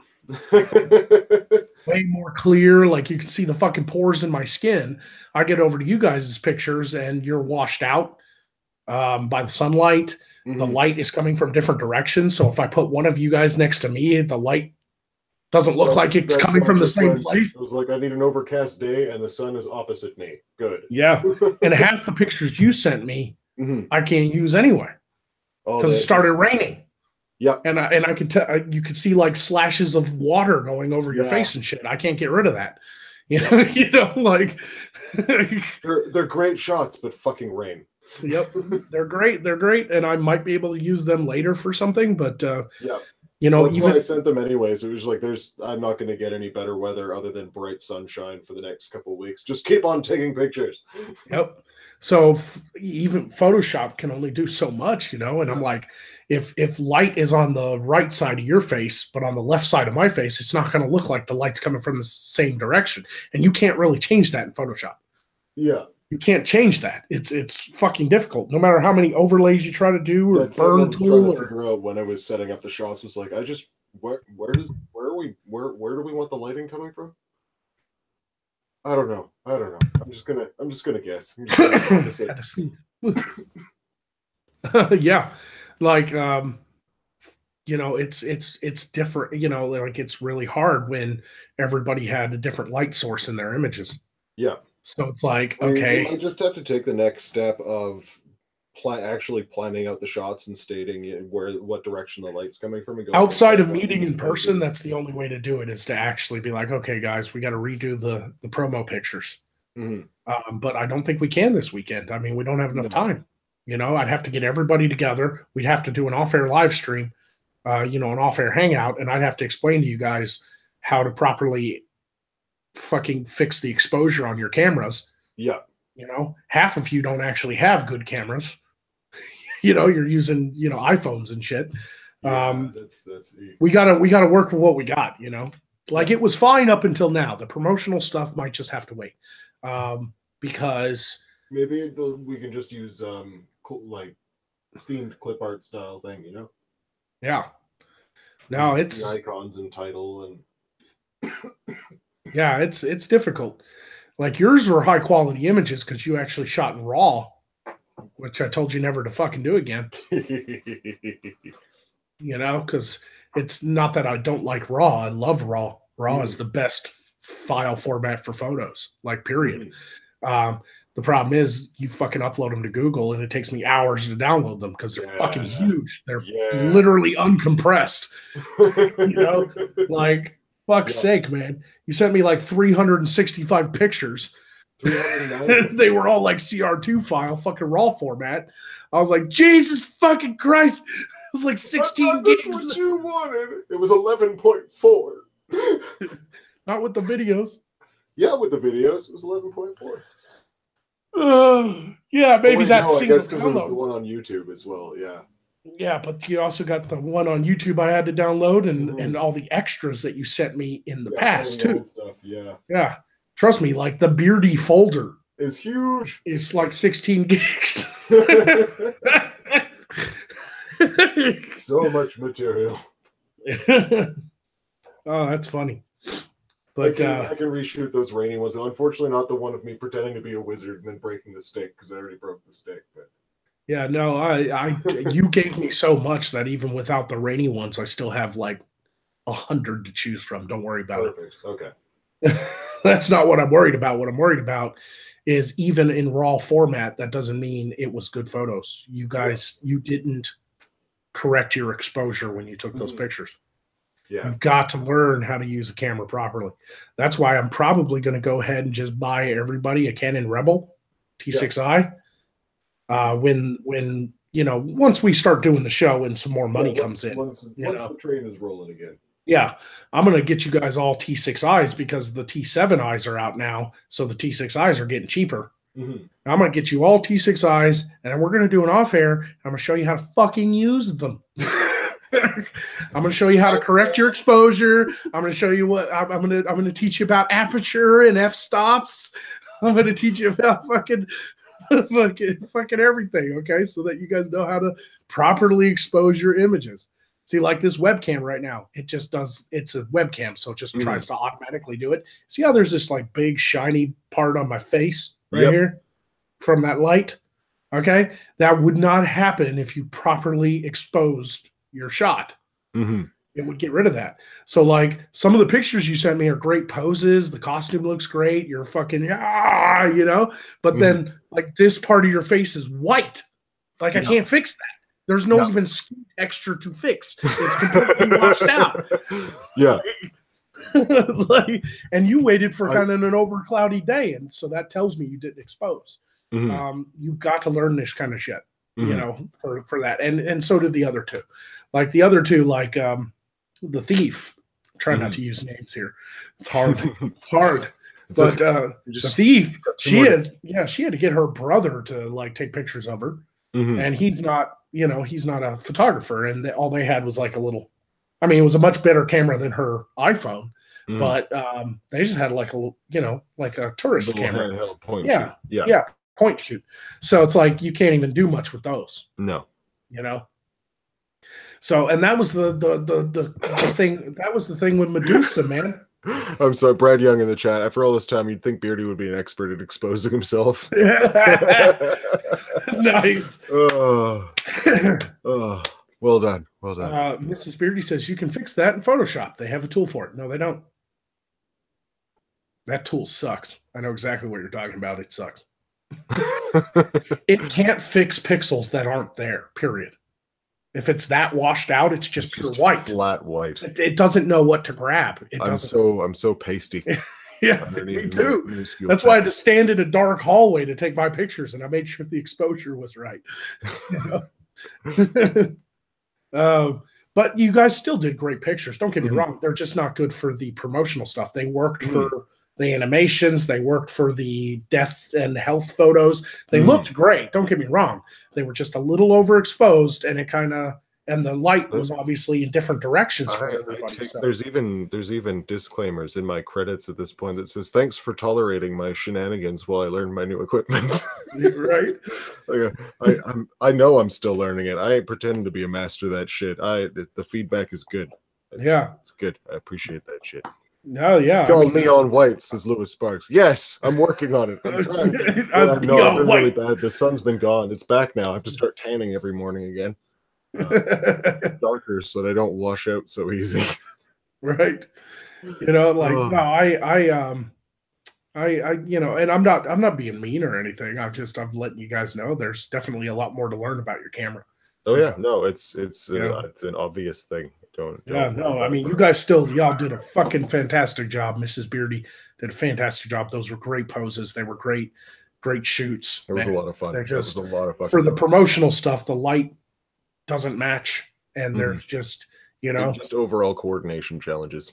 Way more clear. Like you can see the fucking pores in my skin. I get over to you guys' pictures and you're washed out by the sunlight. The light is coming from different directions. So if I put one of you guys next to me, the light Doesn't look like it's coming from the same place. It was like, I need an overcast day and the sun is opposite me. Good. Yeah. And half the pictures you sent me, I can't use anyway because it started raining. Yeah. And I could tell you could see like slashes of water going over your face and shit. I can't get rid of that. You know, like they're great shots, but fucking rain. Yep. They're great. They're great. And I might be able to use them later for something, but yeah. You know, that's why I sent them anyways. It was like, I'm not going to get any better weather other than bright sunshine for the next couple of weeks. Just keep on taking pictures. Yep. So even Photoshop can only do so much, you know. And I'm like, if light is on the right side of your face, but on the left side of my face, it's not going to look like the light's coming from the same direction. And you can't really change that in Photoshop. Yeah. You can't change that. It's fucking difficult. No matter how many overlays you try to do or burn tool or figure out when I was setting up the shots was like, where do we want the lighting coming from? I don't know. I'm just gonna guess. Had to see. Yeah. Like you know, it's different, you know, like it's really hard when everybody had a different light source in their images. Yeah. So it's like, okay. I just have to take the next step of actually planning out the shots and stating what direction the light's coming from. And outside of meeting in person, that's the only way to do it, is to actually be like, okay, guys, we got to redo the promo pictures. But I don't think we can this weekend. I mean, we don't have enough time. You know, I'd have to get everybody together. We'd have to do an off-air live stream, you know, an off-air hangout, and I'd have to explain to you guys how to properly fucking fix the exposure on your cameras. Yeah. You know, half of you don't actually have good cameras. You know, you're using, you know, iPhones and shit. Yeah, we gotta work with what we got, you know. Like it was fine up until now. The promotional stuff might just have to wait. Because maybe we can just use like themed clip art style thing, you know? Yeah. No, it's the icons and title and yeah, it's difficult. Like yours were high quality images because you actually shot in RAW, which I told you never to fucking do again. You know, because it's not that I don't like RAW. I love RAW. RAW is the best file format for photos, like period. The problem is you fucking upload them to Google and it takes me hours to download them because they're fucking huge. They're literally uncompressed. You know, like fuck's sake, man. You sent me like 365 pictures. They were all like CR2 file, fucking RAW format. I was like, Jesus fucking Christ. It was like 16 gigs. That's what you wanted. It was 11.4. Not with the videos. Yeah, with the videos, it was 11.4. Yeah, maybe that single I guess because it was the one on YouTube as well, yeah. Yeah, but you also got the one on YouTube I had to download and all the extras that you sent me in the past too. Stuff, yeah. Yeah. Trust me, like the Beardy folder is huge. It's like 16 gigs. So much material. Oh, that's funny. But I can reshoot those rainy ones. Unfortunately, not the one of me pretending to be a wizard and then breaking the stick because I already broke the stick. But yeah, no, I you gave me so much that even without the rainy ones, I still have like 100 to choose from. Don't worry about it. Okay. That's not what I'm worried about. What I'm worried about is even in RAW format, that doesn't mean it was good photos. You guys, you didn't correct your exposure when you took those pictures. Yeah. You've got to learn how to use a camera properly. That's why I'm probably going to go ahead and just buy everybody a Canon Rebel T6i. When you know, once we start doing the show and some more money comes in. Once the train is rolling again. Yeah, I'm going to get you guys all T6Is because the T7Is are out now. So the T6Is are getting cheaper. I'm going to get you all T6Is and we're going to do an off air. I'm going to show you how to fucking use them. I'm going to show you how to correct your exposure. I'm going to show you what I'm going to teach you about aperture and f-stops. I'm going to teach you about fucking everything. Okay. So that you guys know how to properly expose your images. See, like this webcam right now, it just does, it's a webcam, so it just tries to automatically do it. See how there's this like big shiny part on my face right here from that light? Okay. That would not happen if you properly exposed your shot. it would get rid of that. So like some of the pictures you sent me are great poses. The costume looks great. You're fucking but then like this part of your face is white. Like I can't fix that. There's no even skin texture to fix. It's completely washed out. Yeah. And you waited for kind of an over cloudy day, and so that tells me you didn't expose. You've got to learn this kind of shit, for that. And so did the other two. Like the other two, like the thief. I'm trying not to use names here. It's hard. It's hard. But the thief, she had to get her brother to like take pictures of her. And he's not a photographer, and all they had was like a little, I mean, it was a much better camera than her iPhone, but they just had like a like a tourist camera, handheld point shoot. Point shoot. So it's like you can't even do much with those. No, So, and that was the thing. That was the thing with Medusa, man. I'm sorry, Brad Young in the chat. After all this time, you'd think Beardy would be an expert at exposing himself. Nice. Oh, well done. Well done. Mrs. Beardy says you can fix that in Photoshop. They have a tool for it. No, they don't. That tool sucks. I know exactly what you're talking about. It sucks. It can't fix pixels that aren't there, period. If it's that washed out, it's just pure white. Flat white. It doesn't know what to grab. I'm so pasty. Yeah, me too. That's why I had to stand in a dark hallway to take my pictures, and I made sure the exposure was right. But you guys still did great pictures. Don't get me wrong. They're just not good for the promotional stuff. They worked for the animations. They worked for the death and health photos. They looked great. Don't get me wrong. They were just a little overexposed, and the light was obviously in different directions for everybody. There's even disclaimers in my credits at this point that says, "Thanks for tolerating my shenanigans while I learn my new equipment." Right? I know I'm still learning it. I ain't pretending to be a master of that shit. The feedback is good. It's good. I appreciate that shit. No, yeah. Call neon white, says Lewis Sparks. Yes, I'm working on it. I'm trying. I've been really bad. The sun's been gone. It's back now. I have to start tanning every morning again. Darker so they don't wash out so easy. Right. No, and I'm not being mean or anything. I'm letting you guys know there's definitely a lot more to learn about your camera. Oh yeah, no, it's an obvious thing. I mean, you guys y'all did a fucking fantastic job. Mrs. Beardy did a fantastic job. Those were great poses. They were great shoots. It was a lot of fun. It was a lot of fun. For the promotional stuff, the light doesn't match, and there's just just overall coordination challenges.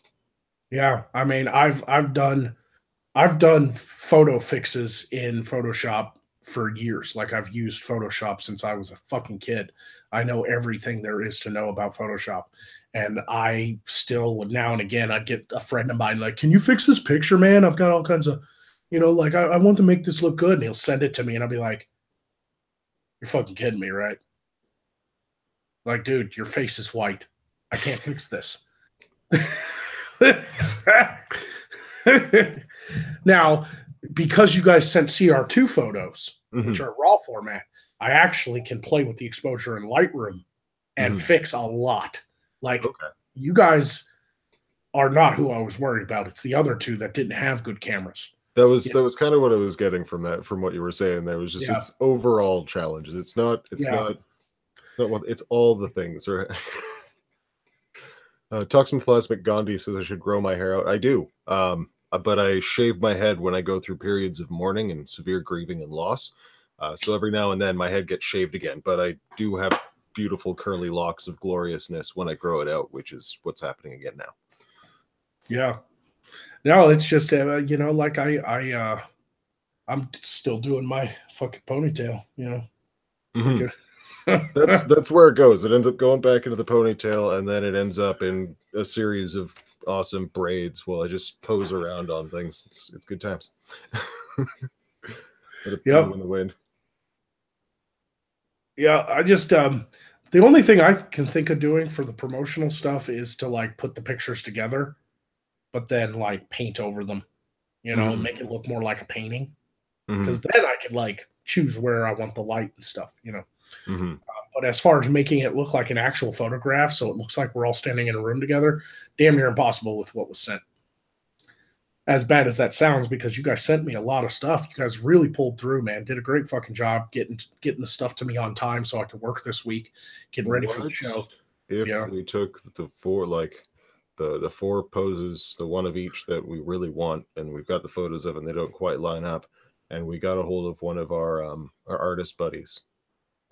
Yeah, I mean, I've done photo fixes in Photoshop for years. Like I've used Photoshop since I was a fucking kid. I know everything there is to know about Photoshop. And I still, now and again, I'd get a friend of mine like, "Can you fix this picture, man? I've got all kinds of, like I want to make this look good." And he'll send it to me and I'll be like, "You're fucking kidding me, right? Like, dude, your face is white. I can't fix this." Now, because you guys sent CR2 photos, which are raw format, I actually can play with the exposure in Lightroom and fix a lot. Like, you guys are not who I was worried about. It's the other two that didn't have good cameras. That was kind of what I was getting from what you were saying. There was just it's overall challenges. It's all the things. Right? Toxoplasmic Gandhi says I should grow my hair out. I do. But I shave my head when I go through periods of mourning and severe grieving and loss. So every now and then my head gets shaved again, but I do have beautiful curly locks of gloriousness when I grow it out, which is what's happening again now. Yeah. No, it's just, like I'm still doing my fucking ponytail, That's where it goes. It ends up going back into the ponytail, and then it ends up in a series of awesome braids while I just pose around on things. It's good times. Yep. In the wind. Yeah, I just the only thing I can think of doing for the promotional stuff is to like put the pictures together, but then like paint over them, and make it look more like a painting. Because then I could like choose where I want the light and stuff, But as far as making it look like an actual photograph, so it looks like we're all standing in a room together, damn near impossible with what was sent. As bad as that sounds, because you guys sent me a lot of stuff. You guys really pulled through, man. Did a great fucking job getting the stuff to me on time so I could work this week, getting ready for the show. If we took the four, like the four poses, the one of each that we really want, and we've got the photos of, and they don't quite line up, and we got a hold of one of our artist buddies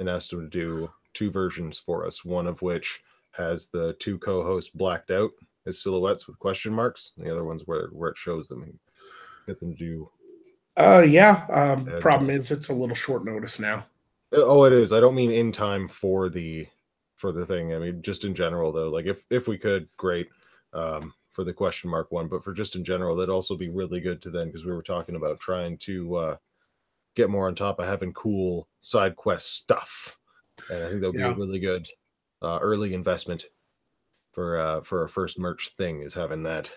and asked him to do 2 versions for us, one of which has the 2 co-hosts blacked out as silhouettes with question marks, and the other one's where it shows them, and get them to do. Problem is it's a little short notice now. Oh, it is. I don't mean in time for the thing. I mean, just in general, though, like if we could, great, for the question mark one, but for just in general, that'd also be really good to then, because we were talking about trying to get more on top of having cool side quest stuff, and I think that would be a really good early investment for our first merch thing, is having that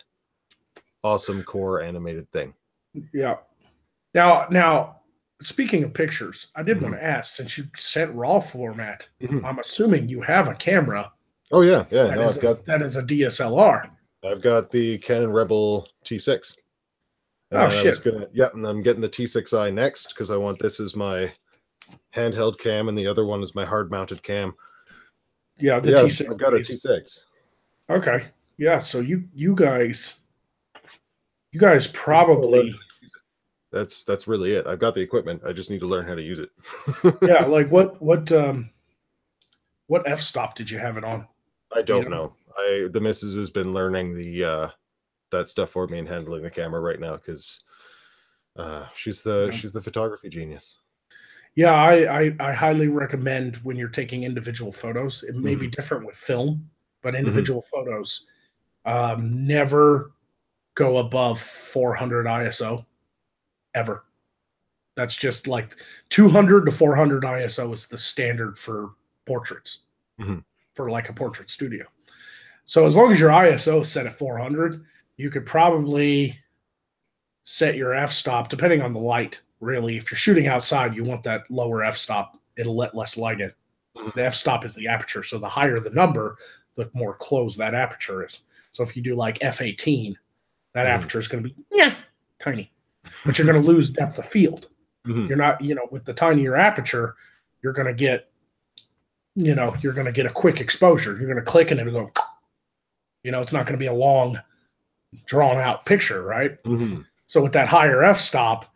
awesome core animated thing. Yeah. Now, speaking of pictures, I did want to ask, since you sent raw format, I'm assuming you have a camera. Oh yeah. That is a DSLR. I've got the Canon Rebel T6. And shit. And I'm getting the T6i next, because I want this as my handheld cam, and the other one is my hard-mounted cam. Yeah, T6. I've got a T6. Okay. Yeah, so you guys probably. That's really it. I've got the equipment. I just need to learn how to use it. Yeah, like what f-stop did you have it on? I don't know. The missus has been learning the that stuff for me and handling the camera right now, because she's the photography genius. Yeah, I highly recommend, when you're taking individual photos, it may be different with film, but individual photos, never go above 400 ISO ever. That's just like 200 to 400 ISO is the standard for portraits, for like a portrait studio. So as long as your ISO is set at 400, you could probably set your f-stop, depending on the light, really. If you're shooting outside, you want that lower f-stop. It'll let less light in. The f-stop is the aperture, so the higher the number, the more closed that aperture is. So if you do like f18, that aperture is going to be tiny, but you're going to lose depth of field. You're not, with the tinier aperture, you're going to get, a quick exposure. You're going to click and it'll go, it's not going to be a long, drawn out picture, right? So with that higher f-stop,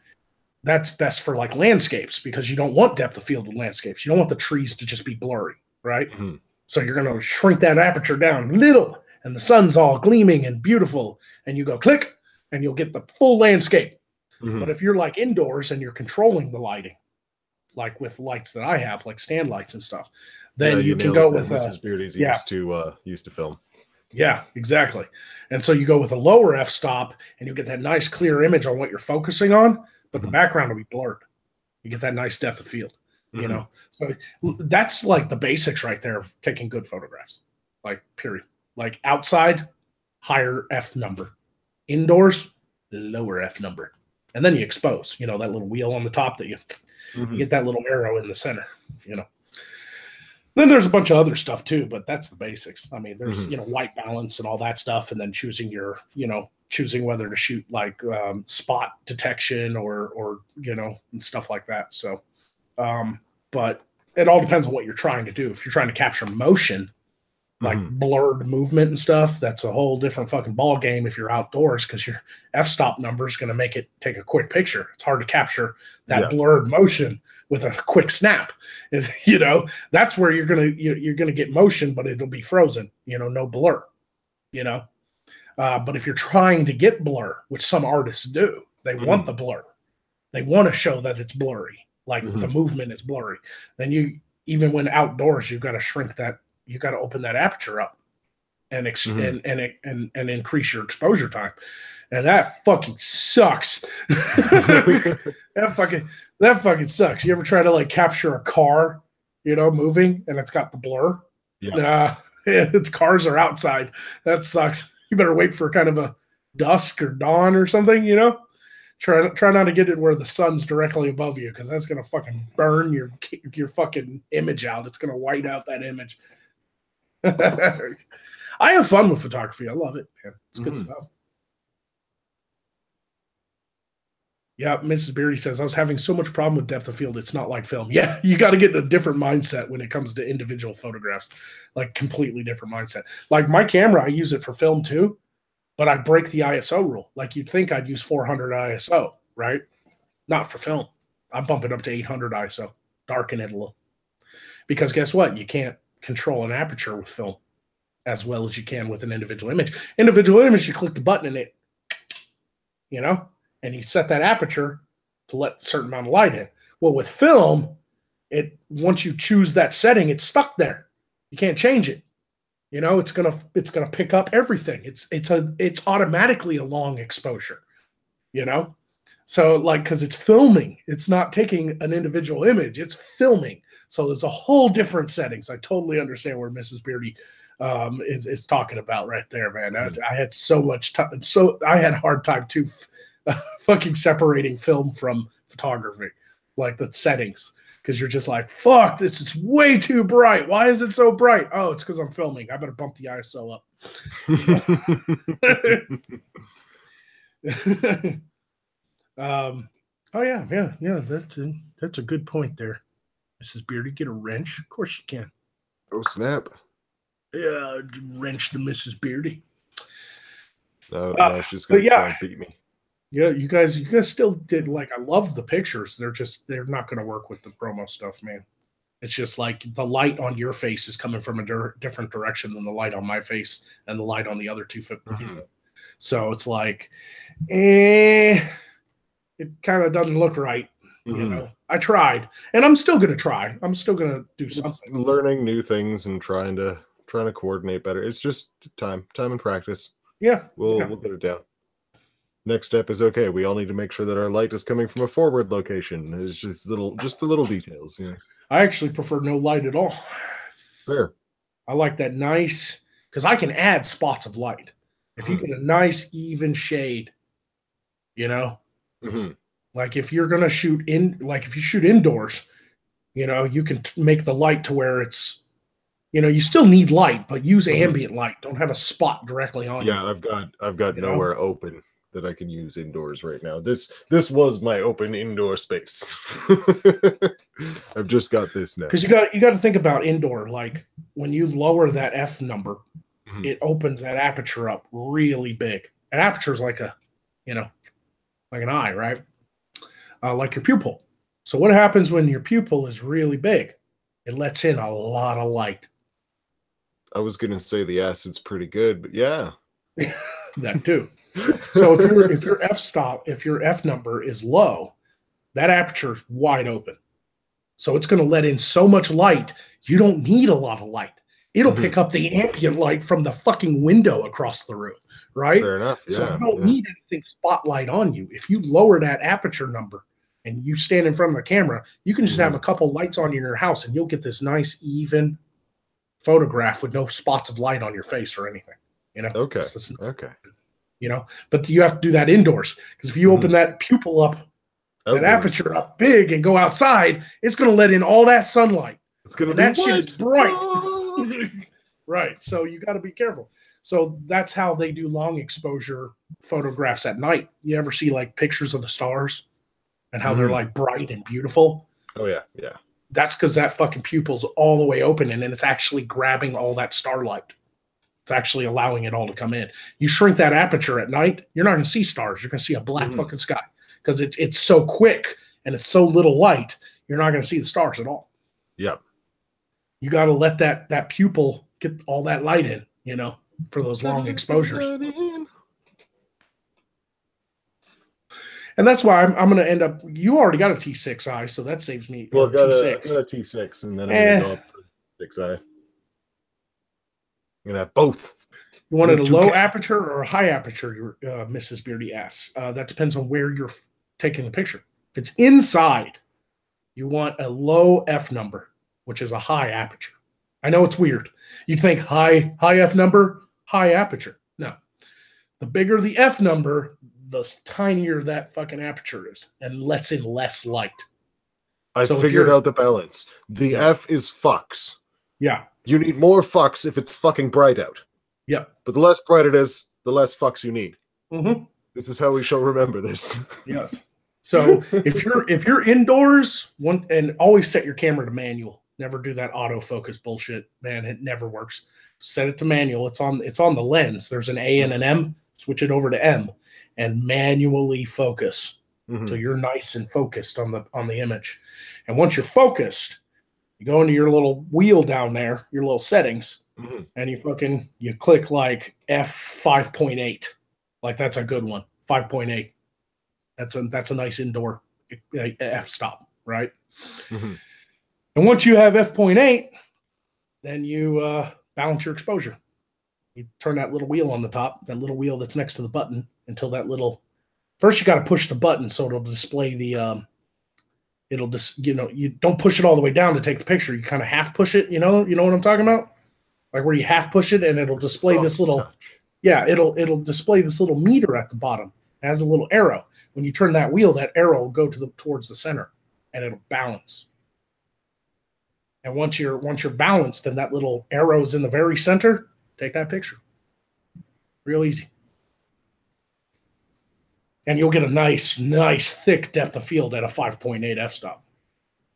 that's best for like landscapes, because you don't want depth of field with landscapes. You don't want the trees to just be blurry, right? So you're going to shrink that aperture down little, and the sun's all gleaming and beautiful, and you go click, and you'll get the full landscape. But if you're like indoors and you're controlling the lighting, like with lights that I have, like stand lights and stuff, then you can go with Mrs. Beardy's used to film. Yeah, exactly. And so you go with a lower f-stop, and you get that nice clear image on what you're focusing on, but the background will be blurred. You get that nice depth of field, So that's like the basics right there of taking good photographs, like period. Like outside, higher f number. Indoors, lower f number. And then you expose, that little wheel on the top that you get that little arrow in the center, Then there's a bunch of other stuff too, but that's the basics. I mean, there's, white balance and all that stuff, and then choosing choosing whether to shoot like spot detection or and stuff like that. So, but it all depends on what you're trying to do. If you're trying to capture motion, like blurred movement and stuff, that's a whole different fucking ball game if you're outdoors, because your f-stop number is going to make it take a quick picture. It's hard to capture that blurred motion with a quick snap. That's where you're gonna get motion, but it'll be frozen. No blur. But if you're trying to get blur, which some artists do, they want the blur. They want to show that it's blurry, like the movement is blurry. Then even when outdoors, you've got to shrink that. You got to open that aperture up and and increase your exposure time, and that fucking sucks. that fucking sucks. You ever try to like capture a car, moving, and it's got the blur? Its cars are outside. That sucks. You better wait for kind of a dusk or dawn or something, Try not to get it where the sun's directly above you, because that's gonna fucking burn your fucking image out. It's gonna white out that image. I have fun with photography. I love it, man. It's good stuff. Yeah, Mrs. Beardy says, I was having so much problem with depth of field, it's not like film. Yeah, you got to get in a different mindset when it comes to individual photographs, like completely different mindset. Like my camera, I use it for film too, but I break the ISO rule. Like you'd think I'd use 400 ISO, right? Not for film. I bump it up to 800 ISO, darken it a little. Because guess what? You can't control an aperture with film as well as you can with an individual image. Individual image, you click the button and it, you know, and you set that aperture to let a certain amount of light in. Well, with film, once you choose that setting, it's stuck there. You can't change it. You know, it's gonna pick up everything. It's automatically a long exposure. You know, so like because it's filming, it's not taking an individual image, it's filming. So there's a whole different settings. I totally understand where Mrs. Beardy is talking about right there, man. I had so much time, so I had a hard time too. Fucking separating film from photography, like the settings, because you're just like, fuck, this is way too bright. Why is it so bright? Oh, it's because I'm filming. I better bump the ISO up. Oh yeah. That's a good point there, Mrs. Beardy. Get a wrench. Of course you can. Oh snap! Yeah, wrench the Mrs. Beardy. No, she's gonna try and beat me. Yeah, you guys still did, like, I love the pictures. They're not going to work with the promo stuff, man. It's just like the light on your face is coming from a different direction than the light on my face and the light on the other two. So it's like, it kind of doesn't look right. You know, I tried, and I'm still going to try. I'm still going to do something. Learning new things and trying to coordinate better. It's just time and practice. Yeah, we'll get it down. Next step is okay. We all need to make sure that our light is coming from a forward location. It's just the little details. You know? I actually prefer no light at all. Fair. I like that nice, because I can add spots of light. If you get a nice even shade, you know, like if you're gonna shoot if you shoot indoors, you know, you can make the light to where it's, you know, you still need light, but use ambient light. Don't have a spot directly on you. Yeah, I've got nowhere open that I can use indoors right now. This was my open indoor space. I've just got this now. Because you got to think about indoor. Like when you lower that F number, it opens that aperture up really big. An aperture is like like an eye, right? Like your pupil. So what happens when your pupil is really big? It lets in a lot of light. I was gonna say the acid's pretty good, but yeah, that too. So if your F number is low, that aperture is wide open. So it's going to let in so much light, you don't need a lot of light. It'll pick up the ambient light from the fucking window across the room, right? Fair enough. Yeah, so you don't need anything spotlight on you. If you lower that aperture number and you stand in front of the camera, you can just have a couple lights on in your house and you'll get this nice, even photograph with no spots of light on your face or anything. You know? Okay. Okay. You know, but you have to do that indoors, because if you open that pupil up, that aperture up big and go outside, it's going to let in all that sunlight. It's going to be that shit is bright. Right. So you got to be careful. So that's how they do long exposure photographs at night. You ever see like pictures of the stars and how they're like bright and beautiful? Oh yeah. Yeah. That's because that fucking pupil's all the way open and then it's actually grabbing all that starlight. It's actually allowing it all to come in. You shrink that aperture at night, you're not going to see stars. You're going to see a black fucking sky, because it's so quick and it's so little light. You're not going to see the stars at all. Yep. You got to let that pupil get all that light in, you know, for those long exposures. And that's why I'm going to end up. You already got a T6i, so that saves me. Well, I've got a T6, and then I'm going to go up for 6i. I'm going to have both. You wanted a low aperture or a high aperture, Mrs. Beardy asks. That depends on where you're taking the picture. If it's inside, you want a low F number, which is a high aperture. I know it's weird. You'd think high F number, high aperture. No. The bigger the F number, the tinier that fucking aperture is and lets in less light. I So if figured you're out the balance. The yeah, F is fucks. yeah, You need more fucks if it's fucking bright out. yeah. But the less bright it is, the less fucks you need. Mm-hmm. This is how we shall remember this. Yes. So if you're indoors, and always set your camera to manual. Never do that autofocus bullshit, man. It never works. Set it to manual. It's on the lens. There's an A and an M. Switch it over to M, and manually focus Mm-hmm. so you're nice and focused on the image. And once you're focused, you go into your little wheel down there, your little settings, Mm-hmm. and you click like F5.8. Like that's a good one. 5.8. That's a nice indoor f stop, right? Mm-hmm. And once you have f.8, then you balance your exposure. You turn that little wheel on the top, that little wheel that's next to the button, until that little. First, you got to push the button so it'll display the. It'll just you don't push it all the way down to take the picture. You kind of half push it. You know what I'm talking about, like where you half push it and it'll display this little. Touch. Yeah, it'll display this little meter at the bottom. It has a little arrow. When you turn that wheel, that arrow will go towards the center, and it'll balance. And once you're balanced, and that little arrow's in the very center, take that picture. Real easy, and you'll get a nice thick depth of field at a 5.8 f-stop.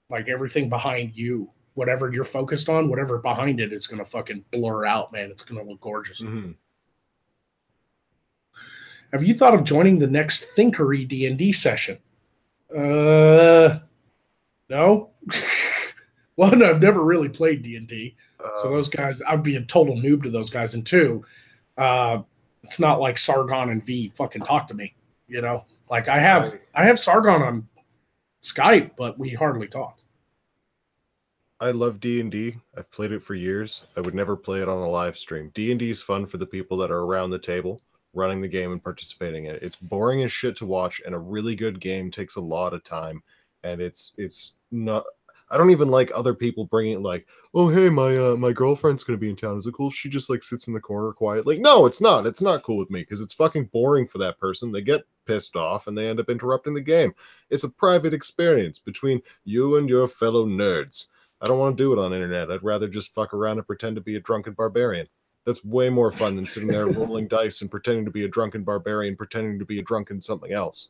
Like everything behind you, whatever you're focused on, whatever behind it, it's gonna fucking blur out, man. It's gonna look gorgeous. Mm-hmm. Have you thought of joining the next Thinkery D&D session? No. One, I've never really played D&D, so those guys, I'd be a total noob to those guys. And two, it's not like Sargon and V fucking talk to me. Like I have Sargon on Skype, but we hardly talk. I love D&D. I've played it for years. I would never play it on a live stream. D&D is fun for the people that are around the table, running the game and participating in it. It's boring as shit to watch, and a really good game takes a lot of time. And it's not. I don't even like other people bringing like, oh hey, my girlfriend's gonna be in town. Is it cool if she just like sits in the corner quiet? Like, no, it's not. It's not cool with me because it's fucking boring for that person. They get pissed off and they end up interrupting the game. It's a private experience between you and your fellow nerds. I don't want to do it on internet. I'd rather just fuck around and pretend to be a drunken barbarian. That's way more fun than sitting there rolling dice and pretending to be a drunken barbarian, pretending to be a drunken something else.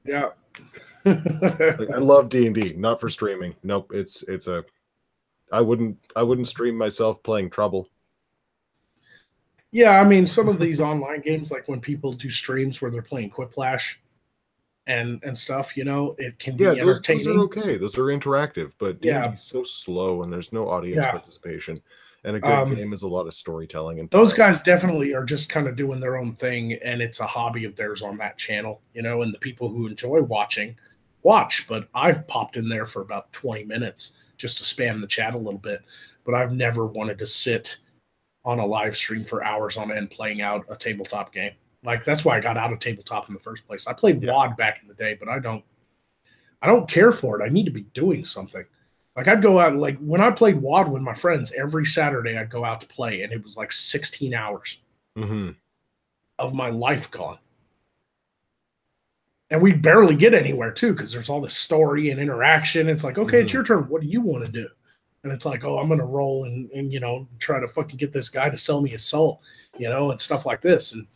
Yeah. Like, I love D&D, not for streaming. Nope, I wouldn't stream myself playing Trouble. Yeah, I mean, some of these online games, like when people do streams where they're playing Quiplash and stuff, it can be entertaining. Those are okay. Those are interactive, but D&D is so slow and there's no audience participation. And a good game is a lot of storytelling. And those guys definitely are just kind of doing their own thing, and it's a hobby of theirs on that channel, and the people who enjoy watch. But I've popped in there for about 20 minutes just to spam the chat a little bit. But I've never wanted to sit on a live stream for hours on end playing out a tabletop game. Like that's why I got out of tabletop in the first place. I played WoD back in the day, but I don't care for it. I need to be doing something. Like I'd go out, like when I played WoD with my friends every Saturday, I'd go out to play, and it was like 16 hours of my life gone. And we'd barely get anywhere too, because there's all this story and interaction. It's like, okay, it's your turn. What do you want to do? And it's like, oh, I'm going to roll and try to fucking get this guy to sell me his soul, and stuff like this. And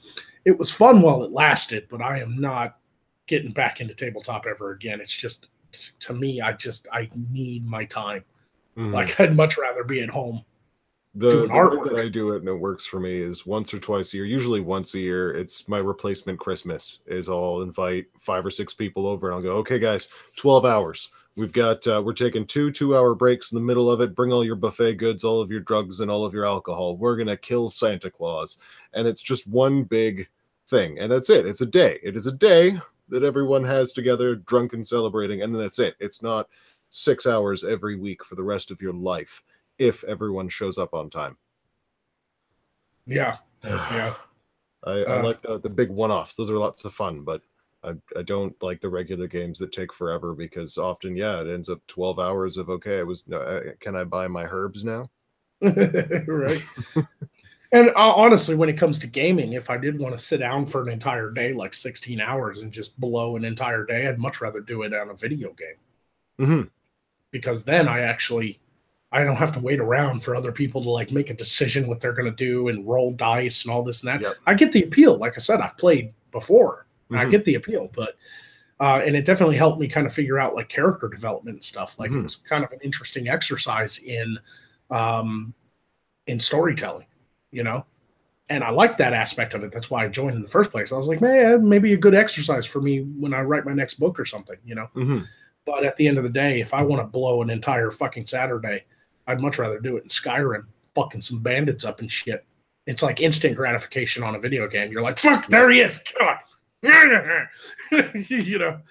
it was fun while it lasted, but I am not getting back into tabletop ever again. It's just, to me, I need my time. Like I'd much rather be at home. The way that I do it and it works for me is once or twice a year, usually once a year. It's my replacement Christmas is I'll invite 5 or 6 people over and I'll go, okay, guys, 12 hours. We've got, we're taking 2-hour breaks in the middle of it. Bring all your buffet goods, all of your drugs and all of your alcohol. We're going to kill Santa Claus. And it's just one big thing. And that's it. It's a day. It is a day that everyone has together, drunk and celebrating. And then that's it. It's not 6 hours every week for the rest of your life if everyone shows up on time. Yeah. Yeah. I like the big one-offs. Those are lots of fun, but I don't like the regular games that take forever because often, it ends up 12 hours of, okay, can I buy my herbs now? Right. And honestly, when it comes to gaming, if I did want to sit down for an entire day, like 16 hours, and just blow an entire day, I'd much rather do it on a video game. Mm-hmm. Because then I don't have to wait around for other people to like make a decision what they're going to do and roll dice and all this and that. Yep. I get the appeal. Like I said, I've played before. Mm-hmm. I get the appeal, but and it definitely helped me kind of figure out like character development and stuff. Like it was kind of an interesting exercise in storytelling, you know. And I like that aspect of it. That's why I joined in the first place. I was like, man, maybe a good exercise for me when I write my next book or something, you know. Mm-hmm. But at the end of the day, if I want to blow an entire fucking Saturday, I'd much rather do it in Skyrim, fucking some bandits up and shit. It's like instant gratification on a video game. You're like, fuck, there he is. You know,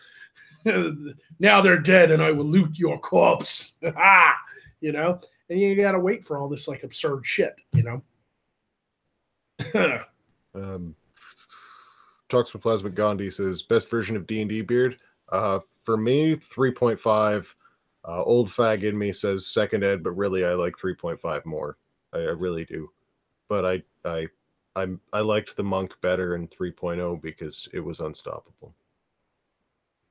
now they're dead and I will loot your corpse. You know, and you got to wait for all this like absurd shit, you know. Talks with Plasmic Gandhi says best version of D&D beard. For me, 3.5. Old fag in me says second ed, but really I like 3.5 more. I really do. But I liked the monk better in 3.0 because it was unstoppable.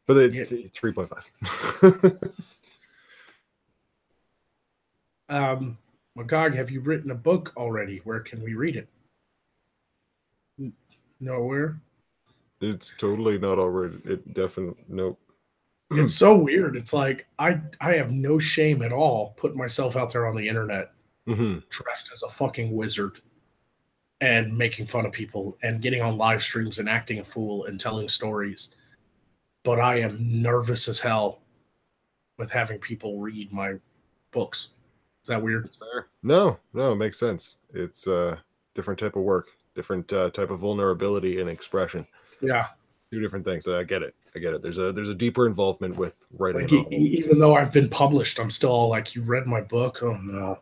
But 3.5. Magog, have you written a book already? Where can we read it? Nowhere. It's totally not already. It definitely nope. It's so weird. It's like I have no shame at all putting myself out there on the internet, dressed as a fucking wizard, and making fun of people and getting on live streams and acting a fool and telling stories. But I am nervous as hell with having people read my books. Is that weird? It's fair. No, it makes sense. It's a different type of work, different type of vulnerability and expression. Yeah. Two different things. I get it. There's a deeper involvement with writing. Like, even though I've been published, I'm still all like, you read my book? Oh no.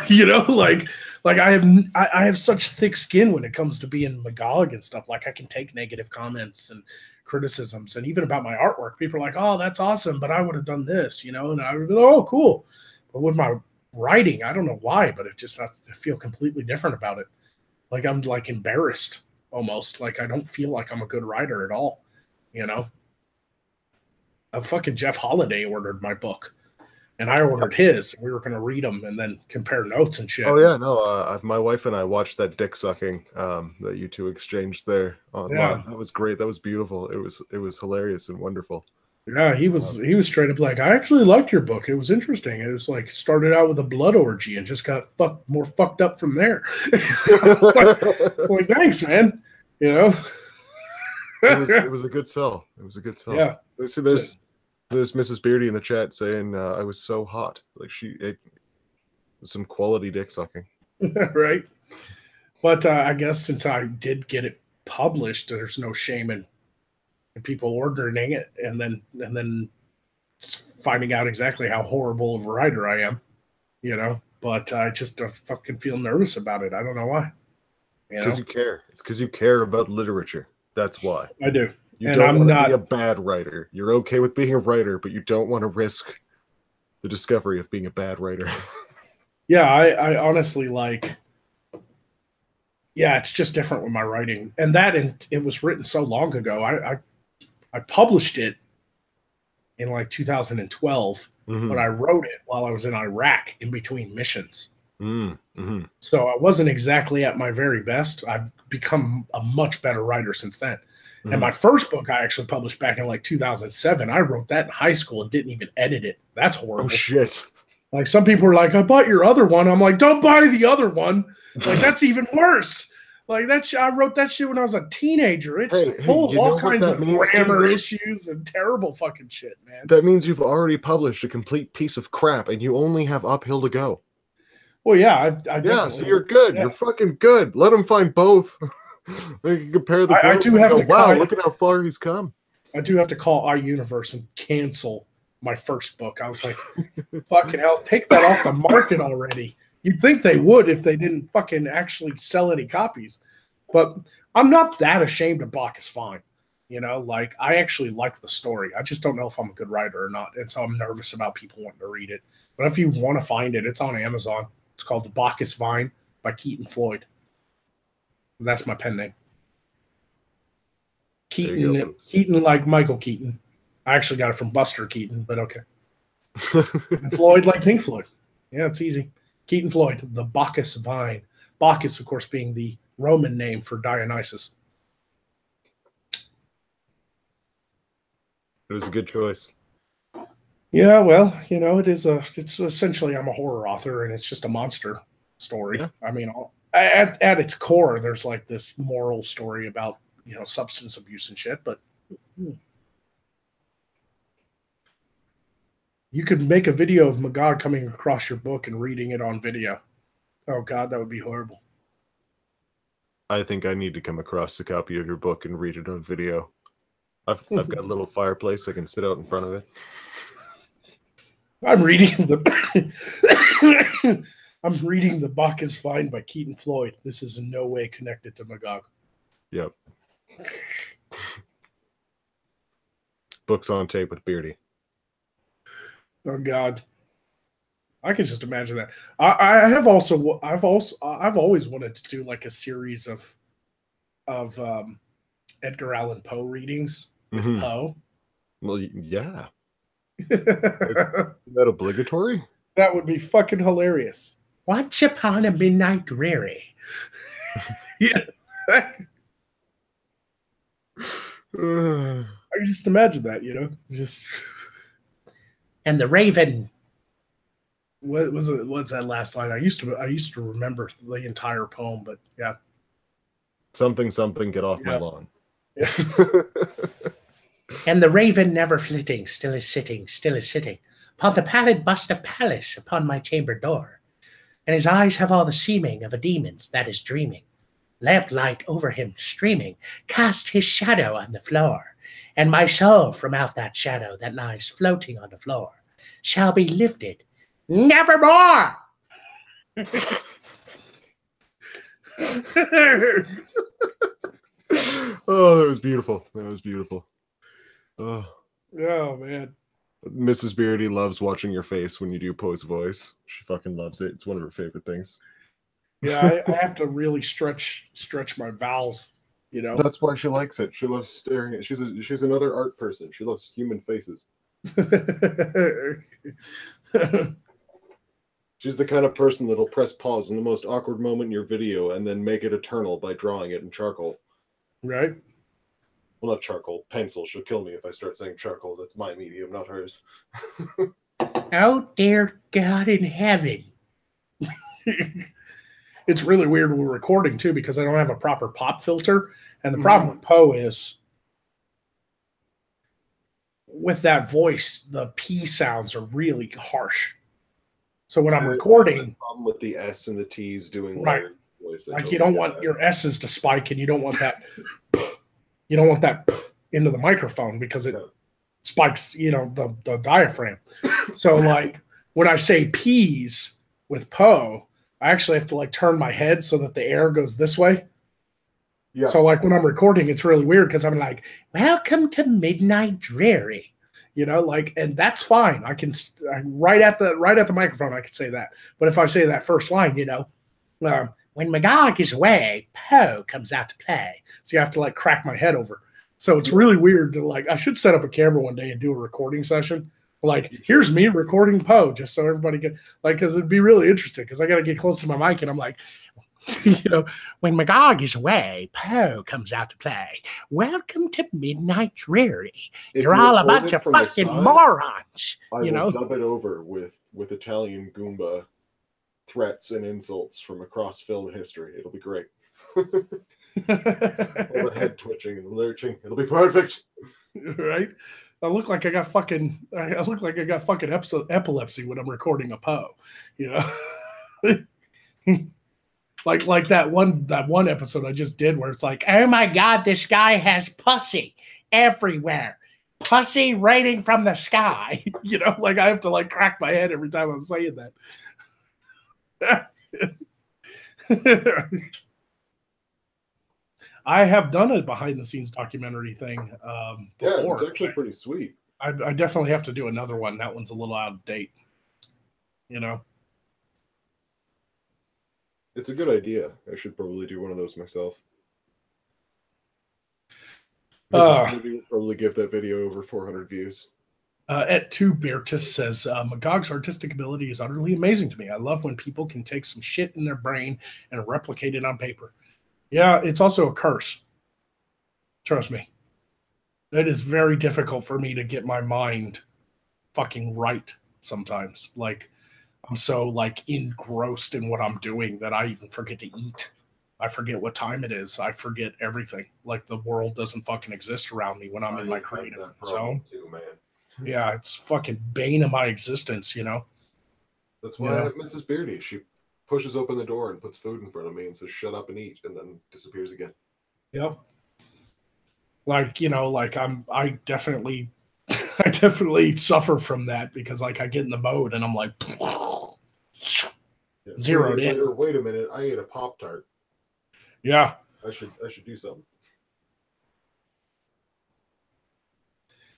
You know, like I have such thick skin when it comes to being Magog and stuff. Like I can take negative comments and criticisms, and even about my artwork, people are like, "Oh, that's awesome," but I would have done this, you know, and I would be like, "Oh, cool." But with my writing, I don't know why, but I feel completely different about it. Like I'm like embarrassed almost. Like I don't feel like I'm a good writer at all, you know. A fucking Jeff Holiday ordered my book. And I ordered his. We were going to read them and then compare notes and shit. Oh yeah, no. My wife and I watched that dick sucking that you two exchanged there online. Yeah. That was great. That was beautiful. It was hilarious and wonderful. Yeah, he was straight up like, I actually liked your book. It was interesting. It was like started out with a blood orgy and just got more fucked up from there. like, thanks, man. You know, it was a good sell. It was a good sell. Yeah. See, there's Mrs. Beardy in the chat saying I was so hot. Like it was some quality dick sucking. Right. But I guess since I did get it published, there's no shame in people ordering it and then finding out exactly how horrible of a writer I am, you know. But I just fucking feel nervous about it. I don't know why. Because you care. It's because you care about literature. That's why. I do. You don't want to be a bad writer. You're okay with being a writer, but you don't want to risk the discovery of being a bad writer. Yeah, I honestly like. Yeah, it's just different with my writing, and it was written so long ago. I published it in like 2012, but I wrote it while I was in Iraq in between missions. So I wasn't exactly at my very best. I've become a much better writer since then. And my first book I actually published back in like 2007. I wrote that in high school and didn't even edit it. That's horrible. Oh, shit. Like some people were like, I bought your other one. I'm like, don't buy the other one. Like, that's even worse. Like I wrote that shit when I was a teenager. It's full of all kinds of grammar issues and terrible fucking shit, man. That means you've already published a complete piece of crap and you only have uphill to go. Well, yeah. So you're good. Yeah. You're fucking good. Let them find both. They can compare the. I do have to. Wow, look at how far he's come. I do have to call iUniverse and cancel my first book. I was like, fucking hell, take that off the market already. You'd think they would if they didn't fucking actually sell any copies. But I'm not that ashamed of Bacchus Fine. You know, like I actually like the story. I just don't know if I'm a good writer or not. And so I'm nervous about people wanting to read it. But if you want to find it, it's on Amazon. It's called The Bacchus Vine by by Keaton Floyd. That's my pen name. Keaton, Keaton like Michael Keaton. I actually got it from Buster Keaton, but okay. Floyd like Pink Floyd. Yeah, it's easy. Keaton Floyd, the Bacchus vine. Bacchus, of course, being the Roman name for Dionysus. It was a good choice. Yeah, well, it's essentially I'm a horror author, and it's just a monster story. Yeah. I mean, at its core, there's like this moral story about substance abuse and shit, but you could make a video of Magog coming across your book and reading it on video. Oh God, that would be horrible. I think I need to come across a copy of your book and read it on video. I've got a little fireplace I can sit out in front of it. I'm reading the Bacchus Vine by Keaton Floyd. This is in no way connected to Magog. Yep. Books on tape with Beardy. Oh God, I can just imagine that. I've always wanted to do like a series of Edgar Allan Poe readings with Poe. Well, yeah. Is that obligatory? That would be fucking hilarious. Once upon a midnight dreary. Yeah. I can just imagine that, just. And the Raven. What's that last line? I used to remember the entire poem, but yeah. Something, get off my lawn. Yeah. And the raven never flitting, still is sitting, upon the pallid bust of Pallas upon my chamber door. And his eyes have all the seeming of a demon's that is dreaming. Lamplight over him streaming, cast his shadow on the floor. And my soul from out that shadow that lies floating on the floor shall be lifted nevermore. Oh, that was beautiful. Oh man. Mrs. Beardy loves watching your face when you do Poe's voice. She fucking loves it. It's one of her favorite things. Yeah, I have to really stretch my vowels, That's why she likes it. She loves staring at. She's another art person. She loves human faces. She's the kind of person that'll press pause in the most awkward moment in your video and then make it eternal by drawing it in charcoal. Right? Well, not charcoal, pencil. She'll kill me if I start saying charcoal. That's my medium, not hers. Oh, dear God in heaven. It's really weird we're recording, too, because I don't have a proper pop filter. And the problem with Poe is, with that voice, the P sounds are really harsh. So when I'm recording... problem with the S and the T's doing right. Voice. Like, you don't want your S's to spike, and you don't want that... You don't want that into the microphone because it spikes, the diaphragm. So, like, when I say P's with Poe, I actually have to, like, turn my head so that the air goes this way. Yeah. So, like, when I'm recording, it's really weird because I'm like, welcome to Midnight Dreary. And that's fine. I can, right at the microphone, I can say that. But if I say that first line, when Magog is away, Poe comes out to play. So you have to, like, crack my head over. So it's really weird to, like, I should set up a camera one day and do a recording session. Like, here's me recording Poe, just so everybody can, like, because it'd be really interesting because I got to get close to my mic and I'm like, when Magog is away, Poe comes out to play. Welcome to Midnight Dreary. You're all a bunch of fucking morons. I will dub it over with Italian Goomba threats and insults from across film history. It'll be great. All the head twitching and lurching. It'll be perfect. Right? I look like I got fucking epilepsy when I'm recording a Poe. Like that one episode I just did where it's like, oh my God, this guy has pussy everywhere. Pussy raining from the sky. Like I have to, like, crack my head every time I'm saying that. I have done a behind the scenes documentary thing before. Yeah, it's actually pretty sweet. I definitely have to do another one. That one's a little out of date. It's a good idea. I should probably do one of those myself. Mrs. Uh, Beardy will probably give that video over 400 views. at 2 Beartis says, Magog's artistic ability is utterly amazing to me. I love when people can take some shit in their brain and replicate it on paper. Yeah, it's also a curse. Trust me. It is very difficult for me to get my mind fucking right sometimes. Like, I'm so like engrossed in what I'm doing that I even forget to eat. I forget what time it is. I forget everything. Like the world doesn't fucking exist around me when I'm in my creative zone. Too, man. Yeah, it's fucking bane of my existence, you know? That's why I have Mrs. Beardy. She pushes open the door and puts food in front of me and says, "Shut up and eat," and then disappears again. Yep. Like, you know, like I definitely I definitely suffer from that because like I get in the mode and I'm like zeroed in. Later, wait a minute, I ate a Pop-Tart. Yeah. I should do something.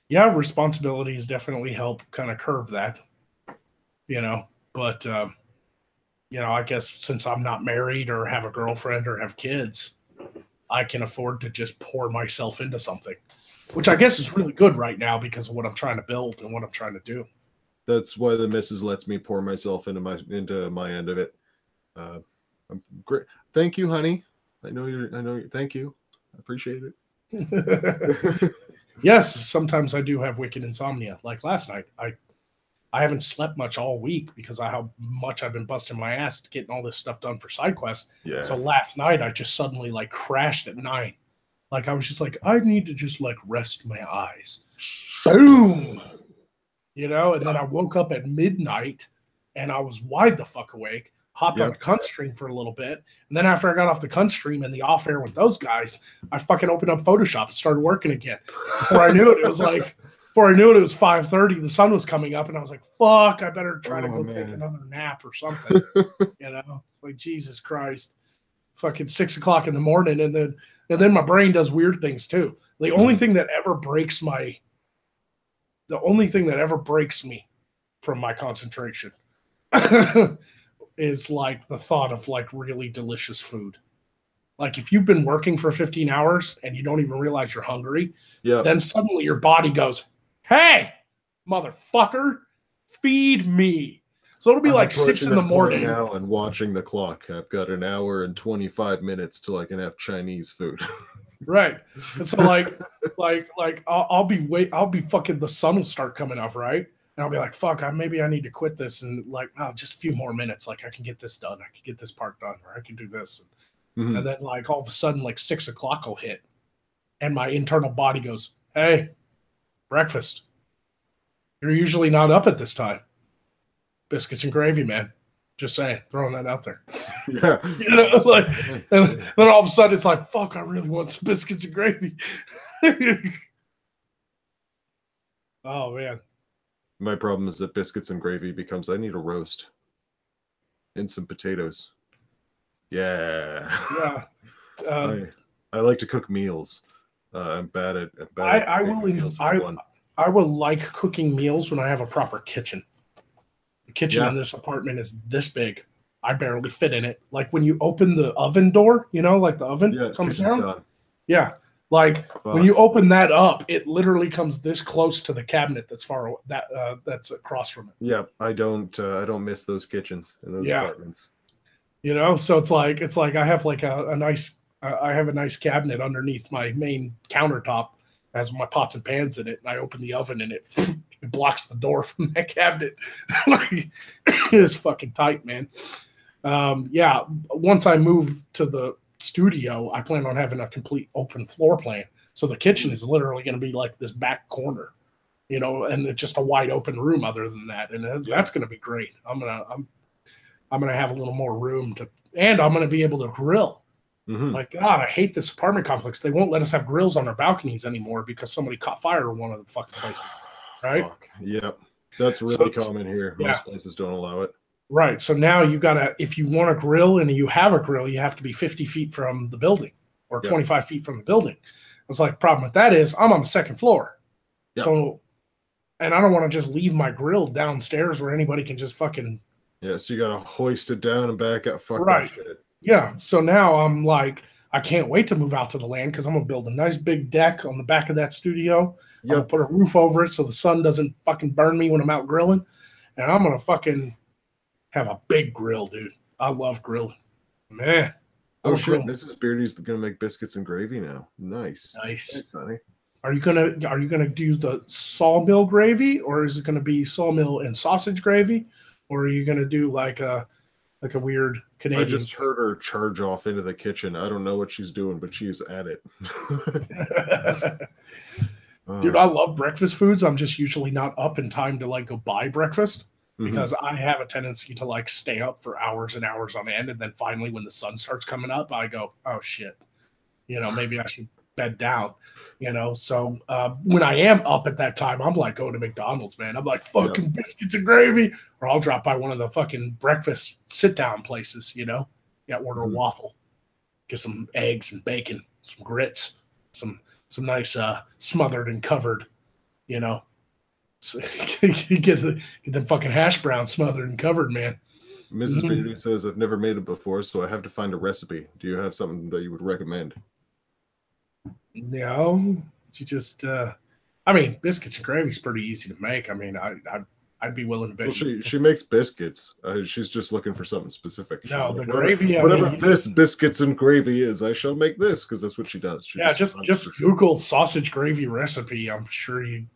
Yeah, responsibilities definitely help kind of curve that, you know. But you know, I guess since I'm not married or have a girlfriend or have kids, I can afford to just pour myself into something, which I guess is really good right now because of what I'm trying to build and what I'm trying to do. That's why the missus lets me pour myself into my end of it. I'm great. Thank you, honey. I know you're. Thank you. I appreciate it. Yes, sometimes I do have wicked insomnia. Like last night, I haven't slept much all week because of how much I've been busting my ass getting all this stuff done for SideQuest. Yeah. So last night I just suddenly like crashed at 9. Like I was just like, I need to just like rest my eyes. Boom. You know, and then I woke up at midnight and I was wide the fuck awake, hopped on the cunt stream for a little bit. And then after I got off the cunt stream and the off air with those guys, I fucking opened up Photoshop and started working again. Before I knew it, it was like, before I knew it, it was 5:30. The sun was coming up and I was like, fuck, I better try to go take another nap or something. You know, it's like, Jesus Christ. Fucking 6 o'clock in the morning. And then my brain does weird things too. The only thing that ever breaks me from my concentration is like the thought of like really delicious food. Like if you've been working for 15 hours and you don't even realize you're hungry, then suddenly your body goes, hey, motherfucker, feed me. So it'll be like 6 in the morning. Now and watching the clock. I've got an hour and 25 minutes till I can have Chinese food. Right. And so I'll be fucking, the sun will start coming up, right? And I'll be like, fuck, maybe I need to quit this and like, oh, just a few more minutes. Like I can get this done. I can get this part done, or I can do this. And then like all of a sudden, like 6 o'clock will hit and my internal body goes, hey, breakfast. You're usually not up at this time. Biscuits and gravy, man. Just saying, throwing that out there. Yeah. You know, like, and then all of a sudden it's like, fuck, I really want some biscuits and gravy. Oh, man. My problem is that biscuits and gravy becomes, I need a roast and some potatoes. Yeah. Yeah. I like to cook meals. I'm bad at I will like cooking meals when I have a proper kitchen. The kitchen in this apartment is this big. I barely fit in it. Like when you open the oven door, you know, like the oven comes down. Done. Yeah. Like when you open that up, it literally comes this close to the cabinet that's that's across from it. Yeah, I don't miss those kitchens in those apartments. You know, so it's like I have like a nice cabinet underneath my main countertop, has my pots and pans in it, and I open the oven and it blocks the door from that cabinet. Like it is fucking tight, man. Yeah, once I move to the studio, I plan on having a complete open floor plan. So the kitchen is literally going to be like this back corner, you know, and it's just a wide open room other than that. And that's going to be great. I'm going to have a little more room and I'm going to be able to grill. Like, God, I hate this apartment complex. They won't let us have grills on our balconies anymore because somebody caught fire in one of the fucking places. Right? Fuck. Yep. That's really common here. Most places don't allow it. Right. So now you gotta, if you want a grill and you have a grill, you have to be 50 feet from the building or 25 feet from the building. It's like, problem with that is I'm on the second floor. Yep. So, and I don't want to just leave my grill downstairs where anybody can just fucking. Yeah. So you got to hoist it down and back up. Fuck that shit. Yeah. So now I'm like, I can't wait to move out to the land because I'm gonna build a nice big deck on the back of that studio. I'm gonna Yep. put a roof over it so the sun doesn't fucking burn me when I'm out grilling. And I'm gonna fucking have a big grill, dude. I love grilling. Man, I'm Oh a shit, grill. Mrs. Beardy's gonna make biscuits and gravy now. Nice. Nice. Thanks, honey. Are you gonna do the sawmill gravy, or is it gonna be sawmill and sausage gravy, or are you gonna do like a weird I Canadian? just heard her charge off into the kitchen. I don't know what she's doing, but she's at it. Dude, uh, I love breakfast foods. I'm just usually not up in time to like go buy breakfast mhm. because I have a tendency to like stay up for hours and hours on end, and then finally when the sun starts coming up, I go, oh shit, maybe I should bed down. So when I am up at that time, I'm like going to McDonald's, man. I'm like Yep. fucking biscuits and gravy, or I'll drop by one of the fucking breakfast sit down places. Yeah, order a Mhm. waffle, get some eggs and bacon, some grits, some nice smothered and covered, you know. So get them fucking hash browns smothered and covered, man. Mrs. Mhm. Beardy says I've never made it before, so I have to find a recipe. Do you have something that you would recommend? You just I mean, biscuits and gravy is pretty easy to make. I mean, I'd be willing to Well, bet you. she makes biscuits. She's just looking for something specific. She's No, like, the whatever, gravy. I whatever mean, this biscuits and gravy is, I shall make this because that's what she does. She yeah, just just Google sausage gravy recipe. I'm sure you'd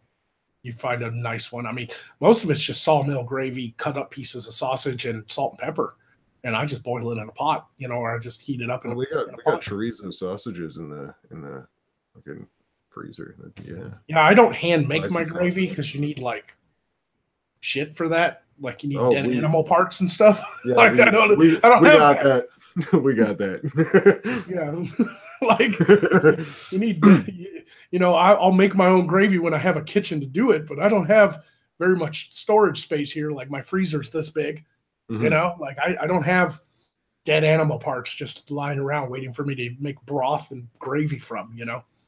find a nice one. I mean, most of it's just sawmill gravy, cut up pieces of sausage and salt and pepper, and I just boil it in a pot, or I just heat it up in Well, a, in a we got pot. chorizo sausages in the fucking freezer. Yeah, Yeah, I don't hand make my spicy gravy sausage. because you need like shit for that. Like you need Oh, dead animal parts and stuff. yeah, Like I don't we have got that. that. We got that. Yeah, like you need. I'll make my own gravy when I have a kitchen to do it, but I don't have very much storage space here. Like my freezer's this big. Mhm. Like I don't have dead animal parts just lying around waiting for me to make broth and gravy from.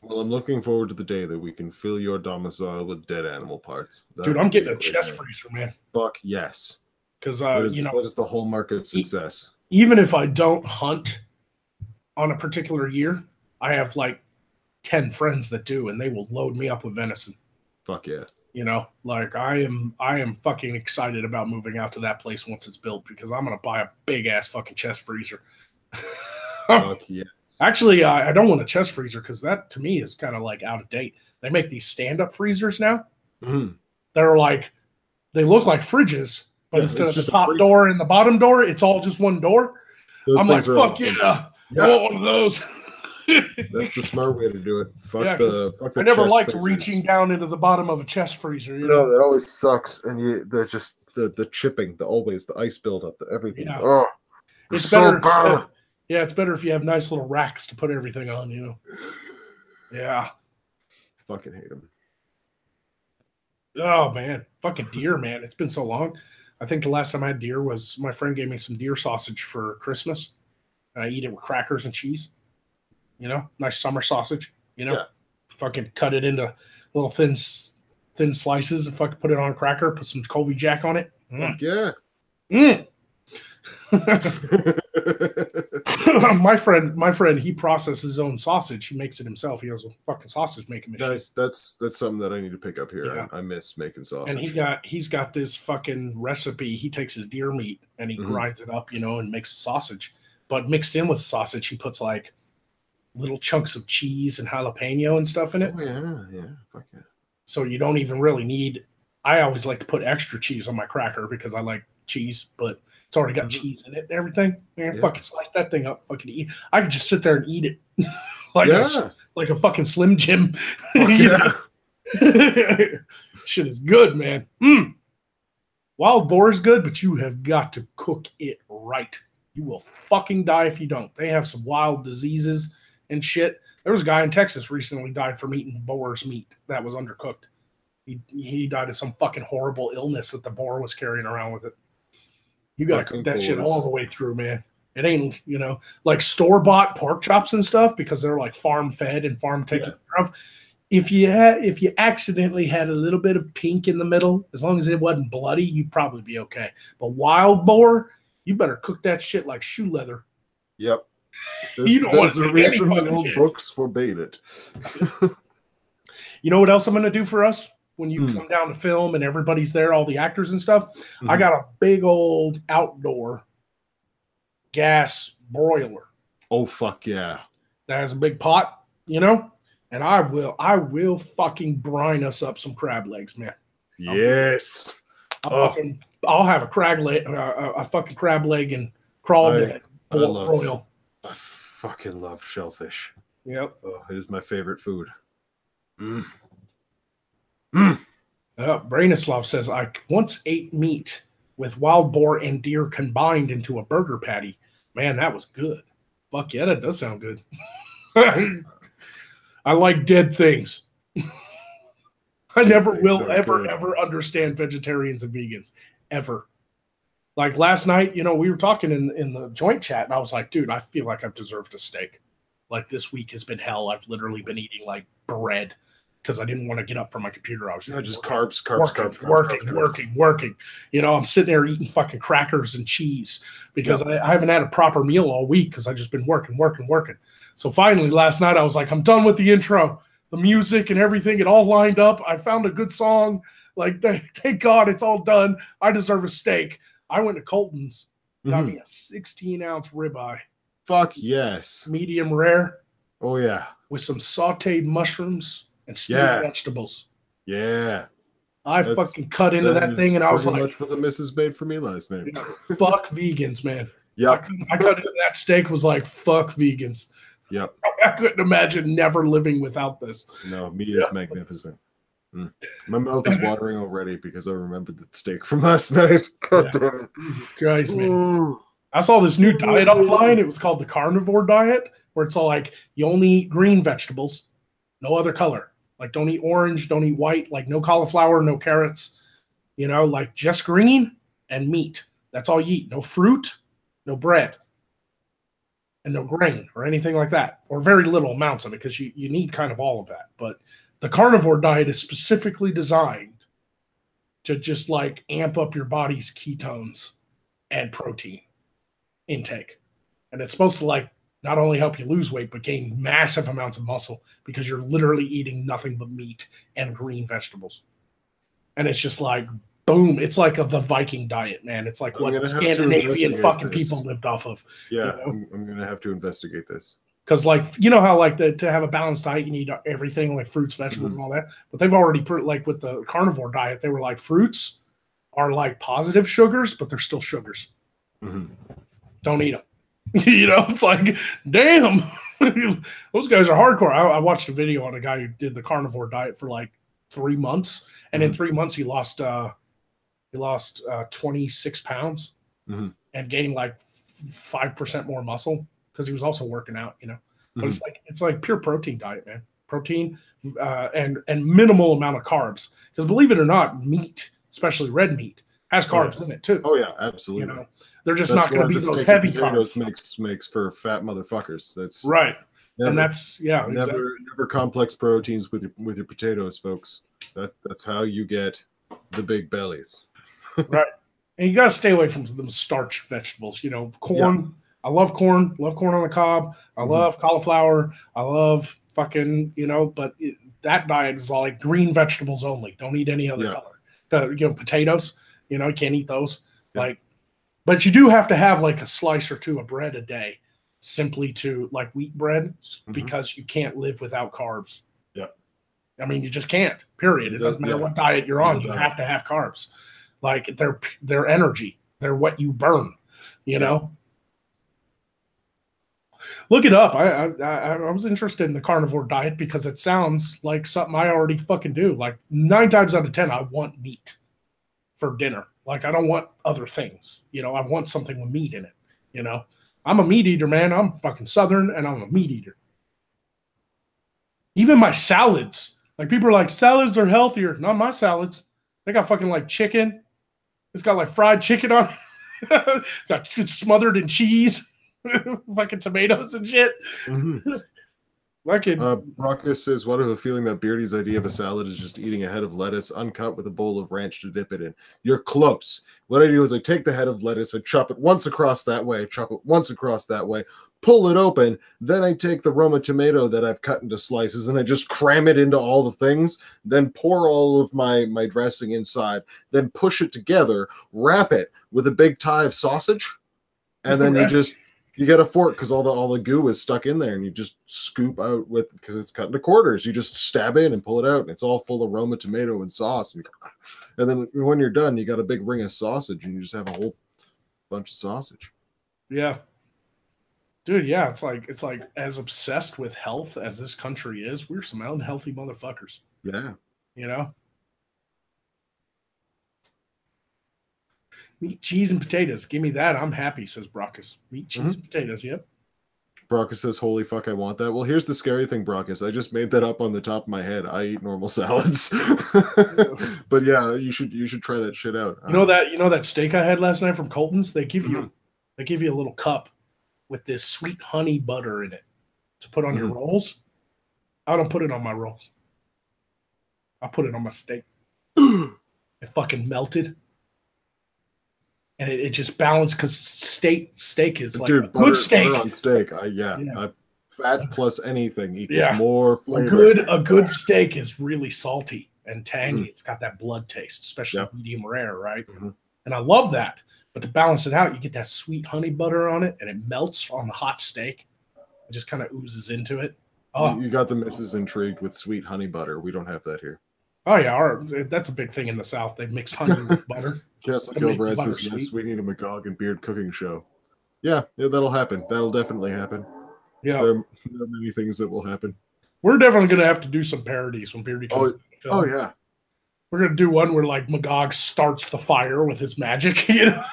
Well, I'm looking forward to the day that we can fill your domicile with dead animal parts. Dude, That I'm would be getting a a great chest day. freezer, man. Fuck yes. Because That is the hallmark of e- success. even if I don't hunt on a particular year, I have like 10 friends that do, and they will load me up with venison. Fuck yeah. Like I am fucking excited about moving out to that place once it's built because I'm gonna buy a big ass fucking chest freezer. Fuck yeah. Actually, I don't want a chest freezer because that to me is kind of like out of date. They make these stand up freezers now. Mhm. They're like they look like fridges, but Yeah, instead it's of the just a top freezer. door and the bottom door, it's all just one door. Those I'm like, things are fuck awesome. yeah, I Yeah, want one of those. that's the smart way to do it. Yeah, because Fuck I the never chest liked freezers. reaching down into the bottom of a chest freezer. No, that always sucks. And they're just the chipping, the ice buildup, the everything. Yeah, Oh, they're it's so better. bad. Yeah, it's better if you have nice little racks to put everything on. Yeah. Fucking hate them. Oh man, fucking deer, man. It's been so long. I think the last time I had deer was my friend gave me some deer sausage for Christmas. And I eat it with crackers and cheese. Nice summer sausage. Yeah. Fucking cut it into little thin slices and fucking put it on a cracker. Put some Colby Jack on it. Fuck yeah. Mm. my friend, he processes his own sausage. He makes it himself. He has a fucking sausage making machine. Nice. That's something that I need to pick up here. Yeah. I miss making And sausage. he's got this fucking recipe. He takes his deer meat and he grinds it up, and makes a sausage. But mixed in with the sausage, he puts like little chunks of cheese and jalapeno and stuff in it. Oh yeah, yeah. Fuck yeah. So you don't even really need. I always like to put extra cheese on my cracker because I like cheese, but it's already got cheese in it and everything. Man, Yeah. fucking slice that thing up, fucking eat. I could just sit there and eat it like Yeah. like a fucking Slim Jim. Fuck yeah. Shit is good, man. Wild boar is good, but you have got to cook it right. You will fucking die if you don't. They have some wild diseases and shit. There was a guy in Texas recently died from eating boar's meat that was undercooked. He died of some fucking horrible illness that the boar was carrying around with it. You got to cook that shit all the way through, man. It ain't, like store-bought pork chops and stuff because they're like farm fed and farm taken care of. If you accidentally had a little bit of pink in the middle, as long as it wasn't bloody, you'd probably be okay. But wild boar, you better cook that shit like shoe leather. Yep. You don't want There's to a take any reason the fucking old chance. books forbade it. You know what else I'm going to do for us when you Hmm. come down to film and everybody's there, all the actors and stuff? I Mhm. got a big old outdoor gas broiler Oh fuck yeah. that has a big pot, you know, and I will fucking brine us up some crab legs, man. Yes. I'll have a crab leg, a fucking crab leg and crawled I broil. I fucking love shellfish. Yep. Oh, it is my favorite food. Mm. Branislav says, I once ate meat with wild boar and deer combined into a burger patty. Man, that was good. Fuck yeah, that does sound good. I like dead things. I never will ever understand vegetarians and vegans. Ever. Like last night, we were talking in the joint chat, and I was like, dude, I feel like I've deserved a steak. Like this week has been hell. I've literally been eating like bread because I didn't want to get up from my computer. I was just carbs. Working. I'm sitting there eating fucking crackers and cheese because I haven't had a proper meal all week because I've just been working. So finally last night I was like, I'm done with the intro, the music and everything. It all lined up. I found a good song. Like, thank God it's all done. I deserve a steak. I went to Colton's, got me a 16-ounce ribeye. Fuck yes. Medium rare. Oh yeah. With some sauteed mushrooms and steamed vegetables. Yeah. I fucking cut into that thing and I was like, much what the missus made for me last night. Fuck vegans, man. Yep. I cut into that steak, was like, fuck vegans. Yep. I couldn't imagine never living without this. No, meat is magnificent. My mouth is watering already because I remembered the steak from last night. God damn it. Jesus Christ, man. I saw this new diet online. It was called the carnivore diet, where it's all like, you only eat green vegetables, no other color. Like, don't eat orange, don't eat white, like no cauliflower, no carrots, like just green and meat. That's all you eat. No fruit, no bread, and no grain or anything like that, or very little amounts of it because you need kind of all of that. But the carnivore diet is specifically designed to just like amp up your body's ketones and protein intake. And it's supposed to like not only help you lose weight, but gain massive amounts of muscle because you're literally eating nothing but meat and green vegetables. And it's just like, boom. It's like the Viking diet, man. It's like what Scandinavian fucking people lived off of. Yeah, I'm going to have to investigate this. Because, like, you know how, like, to have a balanced diet, you need everything, like fruits, vegetables, and all that. But they've already put, like, with the carnivore diet, they were like, fruits are, like, positive sugars, but they're still sugars. Don't eat them. It's like, damn. Those guys are hardcore. I watched a video on a guy who did the carnivore diet for, like, 3 months. And in 3 months, he lost 26 pounds and gained, like, 5% more muscle. Because he was also working out, But it's like pure protein diet, man. Protein and minimal amount of carbs. Because believe it or not, meat, especially red meat, has carbs in it too. Oh yeah, absolutely. They're just not going to be those heavy carbs. Makes for fat motherfuckers. That's right. Never, and that's never complex proteins with your potatoes, folks. That's how you get the big bellies. Right. And you got to stay away from them starched vegetables. Corn. Yeah. I love corn. Love corn on the cob. I love cauliflower. I love fucking, but that diet is all like green vegetables only. Don't eat any other color. Potatoes, you can't eat those. Yeah. But you do have to have like a slice or two of bread a day, simply to like wheat bread, because you can't live without carbs. Yeah. I mean, you just can't, period. It doesn't matter what diet you're on. You have to have carbs. Like they're energy. They're what you burn, you know? Look it up. I was interested in the carnivore diet because it sounds like something I already fucking do. Like 9 times out of 10, I want meat for dinner. Like I don't want other things. I want something with meat in it. I'm a meat eater, man. I'm fucking Southern and I'm a meat eater. Even my salads. Like people are like, salads are healthier. Not my salads. They got fucking like chicken. It's got like fried chicken on it. Got smothered in cheese. Fucking tomatoes and shit. Like it. Brockus says, what if a feeling that Beardy's idea of a salad is just eating a head of lettuce uncut with a bowl of ranch to dip it in? You're close. What I do is I take the head of lettuce, I chop it once across that way, chop it once across that way, pull it open, then I take the Roma tomato that I've cut into slices and I just cram it into all the things, then pour all of my dressing inside, then push it together, wrap it with a big tie of sausage, and then you get a fork because all the goo is stuck in there, and you just scoop out with, because it's cut into quarters. You just stab in and pull it out, and it's all full of Roma tomato and sauce. And then when you're done, you got a big ring of sausage, and you just have a whole bunch of sausage. Yeah, dude. Yeah, it's like as obsessed with health as this country is, we're some unhealthy motherfuckers. Yeah, you know. Meat, cheese, and potatoes. Give me that. I'm happy, says Brockus. Meat, cheese, and potatoes. Yep. Brockus says, holy fuck, I want that. Well, here's the scary thing, Brockus. I just made that up on the top of my head. I eat normal salads. But yeah, you should try that shit out. You know that steak I had last night from Colton's? They give you a little cup with this sweet honey butter in it to put on your rolls. I don't put it on my rolls. I put it on my steak. It fucking melted. And it just balanced because steak is like a good steak. Butter on steak, fat plus anything equals more flavor. A good steak is really salty and tangy. It's got that blood taste, especially medium rare, right? And I love that. But to balance it out, you get that sweet honey butter on it, and it melts on the hot steak. It just kind of oozes into it. Oh, you got the missus intrigued with sweet honey butter. We don't have that here. Oh yeah, that's a big thing in the South. They mix honey with butter. Castle Kilbride says, yes, we need a Magog and Beard cooking show. Yeah, that'll happen. That'll definitely happen. Yeah. There are many things that will happen. We're definitely going to have to do some parodies when Beardy comes to the film. Oh, yeah. We're going to do one where, like, Magog starts the fire with his magic, you know?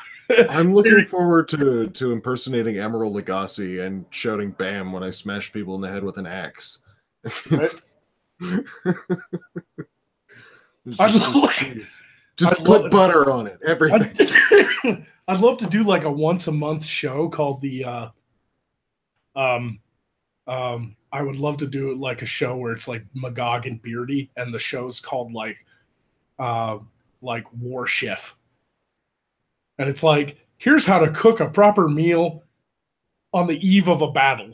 I'm looking forward to impersonating Emerald Lagasse and shouting "bam" when I smash people in the head with an axe. Right? Just put butter on it. Everything. I'd love to do like a once a month show called the I would love to do like a show where it's like Magog and Beardy, and the show's called like War Chef. And it's like, here's how to cook a proper meal on the eve of a battle.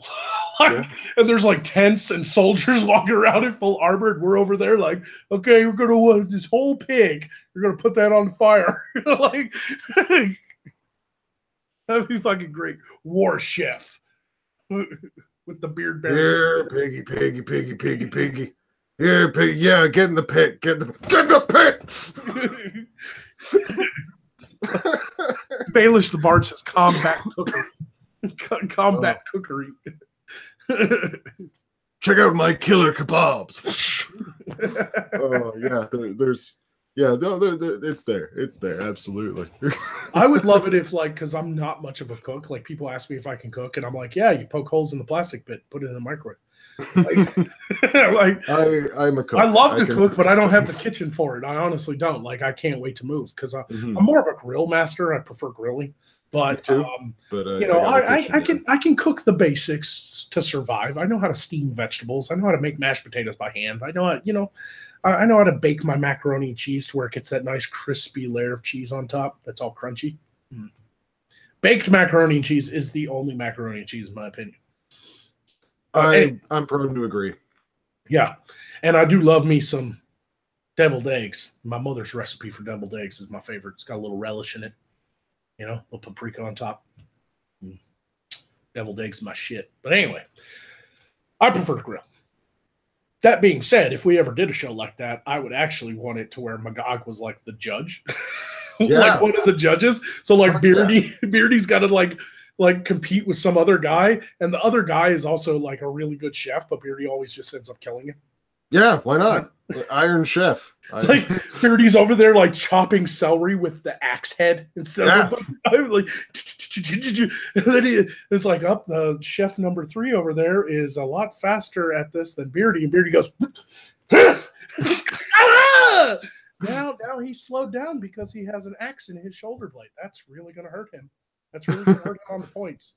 And there's like tents and soldiers walking around in full armor, and we're over there like, okay, we're gonna this whole pig, you're gonna put that on fire. Like, that'd be fucking great. War Chef with the beard bear. Here, piggy, piggy, piggy, piggy, piggy. Here, piggy. Yeah, get in the pit. Get in the pit. Baelish the Bard says combat cookery. Combat cookery. Check out my killer kebabs. Oh yeah, it's there. It's there, absolutely. I would love it if, like, because I'm not much of a cook. Like, people ask me if I can cook, and I'm like, yeah, you poke holes in the plastic bit, put it in the microwave. Like, I'm a cook. I love to cook, but I don't have the kitchen for it. I honestly don't. Like, I can't wait to move because I'm more of a grill master. I prefer grilling. But you know, I can cook the basics to survive. I know how to steam vegetables. I know how to make mashed potatoes by hand. I know how to bake my macaroni and cheese to where it gets that nice crispy layer of cheese on top that's all crunchy. Baked macaroni and cheese is the only macaroni and cheese in my opinion. I'm prone to agree. Yeah, and I do love me some deviled eggs. My mother's recipe for deviled eggs is my favorite. It's got a little relish in it. You know, a little paprika on top. Deviled eggs, my shit. But anyway, I prefer to grill. That being said, if we ever did a show like that, I would actually want it to where Magog was like the judge, like one of the judges. So like Beardy's got to like compete with some other guy, and the other guy is also like a really good chef, but Beardy always just ends up killing him. Yeah, why not? Iron Chef. Like Beardy's over there like chopping celery with the axe head instead of like, and then it's like, up the chef number 3 over there is a lot faster at this than Beardy, and Beardy goes, now he's slowed down because he has an axe in his shoulder blade. That's really going to hurt him. That's really going to hurt him on the points.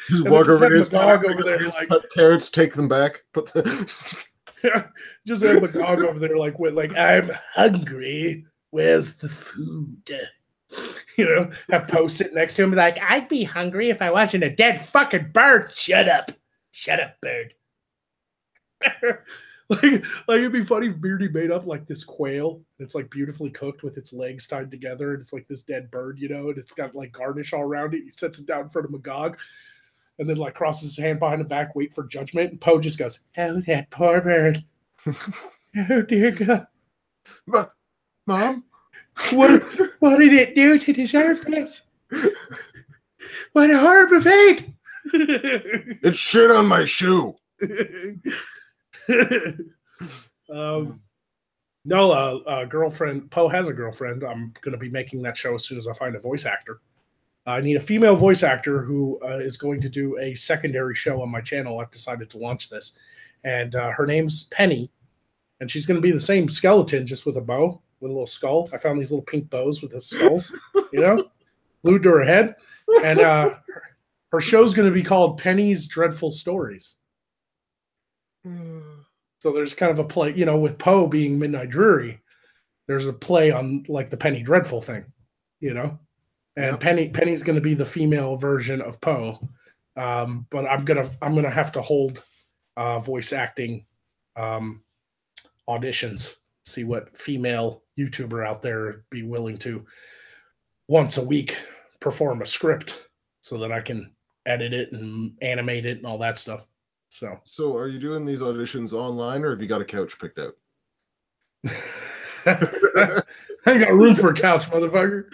Just walk over his Magog over there, like carrots, take them back. But just have Magog over there, like with like, I'm hungry. Where's the food? You know, have Poe sit next to him, like, I'd be hungry if I wasn't a dead fucking bird. Shut up, bird. like it'd be funny if Beardy made up like this quail. It's like beautifully cooked with its legs tied together, and it's like this dead bird, you know, and it's got like garnish all around it. He sets it down in front of Magog, and then like crosses his hand behind the back, wait for judgment. And Poe just goes, "Oh, that poor bird! Oh dear God, Mom, what did it do to deserve this? What a horrible fate!" It's shit on my shoe. Girlfriend. Poe has a girlfriend. I'm going to be making that show as soon as I find a voice actor. I need a female voice actor who is going to do a secondary show on my channel. I've decided to launch this, and her name's Penny, and she's going to be the same skeleton, just with a bow, with a little skull. I found these little pink bows with the skulls, you know, glued to her head, and her show's going to be called Penny's Dreadful Stories. So there's kind of a play, you know, with Poe being Midnight Dreary, there's a play on like the Penny Dreadful thing, you know, and yep. Penny's going to be the female version of Poe, but I'm gonna have to hold voice acting auditions, see what female YouTuber out there be willing to once a week perform a script so that I can edit it and animate it and all that stuff. So are you doing these auditions online, or have you got a couch picked out? I ain't got room for a couch, motherfucker.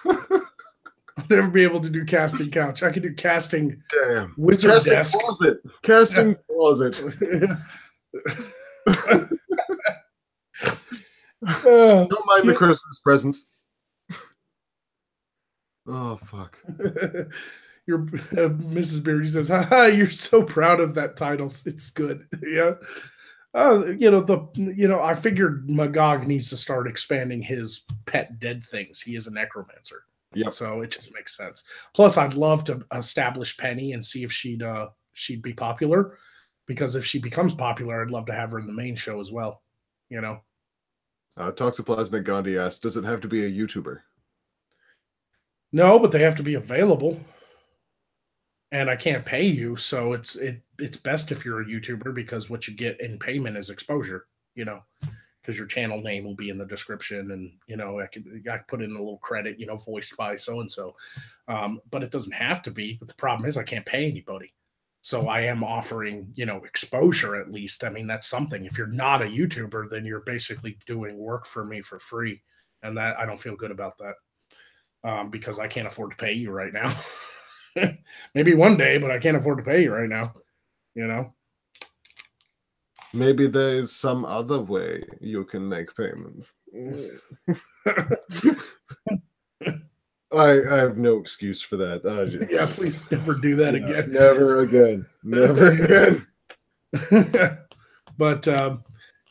I'll never be able to do casting couch. I can do casting. Damn. Wizard casting desk. Closet. Casting closet. Don't mind the Christmas presents. Oh, fuck. Your Mrs. Beardy says, "Haha, you're so proud of that title. It's good." Yeah. I figured Magog needs to start expanding his pet dead things. He is a necromancer. Yeah. So it just makes sense. Plus, I'd love to establish Penny and see if she'd be popular. Because if she becomes popular, I'd love to have her in the main show as well. You know. Toxoplasmic Gandhi asked, "Does it have to be a YouTuber?" No, but they have to be available. And I can't pay you, so it's best if you're a YouTuber, because what you get in payment is exposure, you know, because your channel name will be in the description, and you know I could put in a little credit, you know, voiced by so and so, but it doesn't have to be. But the problem is I can't pay anybody, so I am offering, you know, exposure at least. I mean, that's something. If you're not a YouTuber, then you're basically doing work for me for free, and that I don't feel good about that, because I can't afford to pay you right now. Maybe one day, but I can't afford to pay you right now, you know. Maybe there is some other way you can make payments. I have no excuse for that. Yeah, please never do that again. Never again. Never again. But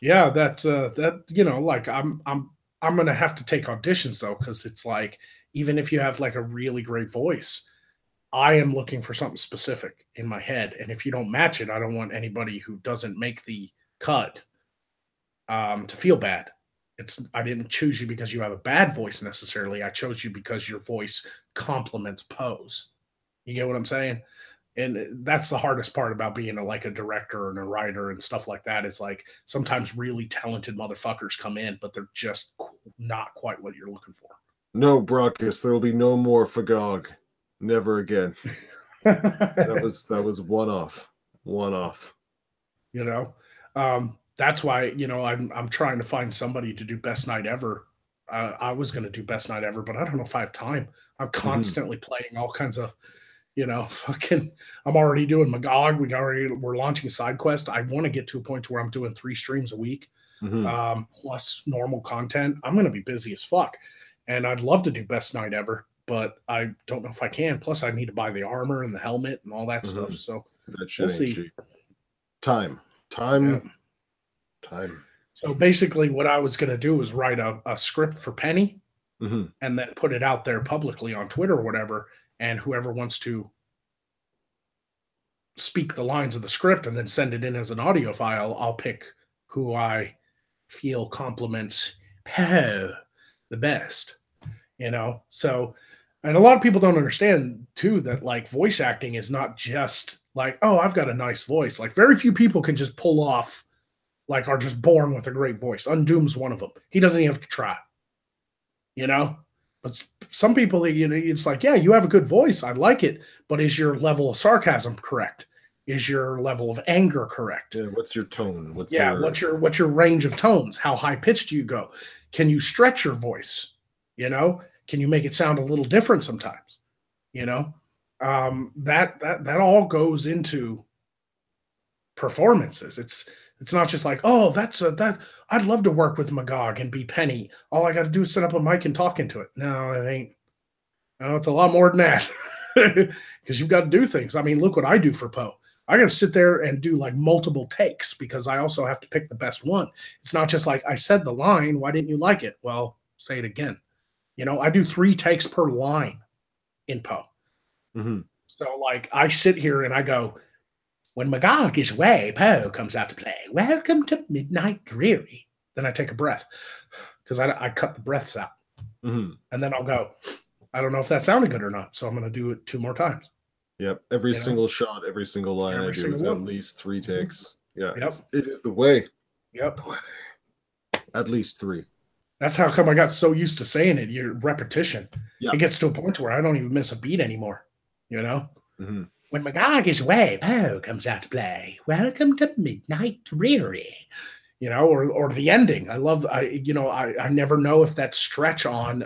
yeah, that's that, you know, like I'm gonna have to take auditions though, because it's like, even if you have like a really great voice, I am looking for something specific in my head. And if you don't match it, I don't want anybody who doesn't make the cut to feel bad. I didn't choose you because you have a bad voice necessarily. I chose you because your voice complements Poe's. You get what I'm saying? And that's the hardest part about being a director and a writer and stuff like that. Is like sometimes really talented motherfuckers come in, but they're just not quite what you're looking for. No, Brockus, there will be no more Magog. Never again. that was one off. You know, that's why, you know, I'm trying to find somebody to do Best Night Ever. I was going to do Best Night Ever, but I don't know if I have time. I'm constantly playing all kinds of, you know, I'm already doing Magog. We're launching Side Quest. I want to get to a point where I'm doing 3 streams a week, plus normal content. I'm going to be busy as fuck, and I'd love to do Best Night Ever, but I don't know if I can. Plus, I need to buy the armor and the helmet and all that stuff. So that shit ain't cheap. Time. So basically, what I was going to do was write a script for Penny, and then put it out there publicly on Twitter or whatever. And whoever wants to speak the lines of the script and then send it in as an audio file, I'll pick who I feel compliments Poe the best, you know? So, and a lot of people don't understand too that like voice acting is not just like, oh, I've got a nice voice. Like, very few people can just pull off, like, are just born with a great voice. Undoom's one of them. He doesn't even have to try, you know? But some people, you know, it's like, yeah, you have a good voice. I like it. But is your level of sarcasm correct? Is your level of anger correct? Yeah, what's your tone? What's your range of tones? How high pitched do you go? Can you stretch your voice? You know, can you make it sound a little different sometimes? You know, that all goes into performances. It's not just like, oh, that I'd love to work with Magog and be Penny. All I got to do is set up a mic and talk into it. No, it ain't. No, it's a lot more than that because you've got to do things. I mean, look what I do for Poe. I got to sit there and do like multiple takes because I also have to pick the best one. It's not just like I said the line. Why didn't you like it? Well, say it again. You know, I do 3 takes per line in Poe. Mm-hmm. So like I sit here and I go, when Magog is away, Poe comes out to play. Welcome to Midnight Dreary. Then I take a breath because I cut the breaths out. Mm-hmm. And then I'll go, I don't know if that sounded good or not. So I'm going to do it 2 more times. Yep. Every single shot, every single line I do is at least 3 takes. Yeah. Yep. It is the way. Yep. At least 3. That's how come I got so used to saying it. Your repetition. Yeah. It gets to a point where I don't even miss a beat anymore. You know? Mm-hmm. When Magog is away, Poe comes out to play. Welcome to Midnight Dreary. You know, or the ending. I never know if that stretch on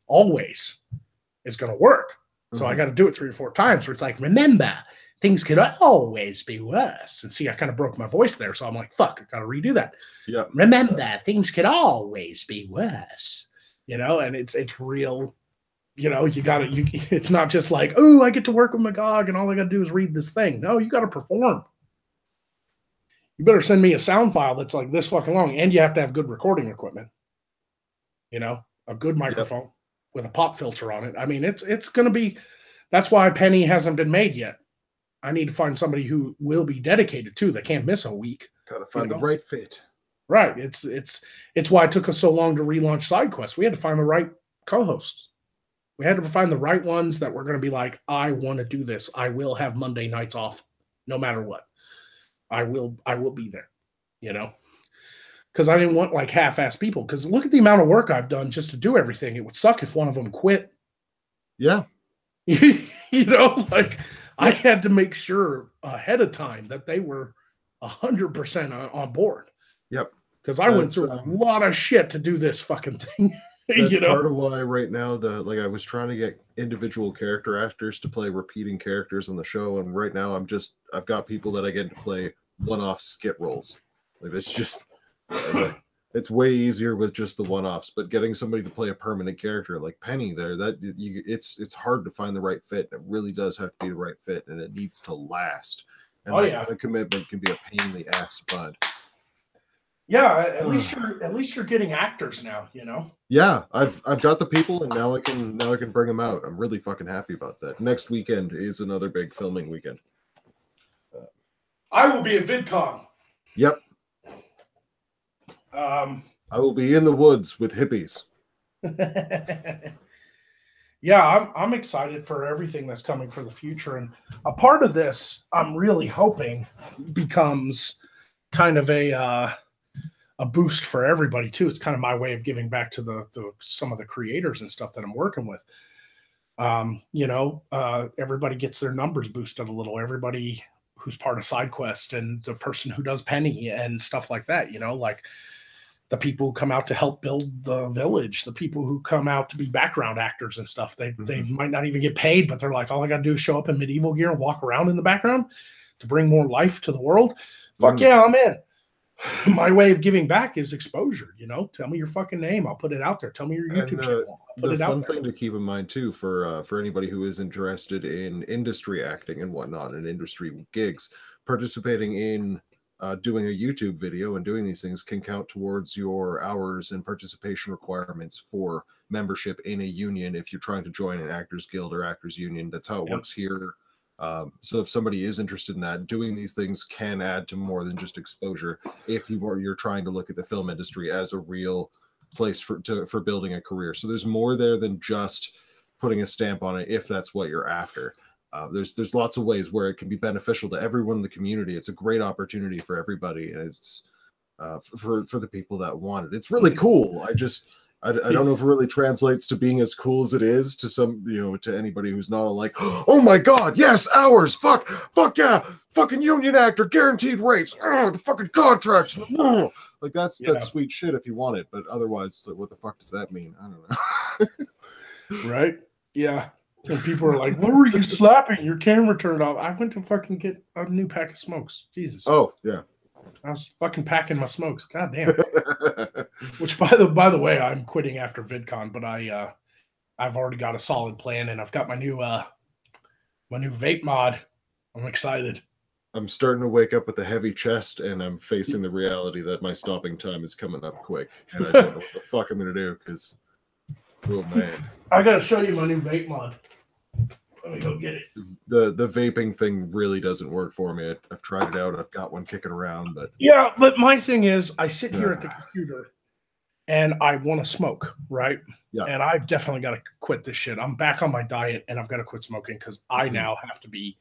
always is going to work. So I got to do it 3 or 4 times where it's like, remember, things could always be worse. And see, I kind of broke my voice there. So I'm like, fuck, I got to redo that. Yeah. Remember, things could always be worse. You know, and it's real. You know, it's not just like, oh, I get to work with Magog and all I got to do is read this thing. No, you got to perform. You better send me a sound file that's like this fucking long. And you have to have good recording equipment. You know, a good microphone. Yep. With a pop filter on it. I mean, it's going to be, that's why Penny hasn't been made yet. I need to find somebody who will be dedicated to, that can't miss a week. Got to find the right fit. Right. It's why it took us so long to relaunch SideQuest. We had to find the right co-hosts. We had to find the right ones that were going to be like, I want to do this. I will have Monday nights off no matter what. I will be there, you know? Because I didn't want like half-ass people. Because look at the amount of work I've done just to do everything. It would suck if one of them quit. Yeah. You know, like I had to make sure ahead of time that they were 100% on board. Yep. Because I went through a lot of shit to do this fucking thing. That's part of why right now I was trying to get individual character actors to play repeating characters on the show, and right now I've got people that I get to play one-off skit roles. Like it's just. It's way easier with just the one-offs, but getting somebody to play a permanent character like Penny there, it's hard to find the right fit. It really does have to be the right fit, and it needs to last. And the commitment can be a pain in the ass to find. Yeah, at least you're getting actors now, you know. Yeah, I've got the people, and now I can bring them out. I'm really fucking happy about that. Next weekend is another big filming weekend. I will be at VidCon. Yep. I will be in the woods with hippies. Yeah, I'm excited for everything that's coming for the future, and a part of this I'm really hoping becomes kind of a boost for everybody too. It's kind of my way of giving back to the some of the creators and stuff that I'm working with. Everybody gets their numbers boosted a little. Everybody who's part of SideQuest and the person who does Penny and stuff like that, you know, like the people who come out to help build the village, the people who come out to be background actors and stuff. They might not even get paid, but they're like, all I got to do is show up in medieval gear and walk around in the background to bring more life to the world. Fuck yeah, I'm in. My way of giving back is exposure. You know, tell me your fucking name. I'll put it out there. Tell me your YouTube channel. The fun thing to keep in mind too, for anybody who is interested in industry acting and whatnot, and industry gigs, participating in doing a YouTube video and doing these things can count towards your hours and participation requirements for membership in a union if you're trying to join an actors guild or actors union. That's how it works here. So if somebody is interested in that, doing these things can add to more than just exposure. If you're trying to look at the film industry as a real place for building a career, so there's more there than just putting a stamp on it. If that's what you're after, there's lots of ways where it can be beneficial to everyone in the community. It's a great opportunity for everybody, and it's for the people that want it. It's really cool. I don't know if it really translates to being as cool as it is to some, to anybody who's not like, oh my God, yes, hours, fuck yeah, fucking union actor, guaranteed rates, the fucking contracts, like that's sweet shit if you want it, but otherwise, what the fuck does that mean? I don't know. Right? Yeah. And people are like, what were you slapping? Your camera turned off. I went to fucking get a new pack of smokes. Jesus. Oh, yeah. I was fucking packing my smokes. God damn. Which by the way, I'm quitting after VidCon, but I've already got a solid plan, and I've got my new vape mod. I'm excited. I'm starting to wake up with a heavy chest, and I'm facing the reality that my stopping time is coming up quick, and I don't know what the fuck I'm gonna do because, oh man, I gotta show you my new vape mod. Let me go get it. The vaping thing really doesn't work for me. I've tried it out. I've got one kicking around, but yeah. But my thing is, I sit here at the computer, and I want to smoke, right? Yeah. And I've definitely got to quit this shit. I'm back on my diet, and I've got to quit smoking because I now have to be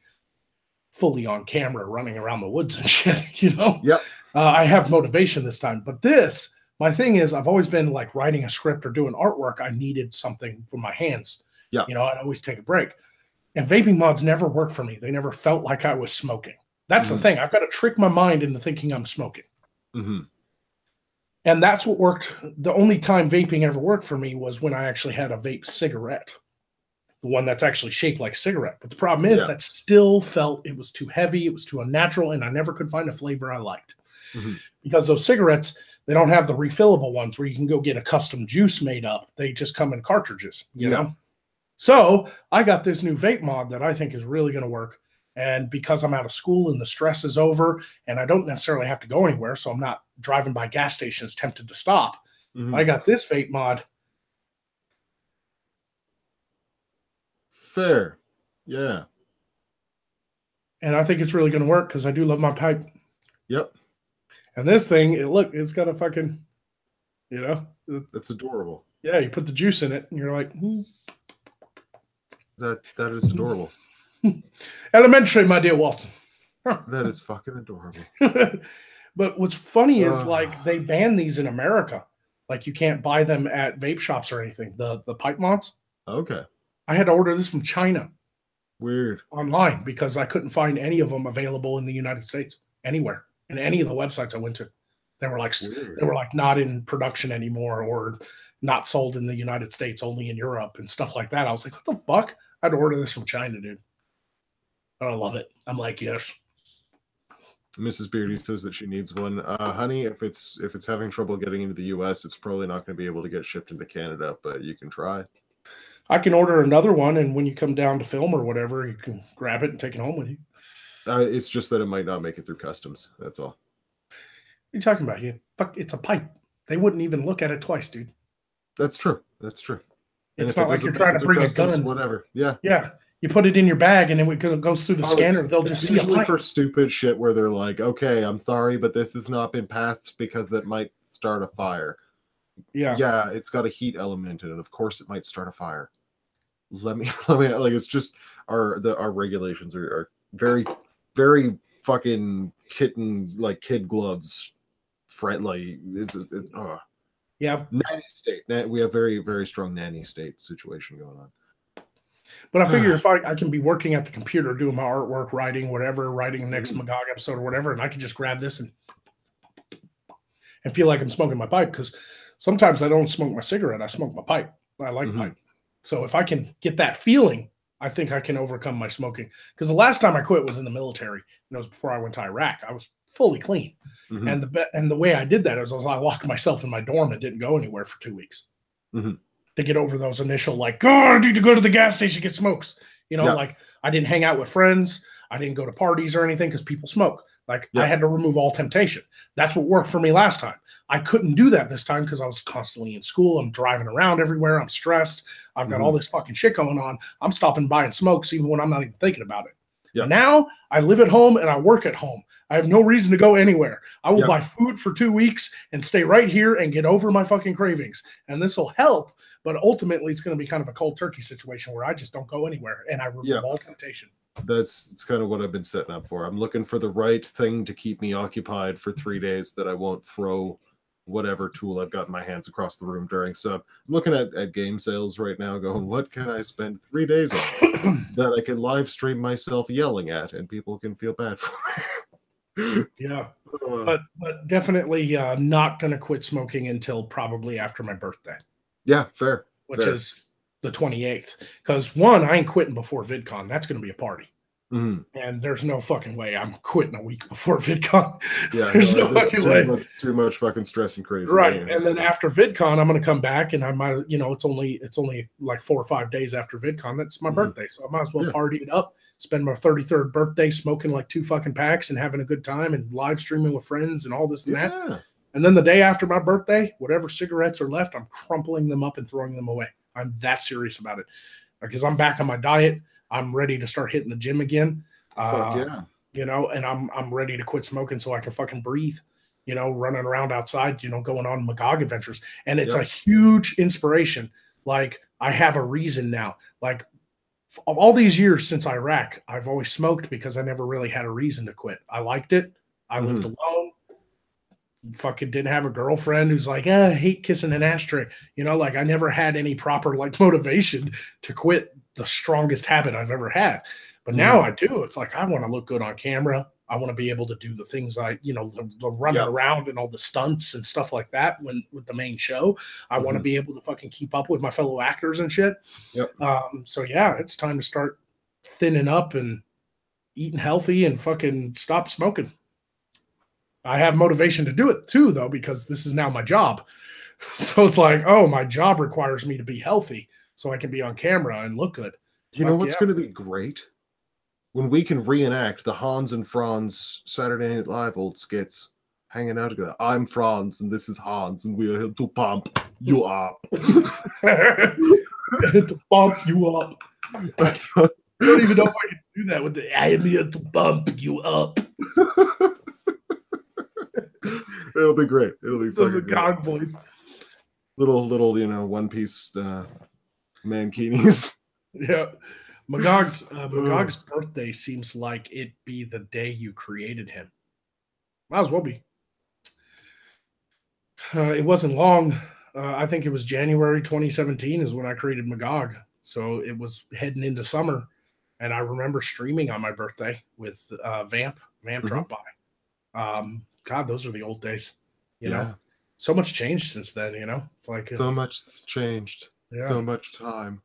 fully on camera, running around the woods and shit. Yep. I have motivation this time, but my thing is, I've always been like writing a script or doing artwork. I needed something for my hands. Yeah. I'd always take a break. And vaping mods never worked for me. They never felt like I was smoking. That's the thing. I've got to trick my mind into thinking I'm smoking. And that's what worked. The only time vaping ever worked for me was when I actually had a vape cigarette, the one that's actually shaped like a cigarette. But the problem is that still felt it was too heavy. It was too unnatural. And I never could find a flavor I liked. Because those cigarettes, they don't have the refillable ones where you can go get a custom juice made up. They just come in cartridges, you know? So I got this new vape mod that I think is really going to work. And because I'm out of school and the stress is over and I don't necessarily have to go anywhere, so I'm not driving by gas stations tempted to stop, I got this vape mod. Fair. Yeah. And I think it's really going to work because I do love my pipe. Yep. And this thing, it's got a fucking, That's adorable. Yeah, you put the juice in it and you're like, That is adorable. Elementary, my dear Walton. That is fucking adorable. But what's funny is like they ban these in America. Like you can't buy them at vape shops or anything. The pipe mods. Okay. I had to order this from China. Weird. Online because I couldn't find any of them available in the United States anywhere. And any of the websites I went to, they were like not in production anymore or not sold in the United States, only in Europe and stuff like that. I was like, what the fuck? I had to order this from China, dude. But I love it. I'm like, yes. Mrs. Beardy says that she needs one. Honey, if it's having trouble getting into the US, it's probably not going to be able to get shipped into Canada, but you can try. I can order another one, and when you come down to film or whatever, you can grab it and take it home with you. It's just that it might not make it through customs. That's all. What are you talking about? Fuck, it's a pipe. They wouldn't even look at it twice, dude. That's true. That's true. It's not like you're trying to bring a gun. Whatever. Yeah. Yeah. You put it in your bag, and then when it goes through the scanner, they'll just see a pipe. For stupid shit where they're like, okay, I'm sorry, but this has not been passed because that might start a fire. Yeah. Yeah, it's got a heat element in it. Of course it might start a fire. Let me like it's just our regulations are very, very fucking kid gloves friendly. Yeah. Nanny state. We have very, very strong nanny state situation going on. But I figure if I can be working at the computer, doing my artwork, writing the next Magog episode or whatever, and I can just grab this and feel like I'm smoking my pipe, because sometimes I don't smoke my cigarette, I smoke my pipe. I like pipe. So if I can get that feeling, I think I can overcome my smoking. Because the last time I quit was in the military, and it was before I went to Iraq. I was fully clean. And the way I did that is I locked myself in my dorm and didn't go anywhere for 2 weeks. To get over those initial, like, I need to go to the gas station, get smokes. Like I didn't hang out with friends. I didn't go to parties or anything because people smoke. Like I had to remove all temptation. That's what worked for me last time. I couldn't do that this time because I was constantly in school. I'm driving around everywhere. I'm stressed. I've got all this fucking shit going on. I'm stopping by and smokes even when I'm not even thinking about it. Yep. Now I live at home and I work at home. I have no reason to go anywhere. I will Yep. buy food for 2 weeks and stay right here and get over my fucking cravings. And this will help, but ultimately it's going to be kind of a cold turkey situation where I just don't go anywhere and I remove Yeah. all temptation. It's kind of what I've been setting up for. I'm looking for the right thing to keep me occupied for 3 days that I won't throw whatever tool I've got in my hands across the room during. So I'm looking at game sales right now going, what can I spend 3 days on that I can live stream myself yelling at and people can feel bad for me? Yeah. But definitely not going to quit smoking until probably after my birthday. Yeah, fair. Which is the 28th. Because one, I ain't quitting before VidCon. That's going to be a party. Mm-hmm. And there's no fucking way I'm quitting a week before VidCon. Yeah, there's no fucking way. Too much fucking stress and crazy. Right. And then after VidCon, I'm going to come back and I might, it's only like 4 or 5 days after VidCon. That's my birthday. So I might as well party it up, spend my 33rd birthday smoking like 2 fucking packs and having a good time and live streaming with friends and all this and that. And then the day after my birthday, whatever cigarettes are left, I'm crumpling them up and throwing them away. I'm that serious about it because I'm back on my diet. I'm ready to start hitting the gym again. Fuck yeah. And I'm ready to quit smoking so I can fucking breathe, running around outside, going on Magog adventures. And it's a huge inspiration. Like I have a reason now. Like of all these years since Iraq, I've always smoked because I never really had a reason to quit. I liked it. I lived alone. Fucking didn't have a girlfriend who's like, I hate kissing an ashtray. Like I never had any proper like motivation to quit the strongest habit I've ever had. But now I do. It's like I want to look good on camera. I want to be able to do the things the running around and all the stunts and stuff like that with the main show. I want to be able to fucking keep up with my fellow actors and shit. Yep. So yeah, it's time to start thinning up and eating healthy and fucking stop smoking. I have motivation to do it too, though, because this is now my job. So it's like, oh, my job requires me to be healthy so I can be on camera and look good. You know what's going to be great? When we can reenact the Hans and Franz Saturday Night Live old skits, hanging out together. I'm Franz and this is Hans and we are here to pump you up. To pump you up. I don't even know if I can do that with the I am here to bump you up. It'll be great. It'll be fucking the God voice. Little, one piece mankinis. Yeah. Magog's birthday seems like it'd be the day you created him. Might as well be. It wasn't long. I think it was January 2017 is when I created Magog. So it was heading into summer. And I remember streaming on my birthday with Vamp. Vamp dropped by. God, those are the old days. You know, so much changed since then. It's like so much changed. Yeah. So much time.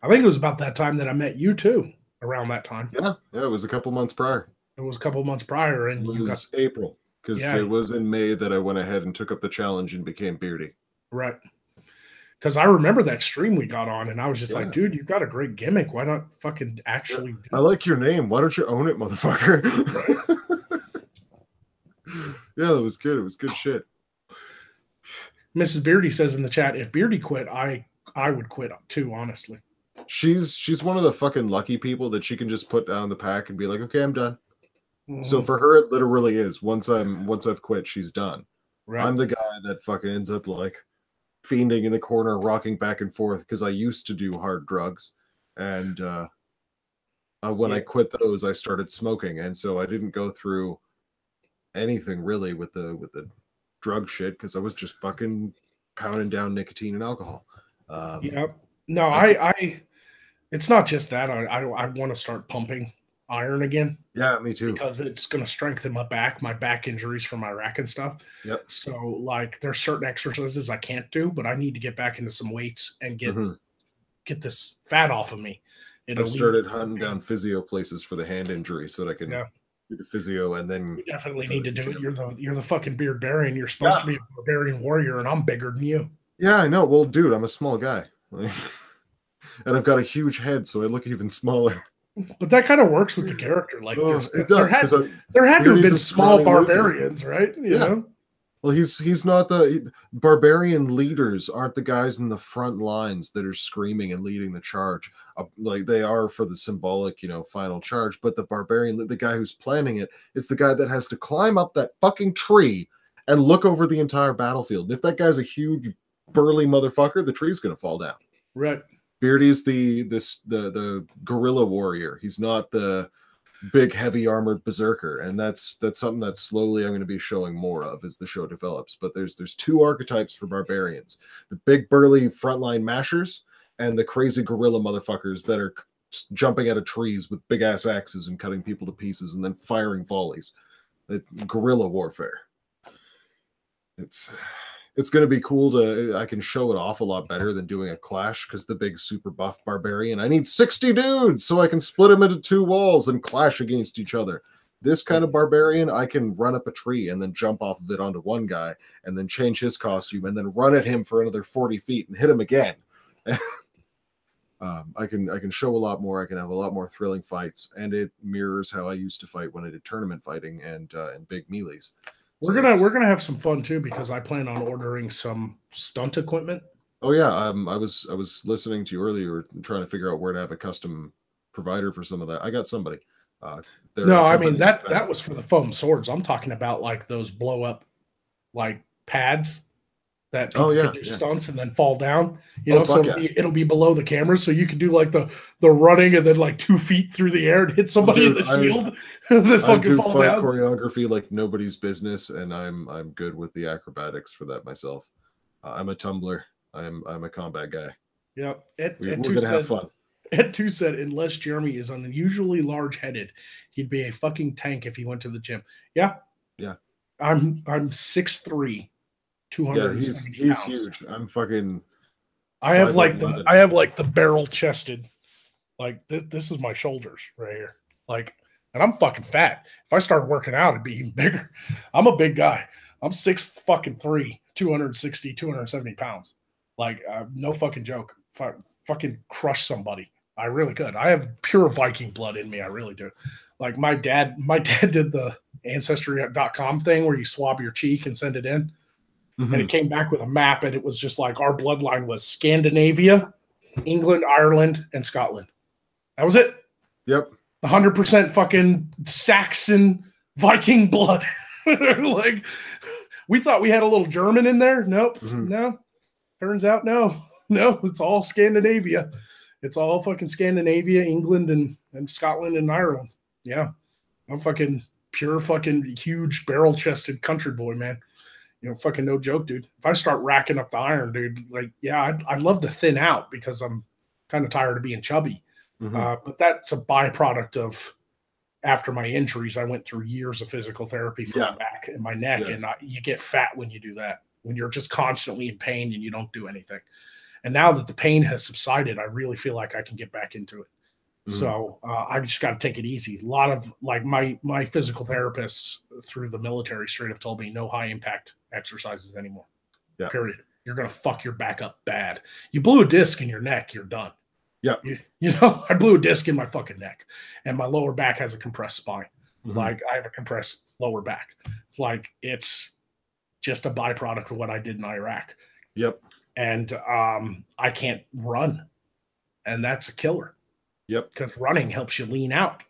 I think it was about that time that I met you too. Around that time. Yeah, it was a couple months prior. It was a couple months prior, and it was April because it was in May that I went ahead and took up the challenge and became beardy. Right. Because I remember that stream we got on, and I was just like, dude, you've got a great gimmick. Why not fucking actually do I like your name. Why don't you own it, motherfucker? Right. Yeah, it was good. It was good shit. Mrs. Beardy says in the chat, if Beardy quit, I would quit too, honestly. She's one of the fucking lucky people that she can just put down the pack and be like, okay, I'm done. So for her, it literally is. Once I've quit, she's done. Right. I'm the guy that fucking ends up like fiending in the corner, rocking back and forth because I used to do hard drugs, and when I quit those, I started smoking, and so I didn't go through anything really with the drug shit because I was just fucking pounding down nicotine and alcohol. No, I it's not just that. I want to start pumping iron again. Yeah, me too. Because it's going to strengthen my back injuries from Iraq and stuff. Yep. So like there's certain exercises I can't do, but I need to get back into some weights and get this fat off of me. I've started hunting down physio places for the hand injury so that I can do the physio, and then you definitely need to do it. You're the fucking beard barbarian. You're supposed to be a barbarian warrior, and I'm bigger than you. Yeah, I know. Well, dude, I'm a small guy. And I've got a huge head, so I look even smaller. But that kind of works with the character. Like, it does. There had to have been small barbarians, right? You know? Well, he's not barbarian leaders aren't the guys in the front lines that are screaming and leading the charge. like they are for the symbolic, final charge. But the barbarian, the guy who's planning it, is the guy that has to climb up that fucking tree and look over the entire battlefield. And if that guy's a huge burly motherfucker, the tree's gonna fall down. Right. Beardy's the guerrilla warrior. He's not the big heavy armored berserker, and that's something that slowly I'm going to be showing more of as the show develops. But there's two archetypes for barbarians: the big burly frontline mashers and the crazy guerrilla motherfuckers that are jumping out of trees with big ass axes and cutting people to pieces and then firing volleys. It's guerrilla warfare. It's going to be cool I can show it off a lot better than doing a clash, because the big super buff barbarian, I need 60 dudes so I can split them into 2 walls and clash against each other. This kind of barbarian, I can run up a tree and then jump off of it onto one guy and then change his costume and then run at him for another 40 feet and hit him again. I can show a lot more. I can have a lot more thrilling fights, and it mirrors how I used to fight when I did tournament fighting and big melees. We're gonna have some fun too, because I plan on ordering some stunt equipment. Oh yeah, I was listening to you earlier, trying to figure out where to have a custom provider for some of that. I got somebody. No, I mean that was for the foam swords. I'm talking about like those blow up like pads that people can do stunts and then fall down. So it'll be below the camera, so you can do like the running and then like 2 feet through the air and hit somebody in the shield. And then I do fight down. Choreography like nobody's business, and I'm good with the acrobatics for that myself. I'm a tumbler. I'm a combat guy. Yep. We're gonna have fun. Ed 2 said, unless Jeremy is unusually large-headed, he'd be a fucking tank if he went to the gym. Yeah. Yeah. I'm 6'3". 270 he's pounds. Huge. I'm fucking. I have like the barrel chested, like this is my shoulders right here, like, and I'm fucking fat. If I started working out, it'd be even bigger. I'm a big guy. I'm 6'3", 260, 270 pounds. Like no fucking joke. Fucking crush somebody. I really could. I have pure Viking blood in me. I really do. Like my dad did the Ancestry.com thing where you swab your cheek and send it in. Mm-hmm. And it came back with a map, and it was just like our bloodline was Scandinavia, England, Ireland, and Scotland. That was it. Yep. 100% fucking Saxon Viking blood. Like, we thought we had a little German in there. Nope. Mm-hmm. No. Turns out no. No, it's all Scandinavia. It's all fucking Scandinavia, England, and Scotland and Ireland. Yeah. I'm fucking pure fucking huge barrel-chested country boy, man. Fucking no joke, dude. If I start racking up the iron, dude, like, yeah, I'd love to thin out because I'm kind of tired of being chubby. Mm-hmm. But that's a byproduct of after my injuries. I went through years of physical therapy for my back and my neck, and you get fat when you do that, when you're just constantly in pain and you don't do anything. And now that the pain has subsided, I really feel like I can get back into it. Mm-hmm. So I just got to take it easy. A lot of like my physical therapists through the military straight up told me no high impact exercises anymore. Yeah. Period. You're going to fuck your back up bad. You blew a disc in your neck, you're done. Yeah. I blew a disc in my fucking neck, and my lower back has a compressed spine. Mm-hmm. Like I have a compressed lower back. It's like, it's just a byproduct of what I did in Iraq. Yep. And I can't run, and that's a killer. Yep. Because running helps you lean out.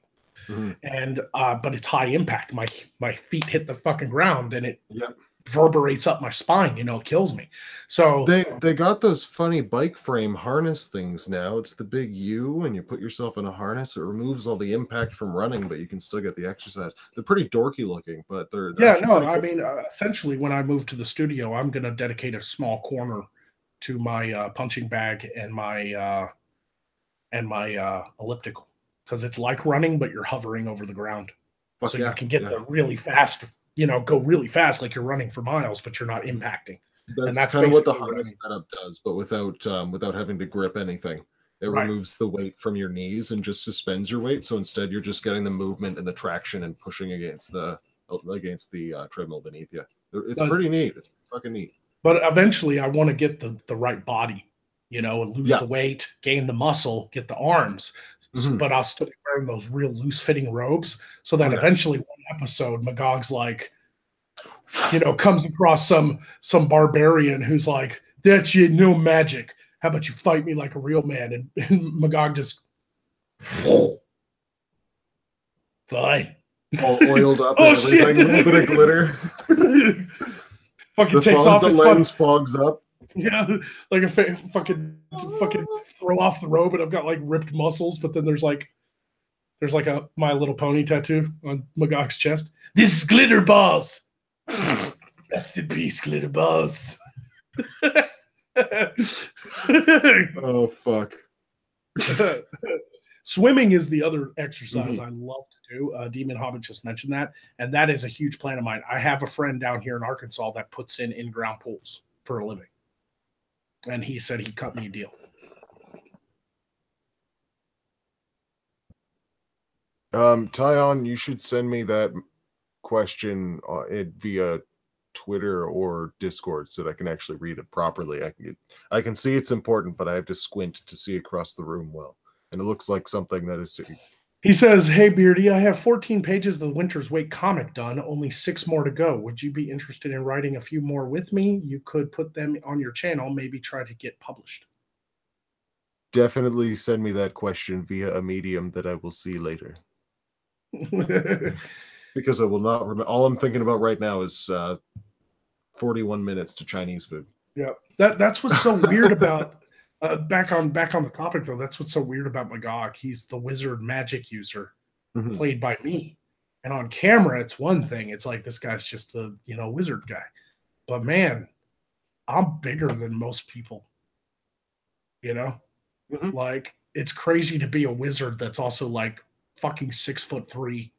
Mm-hmm. And but it's high impact. My feet hit the fucking ground, and it reverberates up my spine, it kills me. So they got those funny bike frame harness things now. It's the big U, and you put yourself in a harness. It removes all the impact from running, but you can still get the exercise. They're pretty dorky looking, but they're cool. I mean, essentially, when I move to the studio, I'm going to dedicate a small corner to my punching bag and my elliptical, because it's like running, but you're hovering over the ground. So you can get the really fast, go really fast, like you're running for miles, but you're not impacting. That's kind of what the harness setup does, but without having to grip anything. It removes the weight from your knees and just suspends your weight. So instead, you're just getting the movement and the traction and pushing against the treadmill beneath you. It's pretty neat. It's fucking neat. But eventually, I want to get the right body, and lose the weight, gain the muscle, get the arms. Mm-hmm. But I'll still be wearing those real loose-fitting robes, so that eventually one episode, Magog's like, comes across some barbarian who's like, that's it, no magic. how about you fight me like a real man? And Magog just, fine. All oiled up Oh, and everything, shit. a little bit of glitter. Fucking takes off the his lens fogs up. Yeah, like a fucking throw off the robe, and I've got like ripped muscles, but then there's like a My Little Pony tattoo on Magog's chest. This is Glitter Balls. Rest in peace, Glitter Balls. Oh fuck. Swimming is the other exercise I love to do. Demon Hobbit just mentioned that, and that is a huge plan of mine. I have a friend down here in Arkansas that puts in ground pools for a living, and he said he'd cut me a deal. Tyon, you should send me that question via Twitter or Discord so that I can actually read it properly. I can see it's important, but I have to squint to see across the room well. And it looks like something that is. He says, "Hey Beardy, I have 14 pages of the Winter's Wait comic done, only 6 more to go. Would you be interested in writing a few more with me? You could put them on your channel, maybe try to get published." Definitely send me that question via a medium that I will see later. Because I will not remember. All I'm thinking about right now is 41 minutes to Chinese food. Yeah, that's what's so weird about back on the topic though. That's what's so weird about Magog. He's the wizard magic user played by me, and on camera it's one thing. It's like this guy's just a wizard guy, but man, I'm bigger than most people. Like it's crazy to be a wizard that's also like fucking 6'3".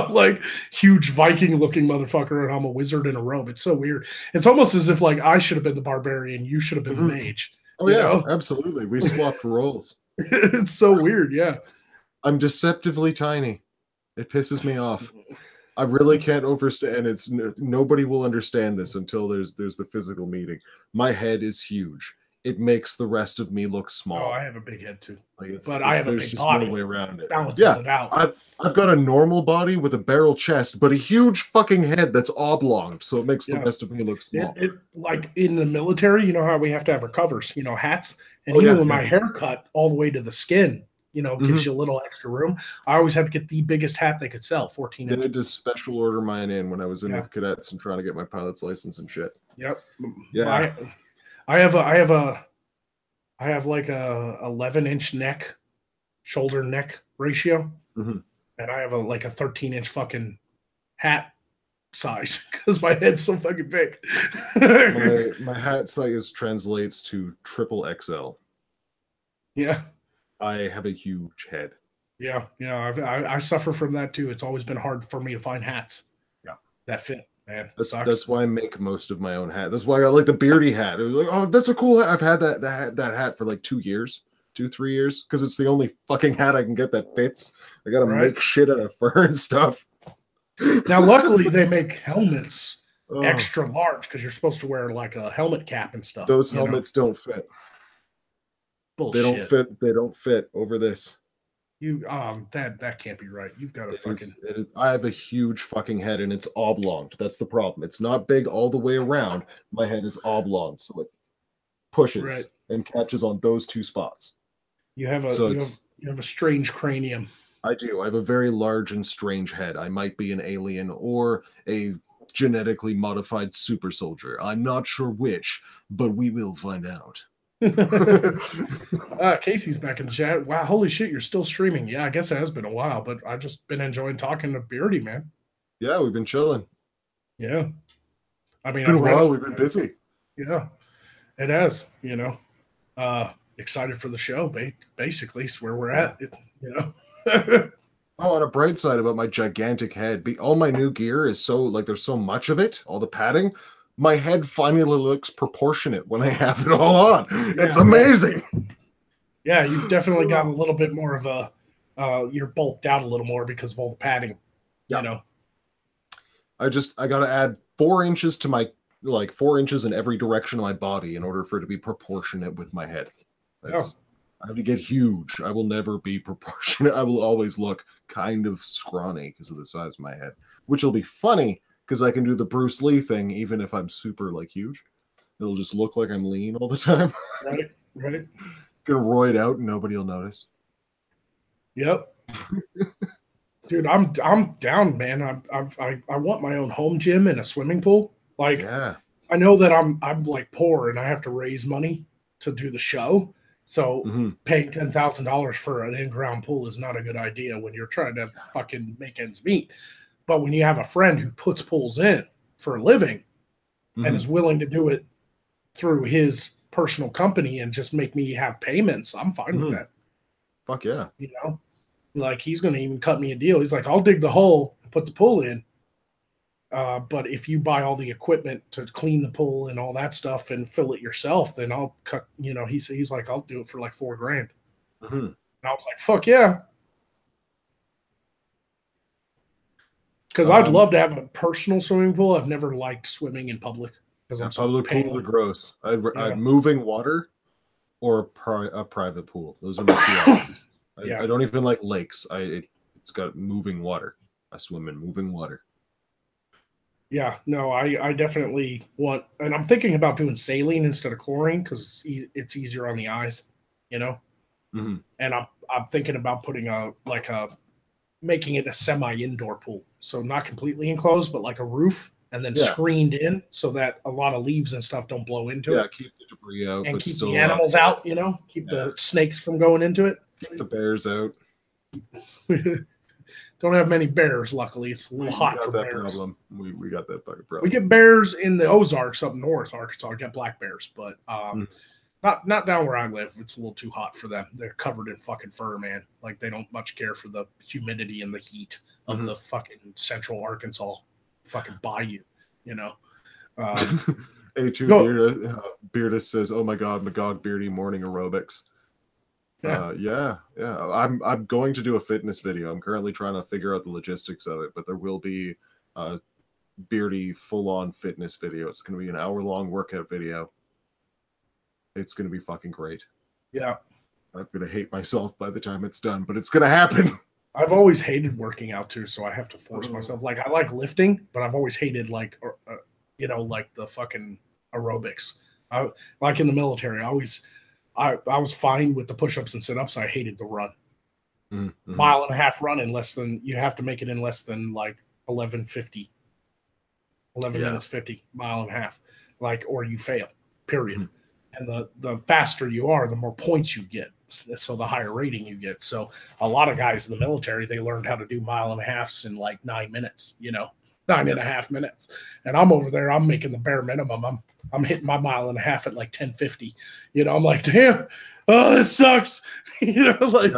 Like huge Viking looking motherfucker, and I'm a wizard in a robe. It's so weird. It's almost as if like I should have been the barbarian, you should have been the mage. Oh yeah, absolutely. We swapped roles. It's so weird. Yeah, I'm deceptively tiny. It pisses me off. I really can't overstand. It's nobody will understand this until there's the physical meeting. My head is huge. It makes the rest of me look small. Oh, I have a big head too, but I have a big body. No way around it. Balances it out. I've got a normal body with a barrel chest, but a huge fucking head that's oblong, so it makes the rest of me look small. It like in the military, you know how we have to have our covers, hats, and even with my hair cut all the way to the skin, gives you a little extra room. I always had to get the biggest hat they could sell, 14 inches. I had to special order mine in when I was in with cadets and trying to get my pilot's license and shit. Yep. Yeah. I have like a 11-inch shoulder neck ratio, and I have a 13-inch fucking hat size because my head's so fucking big. my hat size translates to triple XL. Yeah, I have a huge head. Yeah. I suffer from that too. It's always been hard for me to find hats. Yeah, that fit. Man, that's why I make most of my own hat. That's why I got like the beardy hat. It was like, oh, that's a cool hat. I've had that hat for like 3 years, because it's the only fucking hat I can get that fits. I gotta make shit out of fur and stuff. Now, luckily, they make helmets extra large because you're supposed to wear like a helmet cap and stuff. Those helmets don't fit. Bullshit. They don't fit over this. That can't be right. You've got a I have a huge fucking head and it's oblonged. That's the problem. It's not big all the way around. My head is oblong, so it pushes and catches on those two spots. You have a strange cranium. I do. I have a very large and strange head. I might be an alien or a genetically modified super soldier. I'm not sure which, but we will find out. Casey's back in the chat. Wow, holy shit, you're still streaming. Yeah, I guess it has been a while, but I've just been enjoying talking to Beardy, man. Yeah, we've been chilling. Yeah. I mean, it's been a while. We've been busy. Yeah, it has, excited for the show, basically, is where we're at, Oh, on a bright side about my gigantic head, all my new gear is so, there's so much of it, all the padding. My head finally looks proportionate when I have it all on. It's amazing. Yeah, you've definitely got a little bit more of you're bulked out a little more because of all the padding. I got to add 4 inches to my, 4 inches in every direction of my body in order for it to be proportionate with my head. I have to get huge. I will never be proportionate. I will always look kind of scrawny because of the size of my head, which will be funny because I can do the Bruce Lee thing even if I'm super huge. It'll just look like I'm lean all the time. Right. Right. Gonna roid out and nobody will notice. Yep. Dude, I'm down, man. I want my own home gym and a swimming pool. Like, Yeah. I know that I'm like poor and I have to raise money to do the show. So paying $10,000 for an in-ground pool is not a good idea when you're trying to fucking make ends meet. But when you have a friend who puts pools in for a living and is willing to do it through his personal company and just make me have payments, I'm fine with that. Fuck yeah. You know, like he's going to even cut me a deal. He's like, I'll dig the hole and put the pool in. But if you buy all the equipment to clean the pool and all that stuff and fill it yourself, then I'll cut, you know, he's like, I'll do it for like $4,000. And I was like, fuck yeah. Because I'd love to have a personal swimming pool. I've never liked swimming in public because I'm so public pools are gross. I'd moving water or a private pool. Those are my two options. I don't even like lakes. It's got moving water. I swim in moving water. Yeah, no, I definitely want, and I'm thinking about doing saline instead of chlorine because it's easier on the eyes, you know. And I'm thinking about putting making it a semi-indoor pool, so not completely enclosed, but like a roof and then screened in so that a lot of leaves and stuff don't blow into it. Yeah, keep the debris out, and but keep still the animals out. You know, keep the snakes from going into it. Keep the bears out. Don't have many bears, luckily. It's a little hot for bears. Problem. We got that fucking problem. We get bears in the Ozarks up north, Arkansas. We get black bears, but not down where I live. It's a little too hot for them. They're covered in fucking fur, man. Like they don't much care for the humidity and the heat of the fucking central Arkansas fucking bayou, you know. A2 Beardus says, "Oh my God, Magog Beardy morning aerobics." Yeah. I'm going to do a fitness video. I'm currently trying to figure out the logistics of it, but there will be a Beardy full-on fitness video. It's going to be an hour-long workout video. It's going to be fucking great. Yeah. I'm going to hate myself by the time it's done, but it's going to happen. I've always hated working out too, so I have to force myself. Like I like lifting, but I've always hated like the fucking aerobics. Like in the military, I was fine with the push-ups and sit-ups. I hated the run. Mile and a half run you have to make it in less than like 11 minutes 50, mile and a half, like, or you fail, period. And the faster you are, the more points you get. So the higher rating you get. So a lot of guys in the military, they learned how to do mile and a halves in like 9 minutes, 9.5 minutes. And I'm over there, I'm making the bare minimum. I'm hitting my mile and a half at like 10:50. I'm like, damn, oh, this sucks. Fucking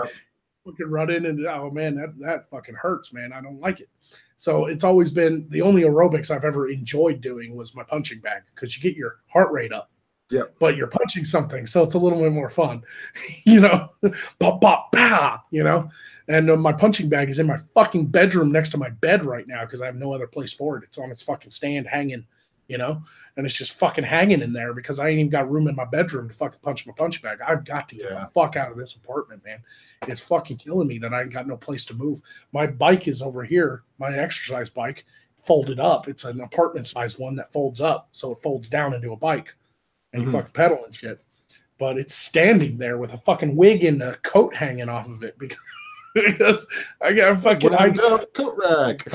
running and oh man, that fucking hurts, man. I don't like it. So it's always been the only aerobics I've ever enjoyed doing was my punching bag because you get your heart rate up. Yeah, but you're punching something, so it's a little bit more fun, Bop, bop, bah, And my punching bag is in my fucking bedroom next to my bed right now because I have no other place for it. It's on its fucking stand hanging, and it's just fucking hanging in there because I ain't even got room in my bedroom to fucking punch my punching bag. I've got to get the fuck out of this apartment, man. It's fucking killing me that I ain't got no place to move. My bike is over here, my exercise bike, folded up. It's an apartment-sized one that folds up, so it folds down into a bike. And you fucking pedal and shit. But it's standing there with a fucking wig and a coat hanging off of it because I got a fucking coat rack.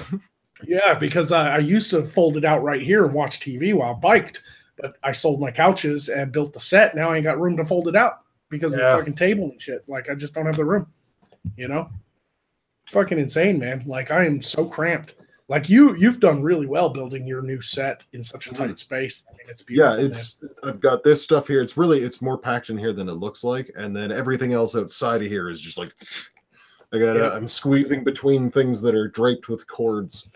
Yeah, because I used to fold it out right here and watch TV while I biked, but I sold my couches and built the set. Now I ain't got room to fold it out because of the fucking table and shit. Like I just don't have the room, Fucking insane, man. Like I am so cramped. Like you've done really well building your new set in such a tight space. I mean, it's beautiful. Yeah, I've got this stuff here. It's more packed in here than it looks like, and then everything else outside of here is just like I'm squeezing between things that are draped with cords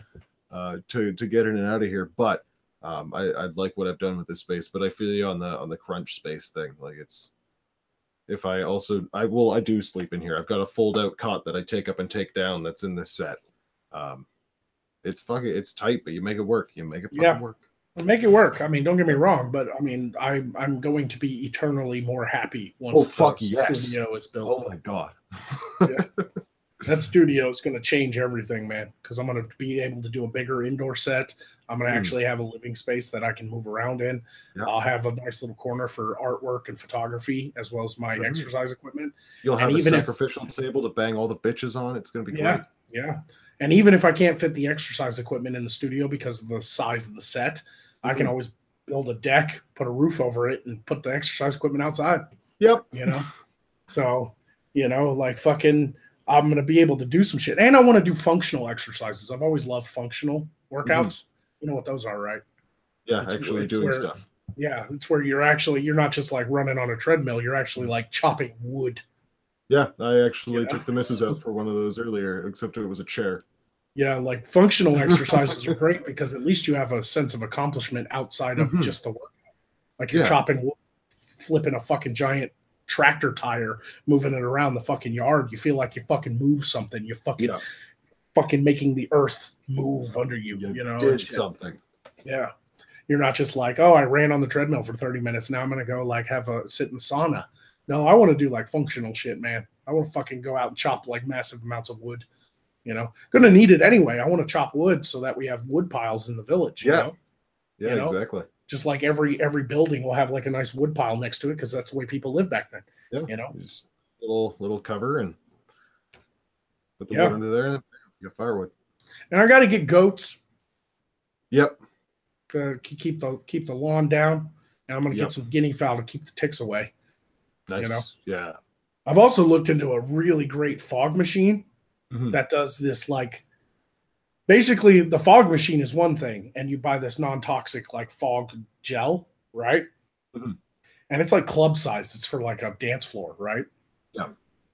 to get in and out of here. But I like what I've done with this space. But I feel you on the crunch space thing. Like I do sleep in here. I've got a fold out cot that I take up and take down. That's in this set. It's tight, but you make it work. You make it work. Make it work. I mean, don't get me wrong, but I mean, I'm going to be eternally more happy once studio is built. Oh my God. That studio is going to change everything, man, because I'm going to be able to do a bigger indoor set. I'm going to actually have a living space that I can move around in. Yeah. I'll have a nice little corner for artwork and photography, as well as my exercise equipment. You'll have and a even sacrificial table to bang all the bitches on. It's going to be great. Yeah. And even if I can't fit the exercise equipment in the studio because of the size of the set, I can always build a deck, put a roof over it, and put the exercise equipment outside. Yep. You know? So, you know, like fucking, I'm going to be able to do some shit. And I want to do functional exercises. I've always loved functional workouts. You know what those are, right? Yeah, actually doing stuff. Yeah, it's where you're not just like running on a treadmill. You're actually like chopping wood. Yeah, I actually took the missus out for one of those earlier, except it was a chair. Yeah, like functional exercises are great because at least you have a sense of accomplishment outside of just the workout. Like you're chopping wood, flipping a fucking giant tractor tire, moving it around the fucking yard. You feel like you fucking move something. You fucking making the earth move under you. You know, did something. Yeah. You're not just like, oh, I ran on the treadmill for 30 minutes. Now I'm going to go like have a sit in the sauna. No, I want to do like functional shit, man. I want to fucking go out and chop like massive amounts of wood. You know, going to need it anyway. I want to chop wood so that we have wood piles in the village. You know? Yeah, you know? Exactly. Just like every building will have like a nice wood pile next to it because that's the way people lived back then. Yeah, you know, just little cover and put the wood under there and you have firewood. And I got to get goats. Yep. Keep the lawn down, and I'm going to get some guinea fowl to keep the ticks away. Nice. You know? Yeah. I've also looked into a really great fog machine that does this. Like, basically, the fog machine is one thing, and you buy this non-toxic like fog gel, right? And it's like club size. It's for like a dance floor, right? Yeah.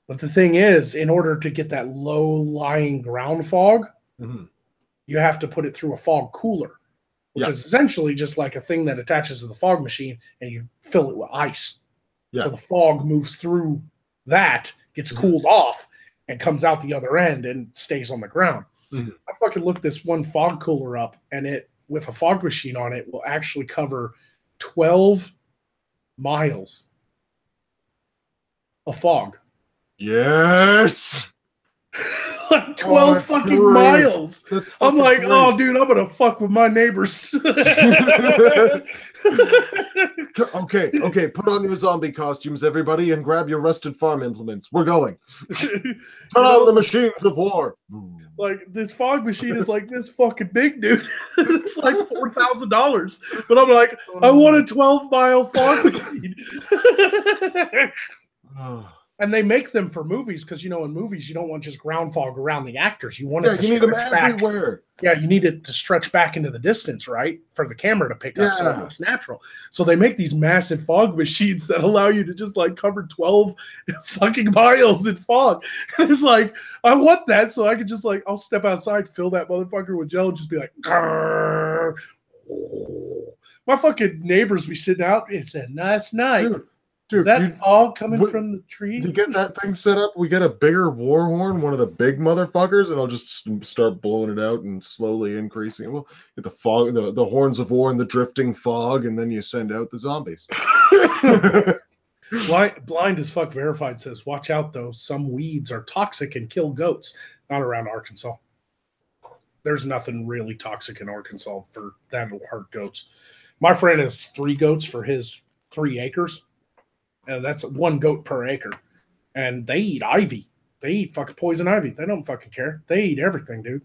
But the thing is, in order to get that low-lying ground fog, you have to put it through a fog cooler, which is essentially just like a thing that attaches to the fog machine, and you fill it with ice. Yeah. So the fog moves through that, gets cooled off, and comes out the other end and stays on the ground. I fucking looked this one fog cooler up, and it, with a fog machine on it, will actually cover 12 miles of fog. Yes. Like 12 fucking miles. I'm like, oh, dude, I'm going to fuck with my neighbors. Okay. Put on your zombie costumes, everybody, and grab your rusted farm implements. We're going. Turn on the machines of war. Like, this fog machine is like this fucking big, dude. It's like $4,000. But I'm like, I want a 12-mile fog machine. And they make them for movies because, you know, in movies, you don't want just ground fog around the actors. You want it to you need them everywhere. Back. Yeah, you need it to stretch back into the distance, right? For the camera to pick up so it looks natural. So they make these massive fog machines that allow you to just like cover 12 fucking miles in fog. And it's like, I want that so I can just like, I'll step outside, fill that motherfucker with gel and just be like, grrr. My fucking neighbors be sitting out. It's a nice night. Dude, is that fog coming from the tree? You get that thing set up, we get a bigger war horn, one of the big motherfuckers, and I'll just start blowing it out and slowly increasing. Well, get the fog, the horns of war and the drifting fog, and then you send out the zombies. Blind as fuck verified says, watch out though, some weeds are toxic and kill goats. Not around Arkansas. There's nothing really toxic in Arkansas for that will hurt goats. My friend has 3 goats for his 3 acres. And that's 1 goat per acre. And they eat ivy. They eat fucking poison ivy. They don't fucking care. They eat everything, dude.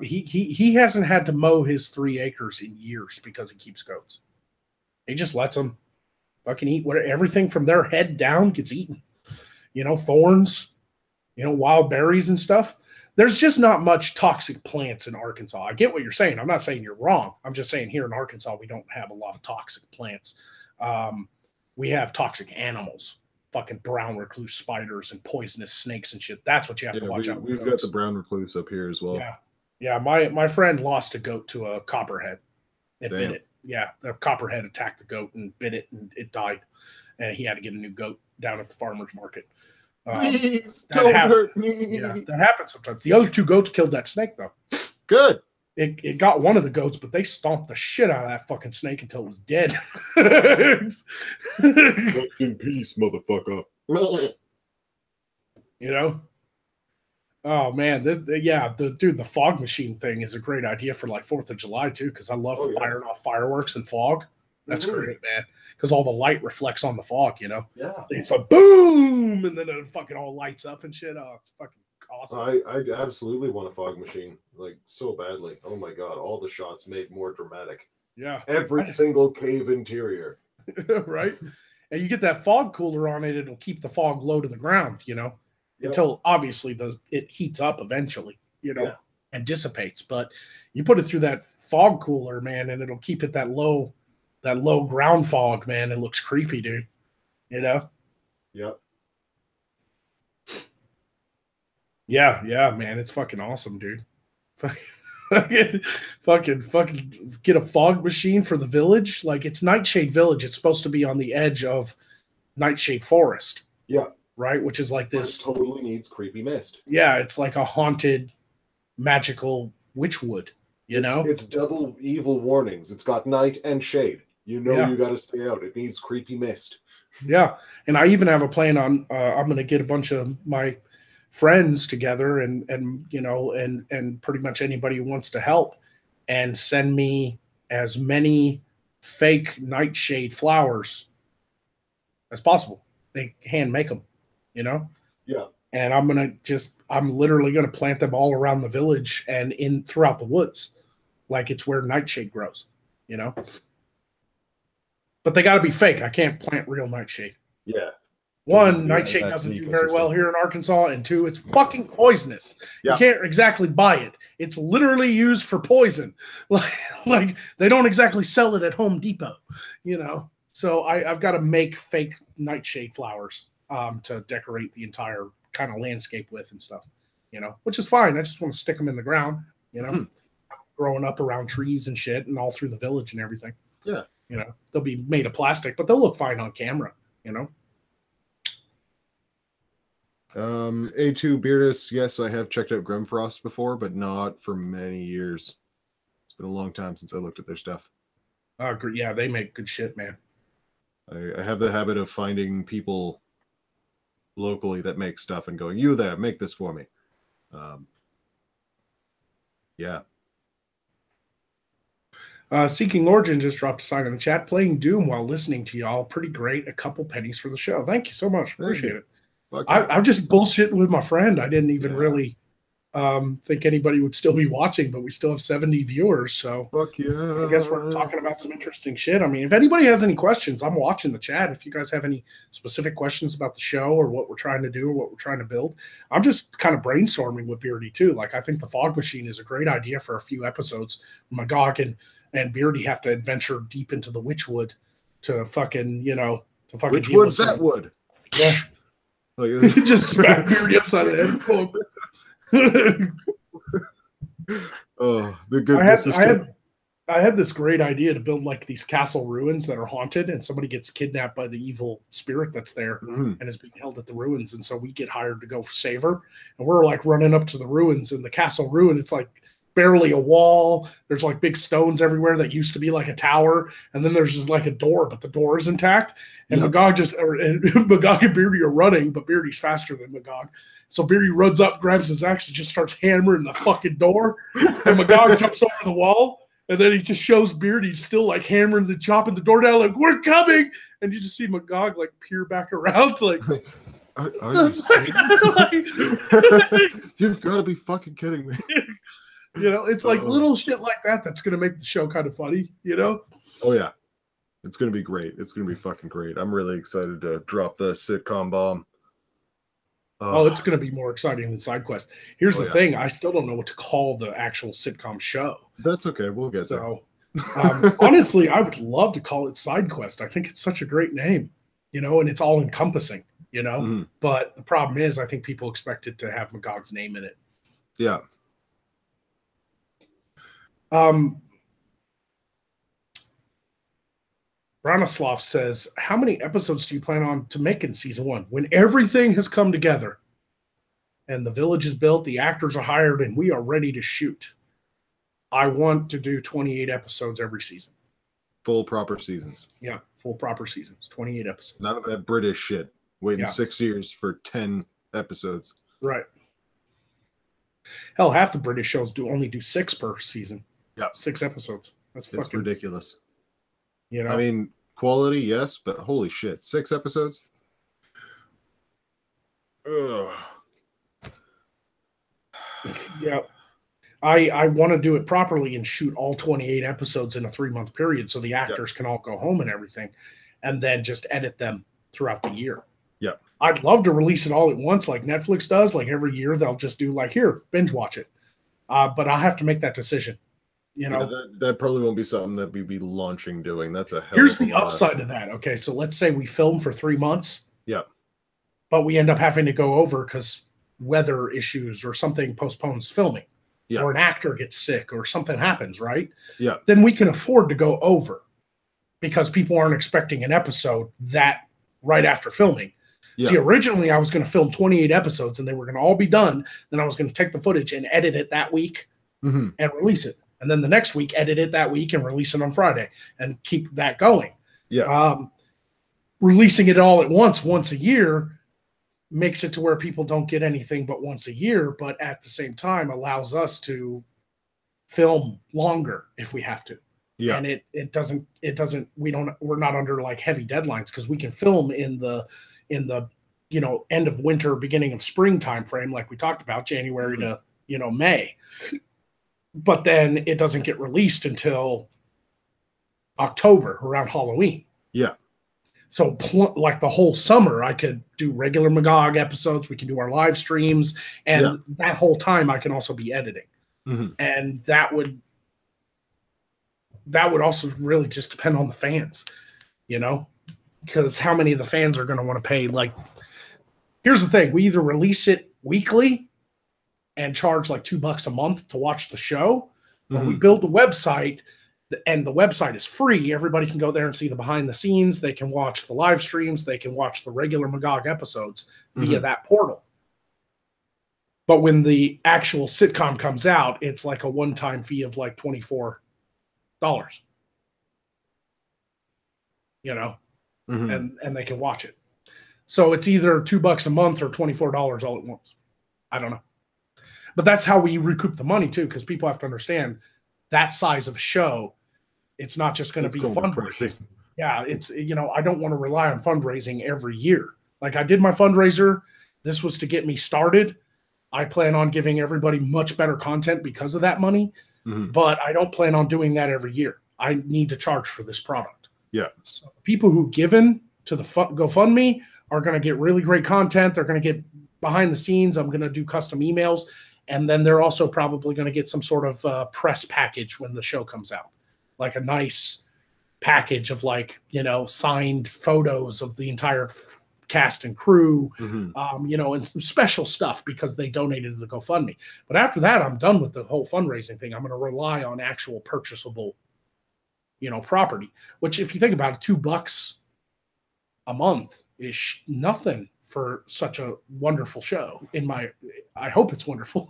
He hasn't had to mow his 3 acres in years because he keeps goats. He just lets them fucking eat everything from their head down gets eaten. You know, thorns, you know, wild berries and stuff. There's just not much toxic plants in Arkansas. I get what you're saying. I'm not saying you're wrong. I'm just saying here in Arkansas, we don't have a lot of toxic plants. We have toxic animals, fucking brown recluse spiders and poisonous snakes and shit. That's what you have to watch out. We've got the brown recluse up here as well. Yeah. My friend lost a goat to a copperhead. It bit it. Yeah, the copperhead attacked the goat and bit it, and it died. And he had to get a new goat down at the farmer's market. Please don't hurt me. Yeah, that happens sometimes. The other 2 goats killed that snake though. Good. It got one of the goats, but they stomped the shit out of that fucking snake until it was dead. Rest in peace, motherfucker. You know? Oh man, the fog machine thing is a great idea for like 4th of July too, because I love Oh yeah. firing off fireworks and fog. That's Mhm. great, man. Because all the light reflects on the fog, you know. Yeah. It's a boom, and then it fucking all lights up and shit. Oh, it's fucking awesome. I absolutely want a fog machine, like so badly. Oh my god, all the shots made more dramatic. Yeah, Every single cave interior. right. And you get that fog cooler on it; it'll keep the fog low to the ground, you know, Yep. until obviously it heats up eventually, you know, Yeah. and dissipates. But you put it through that fog cooler, man, and it'll keep it that low ground fog, man. It looks creepy, dude. You know? Yep. Yeah, man. It's fucking awesome, dude. fucking get a fog machine for the village. Like it's Nightshade Village. It's supposed to be on the edge of Nightshade Forest, Yeah. right? Which is like But it this. totally needs creepy mist. Yeah, it's like a haunted, magical witchwood. You know? It's double evil warnings. It's got night and shade. You know Yeah. you got to stay out. It needs creepy mist. Yeah, and I even have a plan on. I'm going to get a bunch of my friends together, and you know, and pretty much anybody who wants to help, and send me as many fake nightshade flowers as possible. They hand make them, you know. Yeah. And I'm literally gonna plant them all around the village and in throughout the woods, like it's where nightshade grows, you know. But they got to be fake. I can't plant real nightshade. Yeah. One, Yeah, nightshade that's doesn't an do very well ecosystem. here in Arkansas, and two, it's fucking poisonous. Yeah. You can't exactly buy it. It's literally used for poison. Like they don't exactly sell it at Home Depot, you know. So I've got to make fake nightshade flowers to decorate the entire kind of landscape with and stuff, you know, which is fine. I just want to stick them in the ground, you know, growing up around trees and shit, and all through the village and everything. Yeah. You know, they'll be made of plastic, but they'll look fine on camera, you know. A2 Beardus, yes, I have checked out Grimfrost before, but not for many years. It's been a long time since I looked at their stuff. Yeah, they make good shit, man. I have the habit of finding people locally that make stuff and going, "You there, make this for me." Yeah. Seeking Origin just dropped a sign in the chat. Playing Doom while listening to y'all. Pretty great. A couple pennies for the show. Thank you so much. Appreciate it. I'm just bullshitting with my friend. I didn't even really think anybody would still be watching, but we still have 70 viewers. So fuck yeah. I guess we're talking about some interesting shit. I mean, if anybody has any questions, I'm watching the chat. If you guys have any specific questions about the show or what we're trying to do or what we're trying to build, I'm just kind of brainstorming with Beardy too. Like I think the fog machine is a great idea for a few episodes. Magog and Beardy have to adventure deep into the Witchwood to fucking, you know, to fucking Witchwood's that wood. Yeah. Like, just smack Beardy upside the head. Oh, the goodness. I had this great idea to build like these castle ruins that are haunted, and somebody gets kidnapped by the evil spirit that's there and is being held at the ruins. And so we get hired to go save her. And we're like running up to the ruins, and the castle ruin, it's like barely a wall. There's like big stones everywhere that used to be like a tower. And then there's just like a door, but the door is intact. And Magog Magog and Beardy are running, but Beardy's faster than Magog. So Beardy runs up, grabs his axe, and just starts hammering the fucking door. And Magog jumps over the wall. And then he just shows Beardy still like hammering chopping the door down, like, we're coming. And you just see Magog like peer back around, like, are you serious? You've got to be fucking kidding me. You know, it's like little shit like that that's going to make the show kind of funny, you know? Oh, yeah. It's going to be great. It's going to be fucking great. I'm really excited to drop the sitcom bomb. It's going to be more exciting than SideQuest. Here's the thing. I still don't know what to call the actual sitcom show. That's okay. We'll get there. Honestly, I would love to call it SideQuest. I think it's such a great name, you know, and it's all encompassing, you know? Mm-hmm. But the problem is I think people expect it to have Magog's name in it. Yeah. Branislav says, how many episodes do you plan on to make in season 1 when everything has come together and the village is built, the actors are hired, and we are ready to shoot? I want to do 28 episodes every season. Full proper seasons. Yeah, full proper seasons. 28 episodes. None of that British shit. Waiting 6 years for 10 episodes. Right. Hell, half the British shows only do 6 per season. Yeah, 6 episodes. That's it's fucking ridiculous. You know, I mean, quality, yes, but holy shit, 6 episodes. Ugh. yeah. I want to do it properly and shoot all 28 episodes in a 3-month period so the actors can all go home and everything, and then just edit them throughout the year. Yeah. I'd love to release it all at once like Netflix does. Like every year they'll just do like, here, binge watch it. But I'll have to make that decision. You know, that probably won't be something that we'd be launching doing. That's a hell here's of a the lot. upside of that. Okay, so let's say we film for 3 months. Yeah. But we end up having to go over because weather issues or something postpones filming. Yeah. Or an actor gets sick or something happens, right? Yeah. Then we can afford to go over because people aren't expecting an episode that right after filming. Yeah. See, originally I was going to film 28 episodes and they were going to all be done. Then I was going to take the footage and edit it that week and release it. And then the next week, edit it that week and release it on Friday and keep that going. Yeah. Releasing it all at once a year, makes it to where people don't get anything but once a year, but at the same time allows us to film longer if we have to. Yeah. And we're not under like heavy deadlines because we can film in the end of winter, beginning of spring time frame, like we talked about, January to May. But then it doesn't get released until October around Halloween. Yeah. So like the whole summer, I could do regular Magog episodes. We can do our live streams. And that whole time I can also be editing. And that would also really just depend on the fans, because how many of the fans are going to want to pay? Like, here's the thing. We either release it weekly and charge like $2 a month to watch the show, or we build a website and the website is free. Everybody can go there and see the behind the scenes. They can watch the live streams. They can watch the regular Magog episodes via that portal. But when the actual sitcom comes out, it's like a one-time fee of like $24, and they can watch it. So it's either $2 a month or $24 all at once. I don't know. But that's how we recoup the money too, because people have to understand that size of show, it's not just going to be fundraising. Yeah, it's, I don't want to rely on fundraising every year. Like I did my fundraiser. This was to get me started. I plan on giving everybody much better content because of that money, but I don't plan on doing that every year. I need to charge for this product. Yeah. So people who given to the GoFundMe are going to get really great content. They're going to get behind the scenes. I'm going to do custom emails. And then they're also probably going to get some sort of press package when the show comes out, like a nice package of signed photos of the entire cast and crew, and some special stuff because they donated to the GoFundMe. But after that, I'm done with the whole fundraising thing. I'm going to rely on actual purchasable, property, which if you think about it, $2 a month is nothing for such a wonderful show. I hope it's wonderful.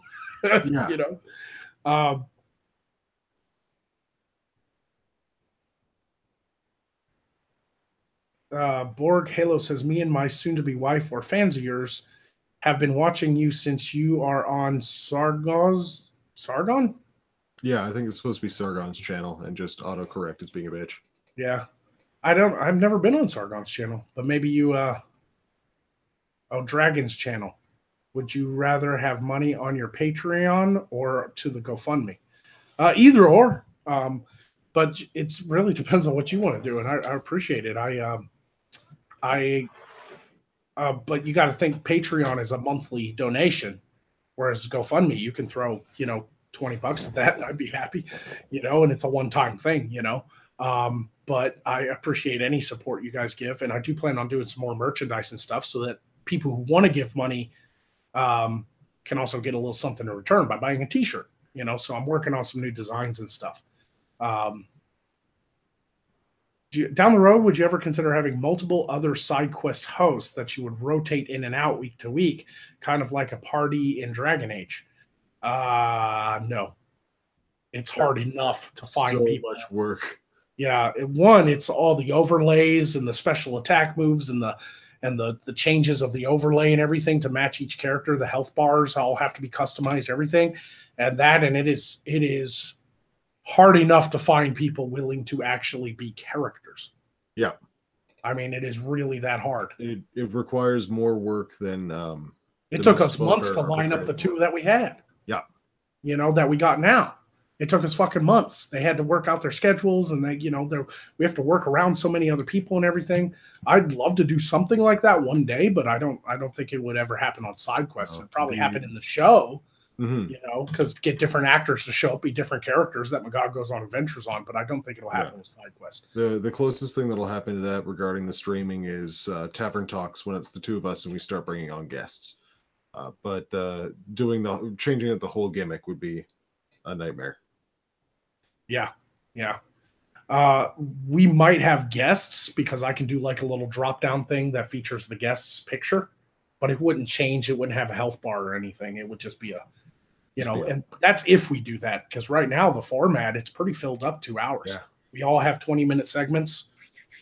Borg Halo says, me and my soon-to-be wife or fans of yours have been watching you since you are on Sargon? Yeah, I think it's supposed to be Sargon's channel, and just autocorrect is being a bitch. Yeah. I've never been on Sargon's channel, but maybe you, Dragon's channel. Would you rather have money on your Patreon or to the GoFundMe? Either or. But it really depends on what you want to do, and I appreciate it. But you got to think Patreon is a monthly donation, whereas GoFundMe, you can throw, $20 at that, and I'd be happy, and it's a one-time thing, But I appreciate any support you guys give, and I do plan on doing some more merchandise and stuff so that people who want to give money can also get a little something in return by buying a T-shirt, So I'm working on some new designs and stuff. Down the road, would you ever consider having multiple other side quest hosts that you would rotate in and out week to week, kind of like a party in Dragon Age? No. It's hard enough to find so people. Much work. Yeah, it's all the overlays and the special attack moves and and the changes of the overlay and everything to match each character. The health bars all have to be customized, everything, and it is hard enough to find people willing to actually be characters. Yeah. I mean, it is really that hard. It requires more work than it took us months to line up the two that we had. Yeah. That we got now. It took us fucking months. They had to work out their schedules, and we have to work around so many other people and everything. I'd love to do something like that one day, but I don't think it would ever happen on side quests. It'd probably happen in the show, because get different actors to show up, be different characters that Magog goes on adventures on, but I don't think it'll happen with side quests. The closest thing that'll happen to that regarding the streaming is Tavern Talks, when it's the two of us and we start bringing on guests. But changing it the whole gimmick would be a nightmare. Yeah. We might have guests, because I can do like a little drop down thing that features the guest's picture, but it wouldn't change. It wouldn't have a health bar or anything. It would just be and that's if we do that, because right now the format, it's pretty filled up 2 hours. Yeah. We all have 20-minute segments.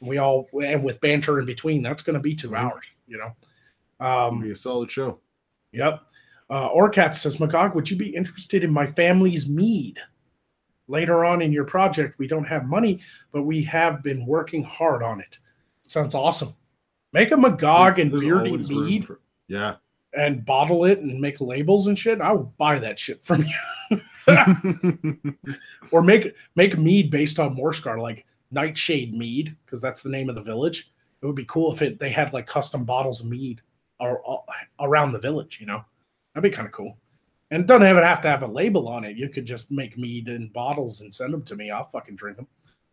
And with banter in between, that's going to be 2 hours, It'll be a solid show. Yep. Orcat says, Magog, would you be interested in my family's mead? Later on in your project, we don't have money, but we have been working hard on it. Sounds awesome. Make a Magog and Beardy mead. And bottle it and make labels and shit. I will buy that shit from you. Or make mead based on Morscar, like Nightshade mead, because that's the name of the village. It would be cool if they had like custom bottles of mead around the village, That'd be kind of cool. And it doesn't even have to have a label on it. You could just make mead in bottles and send them to me. I'll fucking drink them.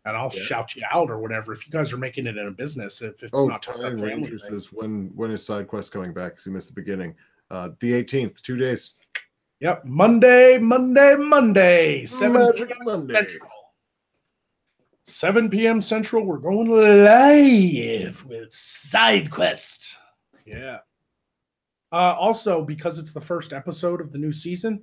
And I'll shout you out or whatever. If you guys are making it in a business, if it's not just a family thing. Says, when is side quest coming back? Because he missed the beginning. The 18th, 2 days. Yep, Monday, 7 p.m. Central. 7 p.m. Central. We're going live with side quest. Yeah. Also, because it's the first episode of the new season,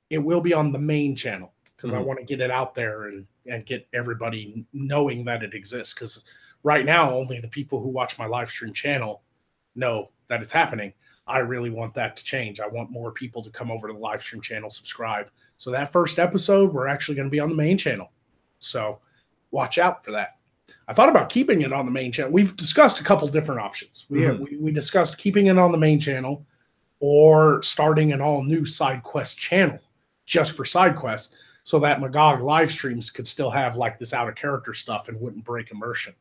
it will be on the main channel, because I want to get it out there and get everybody knowing that it exists. Because right now, only the people who watch my live stream channel know that it's happening. I really want that to change. I want more people to come over to the live stream channel, subscribe. So that first episode, we're actually going to be on the main channel. So watch out for that. I thought about keeping it on the main channel. We've discussed a couple different options. We discussed keeping it on the main channel or starting an all new side quest channel just for side quests, so that Magog live streams could still have like this out of character stuff and wouldn't break immersion,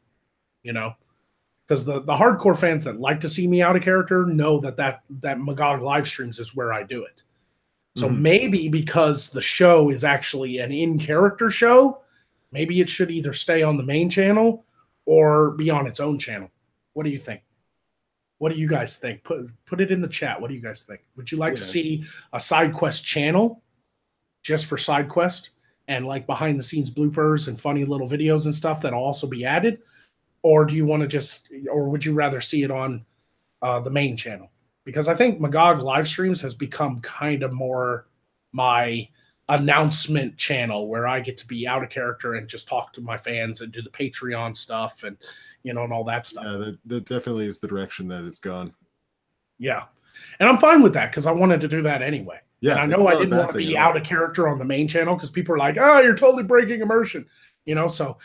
because the hardcore fans that like to see me out of character know that Magog live streams is where I do it. So maybe because the show is actually an in-character show, maybe it should either stay on the main channel or be on its own channel. What do you think? What do you guys think? Put it in the chat. What do you guys think? Would you like to see a side quest channel just for side quest and like behind the scenes bloopers and funny little videos and stuff that'll also be added? Or do you want to or would you rather see it on the main channel? Because I think Magog live streams has become kind of more my announcement channel, where I get to be out of character and just talk to my fans and do the Patreon stuff and and all that stuff. Yeah, that definitely is the direction that it's gone. Yeah. And I'm fine with that, because I wanted to do that anyway. Yeah, and I know I didn't want to be out of character on the main channel, because people are like, oh, you're totally breaking immersion. So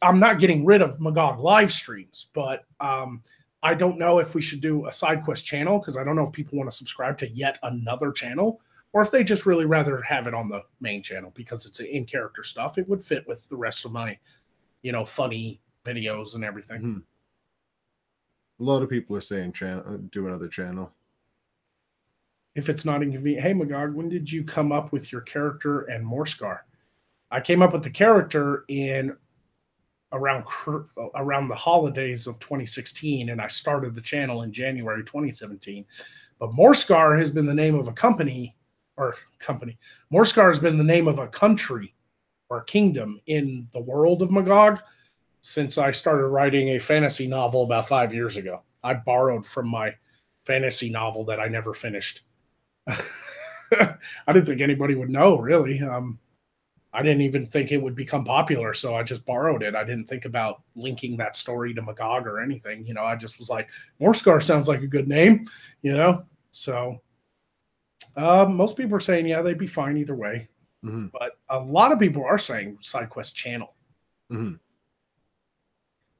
I'm not getting rid of Magog live streams, but I don't know if we should do a side quest channel, because I don't know if people want to subscribe to yet another channel, or if they just really rather have it on the main channel because it's in character stuff. It would fit with the rest of my, funny videos and everything. A lot of people are saying do another channel. If it's not inconvenient. Hey, Magog, when did you come up with your character and Morscar? I came up with the character around the holidays of 2016, and I started the channel in January 2017. But Morscar has been the name of a company. Morscar has been the name of a country or kingdom in the world of Magog since I started writing a fantasy novel about 5 years ago. I borrowed from my fantasy novel that I never finished. I didn't think anybody would know, really. I didn't even think it would become popular, so I just borrowed it. I didn't think about linking that story to Magog or anything. I just was like, Morscar sounds like a good name, So most people are saying, yeah, they'd be fine either way. Mm-hmm. But a lot of people are saying side quest channel. Mm-hmm.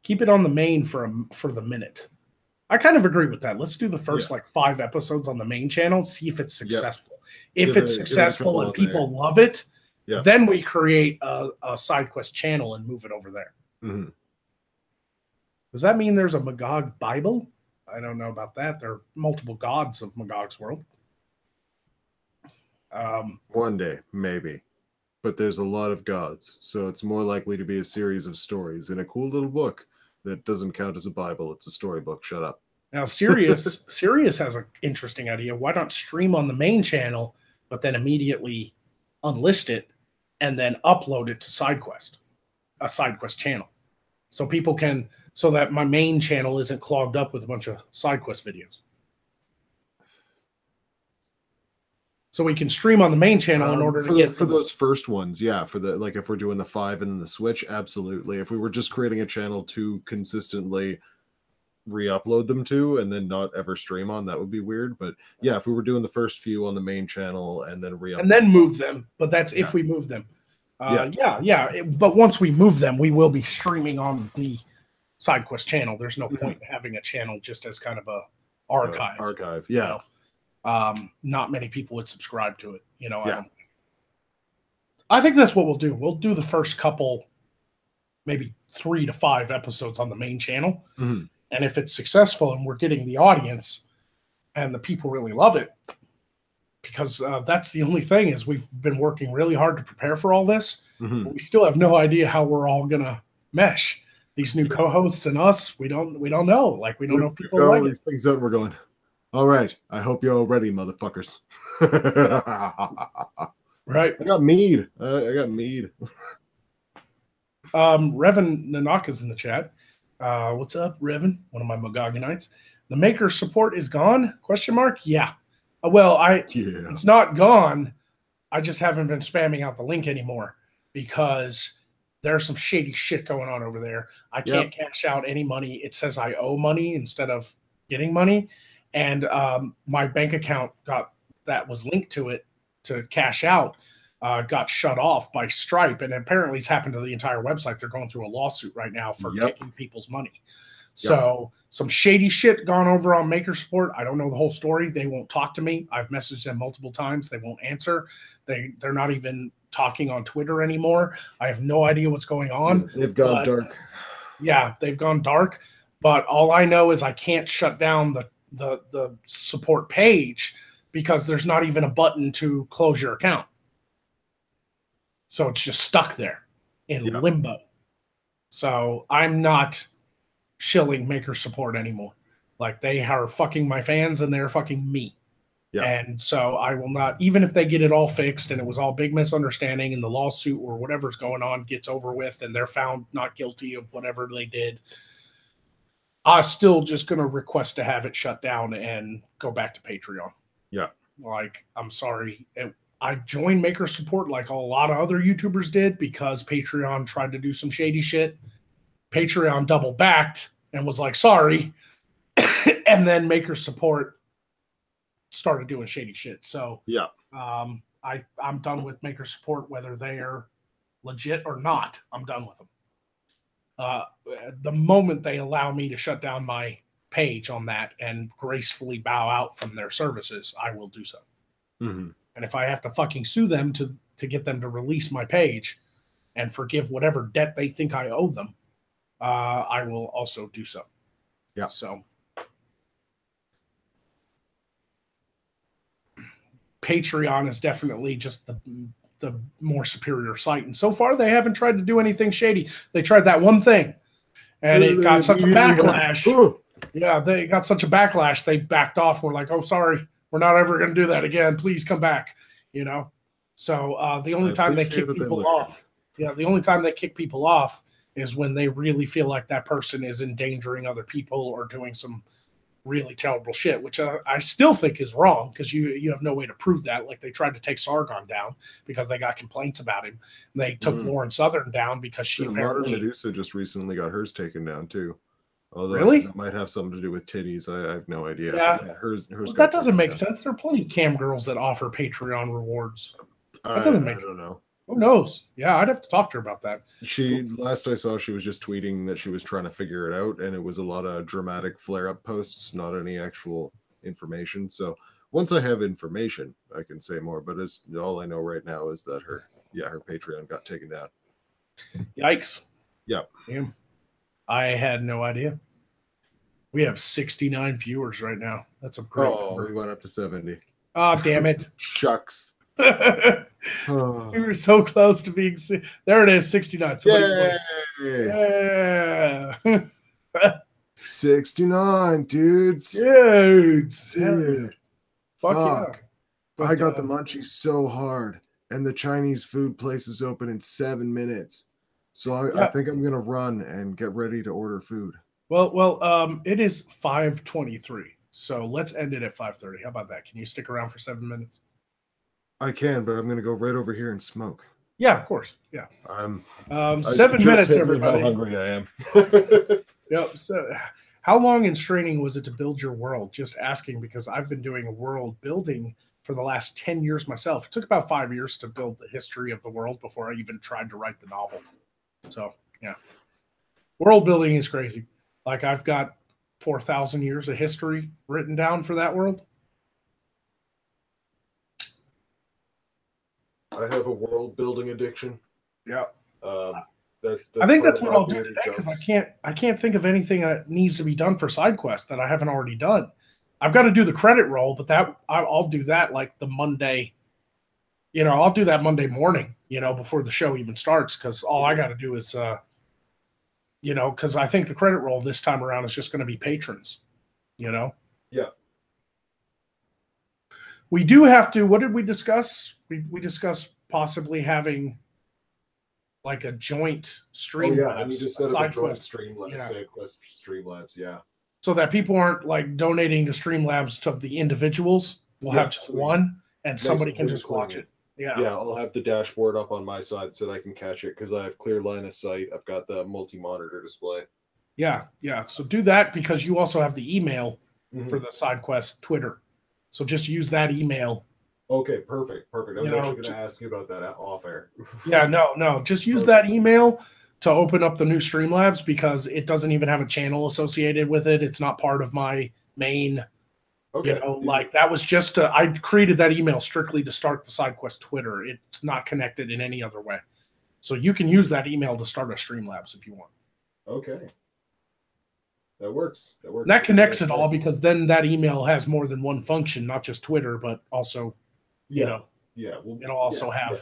Keep it on the main for the minute. I kind of agree with that. Let's do the first 5 episodes on the main channel, see if it's successful. If it's successful and people love it, then we create a side quest channel and move it over there. Mm-hmm. Does that mean there's a Magog Bible? I don't know about that. There are multiple gods of Magog's world. One day, maybe. But there's a lot of gods, so it's more likely to be a series of stories in a cool little book that doesn't count as a Bible. It's a storybook. Shut up. Now, Sirius has an interesting idea. Why not stream on the main channel, but then immediately unlist it and then upload it to SideQuest, a SideQuest channel, so that my main channel isn't clogged up with a bunch of SideQuest videos. So we can stream on the main channel in order to get for those first ones, for the if we're doing the 5 and then the Switch, absolutely. If we were just creating a channel to consistently re-upload them to and then not ever stream on, that would be weird. But if we were doing the first few on the main channel and then and then move them, but that's if we move them. But once we move them, we will be streaming on the SideQuest channel. There's no point in having a channel just as kind of a archive. Not many people would subscribe to it. I think that's what we'll do. We'll do the first couple, maybe 3 to 5 episodes on the main channel. Mm-hmm. And if it's successful and we're getting the audience and the people really love it, because that's the only thing is we've been working really hard to prepare for all this. Mm-hmm. But we still have no idea how we're all going to mesh. These new co-hosts and us, we don't know. Like, we don't know if people like these things out. We're going, all right, I hope you're all ready, motherfuckers. Right. I got mead. Revan Nanaka's in the chat. What's up, Revan? One of my Magogonites. The maker support is gone? ? Yeah. It's not gone. I just haven't been spamming out the link anymore because there's some shady shit going on over there. I can't cash out any money. It says I owe money instead of getting money. And my bank account that was linked to it to cash out got shut off by Stripe. And apparently it's happened to the entire website. They're going through a lawsuit right now for taking people's money. So some shady shit gone over on Maker Support. I don't know the whole story. They won't talk to me. I've messaged them multiple times. They won't answer. They're not even talking on Twitter anymore. I have no idea what's going on. They've gone dark. Yeah, they've gone dark. But all I know is I can't shut down the support page because there's not even a button to close your account. So it's just stuck there in limbo. So I'm not shilling Maker Support anymore. Like, they are fucking my fans and they're fucking me. Yeah. And so I will not, even if they get it all fixed and it was all big misunderstanding and the lawsuit or whatever's going on gets over with and they're found not guilty of whatever they did, I'm still just going to request to have it shut down and go back to Patreon. Yeah. Like, I'm sorry. I joined Maker Support like a lot of other YouTubers did because Patreon tried to do some shady shit. Patreon double backed and was like, sorry. And then Maker Support started doing shady shit. So I'm done with Maker Support, whether they are legit or not. I'm done with them. The moment they allow me to shut down my page on that and gracefully bow out from their services, I will do so. Mm-hmm. And if I have to fucking sue them to get them to release my page and forgive whatever debt they think I owe them, I will also do so. Yeah. So Patreon is definitely just the more superior site. And so far, they haven't tried to do anything shady. They tried that one thing, and it got such a backlash. Yeah, they got such a backlash. They backed off. We're like, oh, sorry, we're not ever going to do that again. Please come back. So the only time they kick people off, the only time they kick people off is when they really feel like that person is endangering other people or doing some really terrible shit, which I still think is wrong because you have no way to prove that. Like they tried to take Sargon down because they got complaints about him. And they took Lauren Southern down because she Modern apparently Medusa just recently got hers taken down too. Although really that might have something to do with titties. I have no idea. yeah, hers well, that doesn't make sense. There are plenty of cam girls that offer Patreon rewards. That doesn't make. I don't know. Who knows? Yeah, I'd have to talk to her about that. Last I saw, she was just tweeting that she was trying to figure it out, and it was a lot of dramatic flare-up posts, not any actual information. So once I have information, I can say more. But all I know right now is that her Patreon got taken down. Yikes! Yeah, damn. I had no idea. We have 69 viewers right now. That's a great number. We went up to 70. Oh, damn it! Shucks. We were so close to being. There it is, 69. Yeah. 69 dudes. Dude. Fuck. Yeah. But, I got the munchies so hard, and the Chinese food place is open in 7 minutes. So I think I'm gonna run and get ready to order food. Well, it is 5:23. So let's end it at 5:30. How about that? Can you stick around for 7 minutes? I can, but I'm gonna go right over here and smoke. Yeah, of course. Yeah. 7 minutes, everybody. How hungry I am. Yep. So, how long and straining was it to build your world? Just asking because I've been doing world building for the last 10 years myself. It took about 5 years to build the history of the world before I even tried to write the novel. So, yeah. World building is crazy. Like, I've got 4,000 years of history written down for that world. I have a world building addiction. Yeah. That's I think that's what I'll do today because I can't think of anything that needs to be done for side quest that I haven't already done. I've got to do the credit roll, but I'll do that like the Monday. I'll do that Monday morning, before the show even starts because all I got to do is, because I think the credit roll this time around is just going to be patrons, Yeah. We do have to. What did we discuss? We discussed possibly having like a joint Streamlabs. I need to set up a joint side quest Streamlabs. Yeah. So that people aren't like donating to Streamlabs to the individuals. We'll have just one, and somebody can just watch it. Yeah. Yeah, I'll have the dashboard up on my side so that I can catch it because I have clear line of sight. I've got the multi-monitor display. Yeah. So do that because you also have the email for the side quest Twitter. So just use that email. Okay, perfect. I was actually going to ask you about that off air. Yeah, no. Just use that email to open up the new Streamlabs because it doesn't even have a channel associated with it. It's not part of my main, like that was just I created that email strictly to start the side quest Twitter. It's not connected in any other way. So you can use that email to start a Streamlabs if you want. Okay. That works. That connects it all because then that email has more than one function, not just Twitter, but also, it'll also have. Yeah.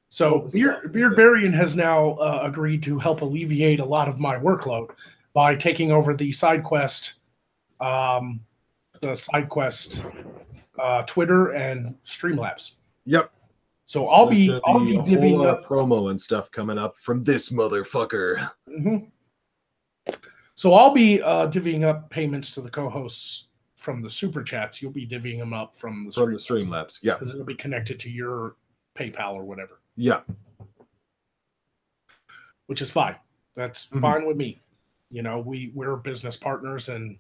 So Beardbarian has now agreed to help alleviate a lot of my workload by taking over the side quest, Twitter and Streamlabs. Yep. So I'll be divvying up promo and stuff coming up from this motherfucker. Mm-hmm. So I'll be divvying up payments to the co-hosts from the super chats. You'll be divvying them up from the Streamlabs. Yeah, because it'll be connected to your PayPal or whatever. Yeah, which is fine. That's fine with me. We're business partners, and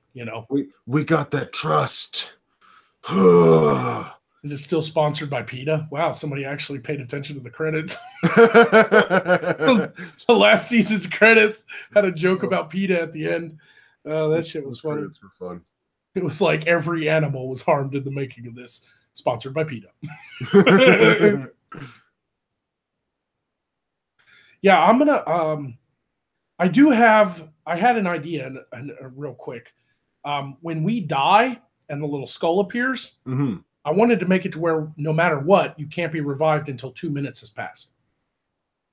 we got that trust. Is it still sponsored by PETA? Wow, somebody actually paid attention to the credits. The last season's credits had a joke about PETA at the end. That shit was funny. Credits were fun. It was like every animal was harmed in the making of this. Sponsored by PETA. Yeah, I'm gonna. I had an idea, and real quick. When we die and the little skull appears. Mm-hmm. I wanted to make it to where no matter what, you can't be revived until 2 minutes has passed.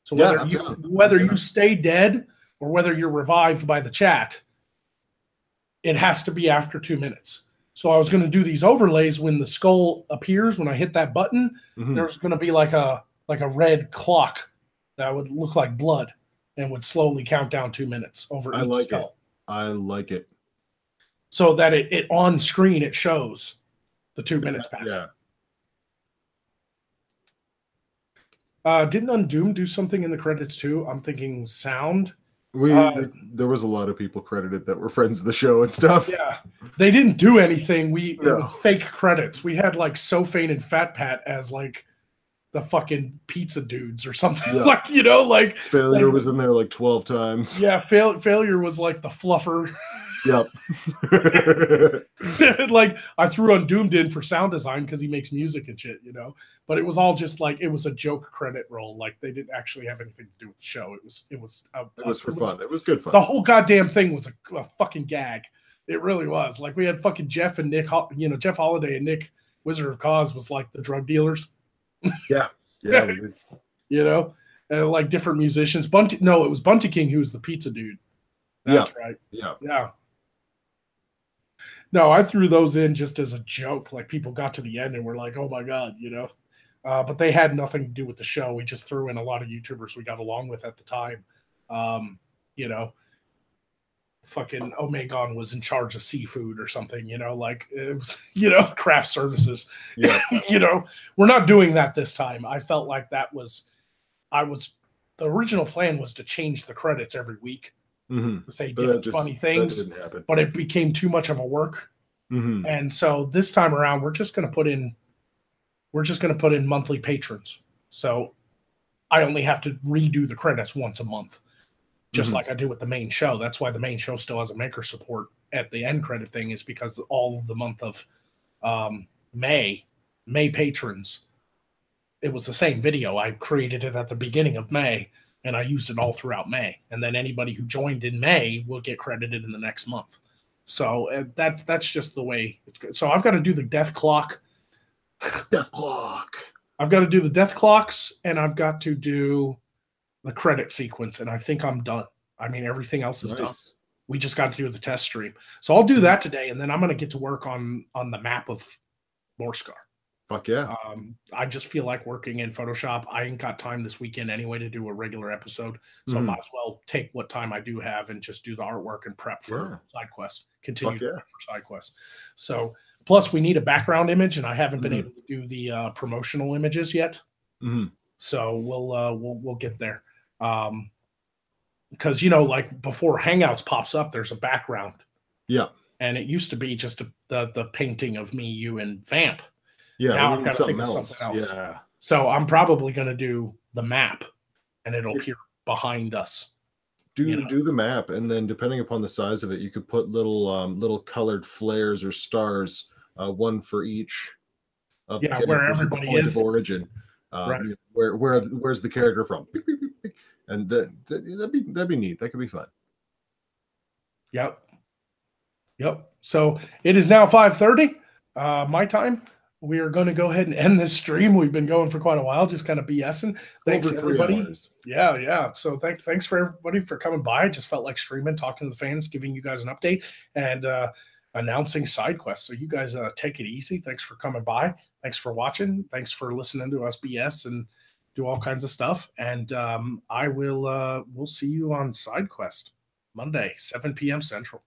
So whether you stay dead or whether you're revived by the chat, it has to be after 2 minutes. So I was going to do these overlays when the skull appears. When I hit that button, there's going to be like a red clock that would look like blood and would slowly count down 2 minutes over each skull. I like it. so that it on screen it shows the 2 minutes passing. Yeah. Didn't Undoom do something in the credits too? I'm thinking sound. There was a lot of people credited that were friends of the show and stuff. Yeah, they didn't do anything. It No. was fake credits. We had like Sophane and Fat Pat as like the fucking pizza dudes or something. Yeah. Like, you know, like Failure was in there like 12 times. Yeah, Failure was like the fluffer. Yep. Like I threw Undoomed in for sound design because he makes music and shit, you know. But it was all just like it was a joke credit roll. Like they didn't actually have anything to do with the show. It was for fun. It was good fun. The whole goddamn thing was a fucking gag. It really was. Like we had fucking Jeff and Nick, you know, Jeff Holiday and Nick Wizard of Cause was like the drug dealers. Yeah. Yeah. We did. You know, and like different musicians. It was Bunty King who was the pizza dude. That's right. Yeah. Yeah. No, I threw those in just as a joke. Like people got to the end and were like, "Oh my god," you know. But they had nothing to do with the show. We just threw in a lot of YouTubers we got along with at the time. You know, fucking Omegon was in charge of seafood or something. You know, like it was, you know, craft services. Yeah. You know, we're not doing that this time. I felt like the original plan was to change the credits every week. Mm-hmm. Say different funny things, but it became too much of a work. Mm-hmm. And so this time around, we're just going to put in monthly patrons. So I only have to redo the credits once a month, just like I do with the main show. That's why the main show still has a maker support at the end credit thing, is because all of the month of May patrons, it was the same video. I created it at the beginning of May, and I used it all throughout May. And then anybody who joined in May will get credited in the next month. So that's just the way it's good. So I've got to do the death clock. Death clock. I've got to do the death clocks, and I've got to do the credit sequence, and I think I'm done. I mean, everything else is done. We just got to do the test stream. So I'll do that today, and then I'm going to get to work on the map of Morscar. Fuck yeah. I just feel like working in Photoshop. I ain't got time this weekend anyway to do a regular episode. So I might as well take what time I do have and just do the artwork and prep for side quest. Continue for side quest. So plus we need a background image, and I haven't been able to do the promotional images yet. So we'll get there. Because you know, like before Hangouts pops up, there's a background. Yeah. And it used to be just the painting of me, you, and Vamp. Yeah, now I've got to think of something else. Yeah. So I'm probably going to do the map, and it'll appear behind us. Do the map, and then depending upon the size of it, you could put little colored flares or stars, one for each of the where everybody point is of origin. Right. Where's the character from? And that'd be neat. That could be fun. Yep. So it is now 5:30, my time. We are going to go ahead and end this stream. We've been going for quite a while, just kind of BSing. Thanks, everybody. Yeah. So thanks for everybody for coming by. I just felt like streaming, talking to the fans, giving you guys an update, and announcing side quests. So you guys take it easy. Thanks for coming by. Thanks for watching. Thanks for listening to us BS and do all kinds of stuff. And we'll see you on side quest Monday, 7 p.m. Central.